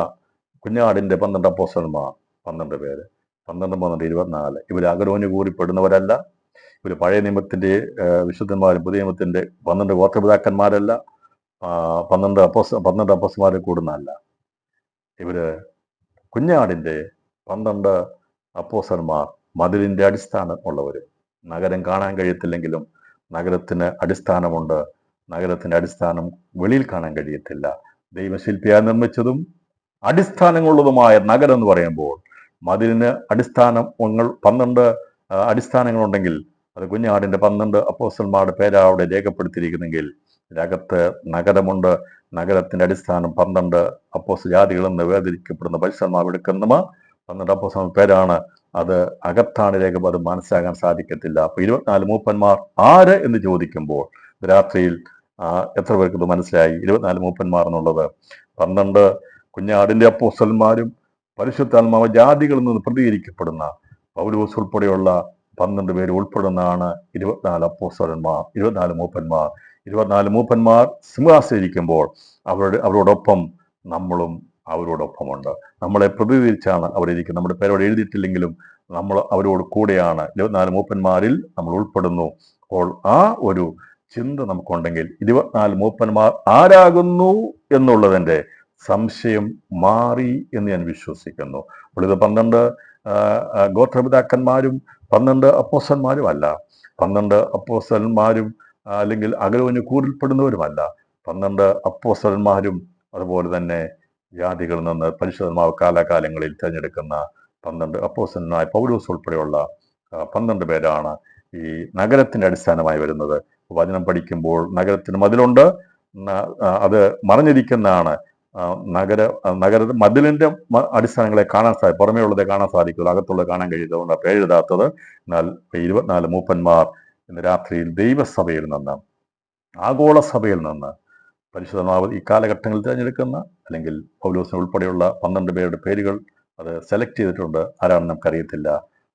കുഞ്ഞാടിന്റെ 12 അപ്പോസ്തലന്മാർ 12 പേര്. 12 24. ഇവർ അഹരോന് കൂറിപ്പെടുന്നവരല്ല. ഇവർ പഴയ നിയമത്തിന്റെ വിശുദ്ധന്മാരും പുതിയ നിയമത്തിന്റെ 12 ഗോത്രപിതാക്കന്മാരല്ല. 12 അപ്പോസ്തലന്മാരെ കൂടുന്നതല്ല. ഇവര് കുഞ്ഞാടിന്റെ 12 അപ്പോസ്തലന്മാർ മതിലിന്റെ അടിസ്ഥാനം ഉള്ളവരും. നഗരം കാണാൻ കഴിയത്തില്ലെങ്കിലും നഗരത്തിന് അടിസ്ഥാനമുണ്ട്. നഗരത്തിന്റെ അടിസ്ഥാനം വെളിയിൽ കാണാൻ കഴിയത്തില്ല. ദൈവശില്പിയായി നിർമ്മിച്ചതും അടിസ്ഥാനങ്ങളുള്ളതുമായ നഗരം എന്ന് പറയുമ്പോൾ മതിലിന് 12 അടിസ്ഥാനങ്ങളുണ്ടെങ്കിൽ അത് കുഞ്ഞാടിന്റെ 12 അപ്പോസ്തലന്മാരുടെ പേരാ അവിടെ രേഖപ്പെടുത്തിയിരിക്കുന്നെങ്കിൽ ഇതിനകത്ത് നഗരമുണ്ട്. നഗരത്തിന്റെ അടിസ്ഥാനം 12 അപ്പോസ്തല ജാതികളിൽ നിന്ന് വേർതിരിക്കപ്പെടുന്ന പരിശുദ്ധന്മാർ എടുക്കുന്ന 12 അപ്പോസ്തലന്മാരുടെ പേരാണ്. അത് അകത്താണ് രേഖ, അത് മനസ്സിലാക്കാൻ സാധിക്കത്തില്ല. അപ്പൊ 24 മൂപ്പന്മാർ ആര് എന്ന് ചോദിക്കുമ്പോൾ രാത്രിയിൽ എത്ര പേർക്ക് ഇത് മനസ്സിലായി? 24 മൂപ്പന്മാർ എന്നുള്ളത് 12 കുഞ്ഞാടിന്റെ അപ്പോസ്തലന്മാരും പരിശുദ്ധാത്മാവ് ജാതികളിൽ നിന്ന് പ്രതികരിക്കപ്പെടുന്ന പൗലോസ് ഉൾപ്പെടെയുള്ള 12 പേര് ഉൾപ്പെടുന്നതാണ് 24 അപ്പോസ്തലന്മാർ, 24 മൂപ്പന്മാർ. 24 മൂപ്പന്മാർ സിംഹാസനിരിക്കുമ്പോൾ അവരോടൊപ്പം നമ്മളും അവരോടൊപ്പമുണ്ട്. നമ്മളെ പ്രതിനിധീകരിച്ചാണ് അവരിയ്ക്കുന്നത്. നമ്മുടെ പേരോട് എഴുതിയിട്ടില്ലെങ്കിലും നമ്മൾ അവരോട് കൂടെയാണ്. 24 മൂപ്പന്മാരിൽ നമ്മൾ ഉൾപ്പെടുന്നു. അപ്പോൾ ആ ഒരു ചിന്ത നമുക്കുണ്ടെങ്കിൽ 24 മൂപ്പന്മാർ ആരാകുന്നു എന്നുള്ളതിൻ്റെ സംശയം മാറി എന്ന് ഞാൻ വിശ്വസിക്കുന്നു. അപ്പോൾ ഇത് 12 ഗോത്രപിതാക്കന്മാരും 12 അപ്പോസ്തലന്മാരും അല്ല. 12 അപ്പോസ്തലന്മാരും അല്ലെങ്കിൽ അഹരോന് കൂറിൽപ്പെടുന്നവരുമല്ല. 12 അപ്പോസ്തലന്മാരും അതുപോലെ തന്നെ ജാതികളിൽ നിന്ന് പരിശുദ്ധന്മാർ കാലാകാലങ്ങളിൽ തിരഞ്ഞെടുക്കുന്ന 12 അപ്പോസ്തലനായ പൗലോസ് ഉൾപ്പെടെയുള്ള 12 പേരാണ് ഈ നഗരത്തിന്റെ അടിസ്ഥാനമായി വരുന്നത്. വചനം പഠിക്കുമ്പോൾ നഗരത്തിന് മതിലുണ്ട്, അത് മറഞ്ഞിരിക്കുന്നതാണ്. മതിലിന്റെ അടിസ്ഥാനങ്ങളെ കാണാൻ സാധിക്കും, പുറമേ ഉള്ളതെ കാണാൻ സാധിക്കുള്ളൂ, അകത്തുള്ളത് കാണാൻ കഴിയുന്നതുകൊണ്ട് ആ പേരെഴുതാത്തത്. എന്നാൽ 24 മൂപ്പന്മാർ ഇന്ന് രാത്രിയിൽ ദൈവസഭയിൽ നിന്ന്, ആഗോള സഭയിൽ നിന്ന് പരിശുദ്ധമാവ് ഈ കാലഘട്ടങ്ങളിൽ തിരഞ്ഞെടുക്കുന്ന അല്ലെങ്കിൽ പൗലോസിന് ഉൾപ്പെടെയുള്ള 12 പേരുടെ പേരുകൾ അത് സെലക്ട് ചെയ്തിട്ടുണ്ട്. ആരാണെന്ന് നമുക്കറിയത്തില്ല.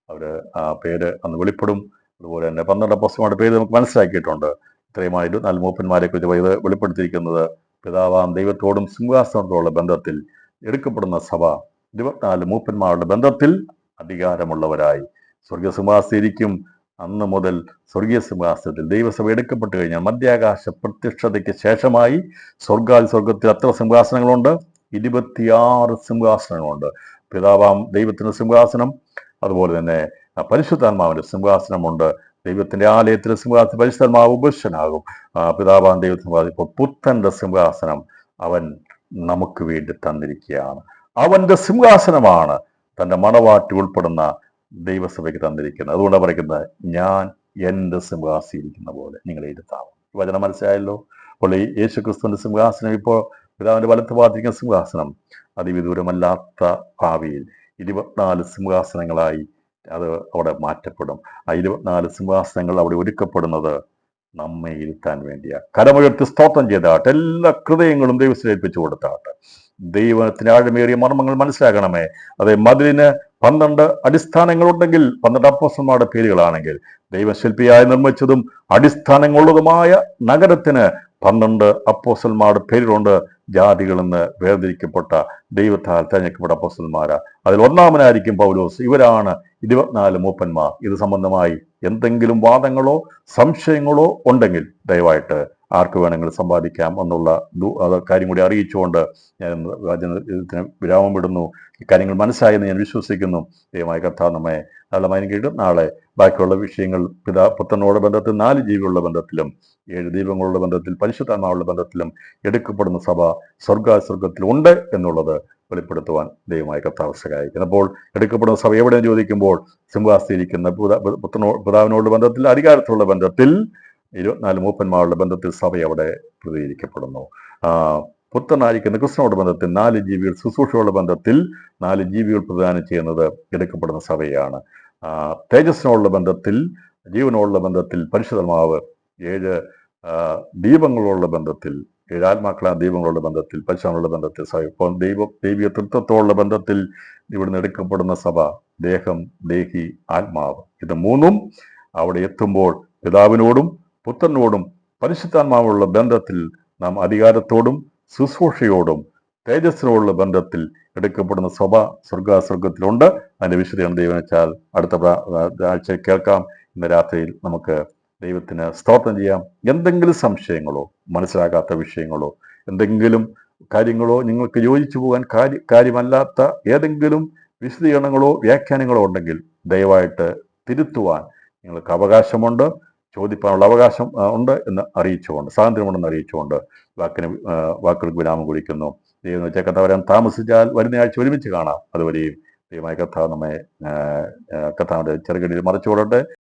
അവർ ആ പേര് അന്ന് വെളിപ്പെടും. അതുപോലെ തന്നെ 12 അപ്പോസ്തലന്മാരുടെ പേര് നമുക്ക് മനസ്സിലാക്കിയിട്ടുണ്ട്. ഇത്രയുമായി 24 മൂപ്പന്മാരെ കുറിച്ച് ഇത് വെളിപ്പെടുത്തിയിരിക്കുന്നത് പിതാവാം ദൈവത്തോടും സിംഹാസനത്തോടുള്ള ബന്ധത്തിൽ എടുക്കപ്പെടുന്ന സഭ 24 മൂപ്പന്മാരുടെ ബന്ധത്തിൽ അധികാരമുള്ളവരായി സ്വർഗീയ സിംഹാസനത്തിലിരിക്കും. അന്ന് മുതൽ സ്വർഗീയ സിംഹാസനത്തിൽ ദൈവസഭ എടുക്കപ്പെട്ടു കഴിഞ്ഞാൽ മധ്യാകാശ പ്രത്യക്ഷതയ്ക്ക് ശേഷമായി സ്വർഗത്തിൽ എത്ര സിംഹാസനങ്ങളുണ്ട്? 26 സിംഹാസനങ്ങളുണ്ട്. പിതാവാം ദൈവത്തിന്റെ സിംഹാസനം, അതുപോലെ തന്നെ പരിശുദ്ധാത്മാവിന്റെ സിംഹാസനമുണ്ട്. ദൈവത്തിന്റെ ആലയത്തിലെ സിംഹാസനം പരിശുദ്ധാത്മാവ് ഉപശനാകും. പിതാവാം ദൈവത്തിന്റെ സിംഹാസനം. ഇപ്പോൾ പുത്രന്റെ സിംഹാസനം അവൻ നമുക്ക് വേണ്ടി തന്നിരിക്കുകയാണ്. അവന്റെ സിംഹാസനമാണ് തന്റെ മണവാട്ടി ഉൾപ്പെടുന്ന ദൈവസഭയ്ക്ക് തന്നിരിക്കുന്നത്. അതുകൊണ്ടാണ് പറയുന്നത്, ഞാൻ എൻ്റെ സിംഹാസനിരിക്കുന്ന പോലെ നിങ്ങളെ ഇരുത്താം. വചനം മനസ്സിലായല്ലോ. അപ്പോൾ ഈ യേശു ക്രിസ്തുവിന്റെ സിംഹാസനം ഇപ്പോൾ പിതാവിന്റെ വലത്ത് ഭാഗത്തിരിക്കുന്ന സിംഹാസനം അതിവിദൂരമല്ലാത്ത ഭാവിയിൽ 24 സിംഹാസനങ്ങളായി അത് അവിടെ മാറ്റപ്പെടും. ആ 24 സിംഹാസനങ്ങൾ അവിടെ ഒരുക്കപ്പെടുന്നത് നമ്മെ ഇരുത്താൻ വേണ്ടിയാണ്. കരമുയർത്തി സ്തോത്രം ചെയ്താട്ടെ. എല്ലാ ഹൃദയങ്ങളും ദൈവത്തിൽ ഏൽപ്പിച്ചു കൊടുത്താട്ടെ. ദൈവത്തിന് ആഴമേറിയ മർമ്മങ്ങൾ മനസ്സിലാക്കണമേ. അതെ, മതിലിന് 12 അടിസ്ഥാനങ്ങളുണ്ടെങ്കിൽ 12 അപ്പോസ്തലന്മാരുടെ പേരുകളാണെങ്കിൽ ദൈവശില്പിയായി നിർമ്മിച്ചതും അടിസ്ഥാനങ്ങളുള്ളതുമായ നഗരത്തിന് 12 അപ്പോസ്തലന്മാരുടെ പേരുകളുണ്ട്. ജാതികളിൽ നിന്ന് വേർതിരിക്കപ്പെട്ട ദൈവത്താൽ തിരഞ്ഞെടുക്കപ്പെട്ട അപ്പോസ്തലന്മാരാ. അതിൽ ഒന്നാമനായിരിക്കും പൗലോസ്. ഇവരാണ് 24 മൂപ്പന്മാർ. ഇത് സംബന്ധമായി എന്തെങ്കിലും വാദങ്ങളോ സംശയങ്ങളോ ഉണ്ടെങ്കിൽ ദയവായിട്ട് ആർക്ക് വേണമെങ്കിലും സമ്പാദിക്കാം എന്നുള്ള കാര്യം കൂടി അറിയിച്ചുകൊണ്ട് ഞാൻ വചനത്തിന് വിരാമം വിടുന്നു. ഇക്കാര്യങ്ങൾ മനസ്സിലായെന്ന് ഞാൻ വിശ്വസിക്കുന്നു. ദൈവമായ കർത്താവ് നമ്മെ നല്ല മൈൻകിട്ടും. നാളെ ബാക്കിയുള്ള വിഷയങ്ങൾ പുത്രനോട് ബന്ധത്തിൽ 4 ജീവികളുടെ ബന്ധത്തിലും 7 ദീപങ്ങളുടെ ബന്ധത്തിൽ പരിശുദ്ധാത്മാവുള്ള ബന്ധത്തിലും എടുക്കപ്പെടുന്ന സഭ സ്വർഗത്തിൽ ഉണ്ട് എന്നുള്ളത് വെളിപ്പെടുത്തുവാൻ ദൈവമായ കർത്താവ് സഹായിക്കുന്നു. അപ്പോൾ എടുക്കപ്പെടുന്ന സഭ എവിടെയെന്ന് ചോദിക്കുമ്പോൾ സിംഹാസനിരിക്കുന്ന പിതാവിനോട് ബന്ധത്തിൽ അധികാരത്തിലുള്ള ബന്ധത്തിൽ 24 മൂപ്പന്മാരുടെ ബന്ധത്തിൽ സഭ അവിടെ പ്രതികരിക്കപ്പെടുന്നു. പുത്രനായിരിക്കുന്ന കൃഷ്ണനോട് ബന്ധത്തിൽ 4 ജീവികൾ ശുശ്രൂഷയുടെ ബന്ധത്തിൽ 4 ജീവികൾ പ്രദാനം ചെയ്യുന്നത് എടുക്കപ്പെടുന്ന സഭയാണ്. തേജസ്സിനോടുള്ള ബന്ധത്തിൽ ജീവനോടുള്ള ബന്ധത്തിൽ പരിശുദ്ധാത്മാവ് 7 ദീപങ്ങളുള്ള ബന്ധത്തിൽ 7 ആത്മാക്കളാ ദീപങ്ങളുടെ ബന്ധത്തിൽ പരിശുദ്ധാത്മാവുള്ള ബന്ധത്തിൽ സഭ. ഇപ്പോൾ ദൈവിക തൃത്വത്തോടുള്ള ബന്ധത്തിൽ ഇവിടുന്ന് എടുക്കപ്പെടുന്ന സഭ ദേഹം, ദേഹി, ആത്മാവ്. ഇത് മൂന്നും അവിടെ എത്തുമ്പോൾ പിതാവിനോടും പുത്രനോടും പരിശുദ്ധാത്മാവുള്ള ബന്ധത്തിൽ നാം അധികാരത്തോടും ശുശ്രൂഷയോടും തേജസ്സിനോടുള്ള ബന്ധത്തിൽ എടുക്കപ്പെടുന്ന സഭ സ്വർഗത്തിലുണ്ട്. അതിന്റെ വിശദീകരണം ദൈവം വെച്ചാൽ അടുത്ത ആഴ്ച കേൾക്കാം. ഇന്ന് രാത്രിയിൽ നമുക്ക് ദൈവത്തിന് സ്തോത്രം ചെയ്യാം. എന്തെങ്കിലും സംശയങ്ങളോ മനസ്സിലാകാത്ത വിഷയങ്ങളോ എന്തെങ്കിലും കാര്യങ്ങളോ നിങ്ങൾക്ക് യോജിച്ചു പോകാൻ കാര്യമല്ലാത്ത ഏതെങ്കിലും വിശദീകരണങ്ങളോ വ്യാഖ്യാനങ്ങളോ ഉണ്ടെങ്കിൽ ദയവായിട്ട് തിരുത്തുവാൻ നിങ്ങൾക്ക് അവകാശമുണ്ട്. ചോദിക്കാനുള്ള അവകാശം ഉണ്ട് എന്ന് അറിയിച്ചുകൊണ്ട്, സ്വാതന്ത്ര്യമുണ്ടെന്ന് അറിയിച്ചുകൊണ്ട് വാക്കുകൾക്ക് വിരാമം കുറിക്കുന്നു. ദൈവം വെച്ചാൽ കഥ വരാൻ താമസിച്ചാൽ വരുന്ന ആഴ്ച ഒരുമിച്ച് കാണാം. അതുവരെയും ദൈവമായ കഥ നമ്മെ കഥാവിന്റെ ചെറുകടിയിൽ മറച്ചുകൊള്ളട്ടെ.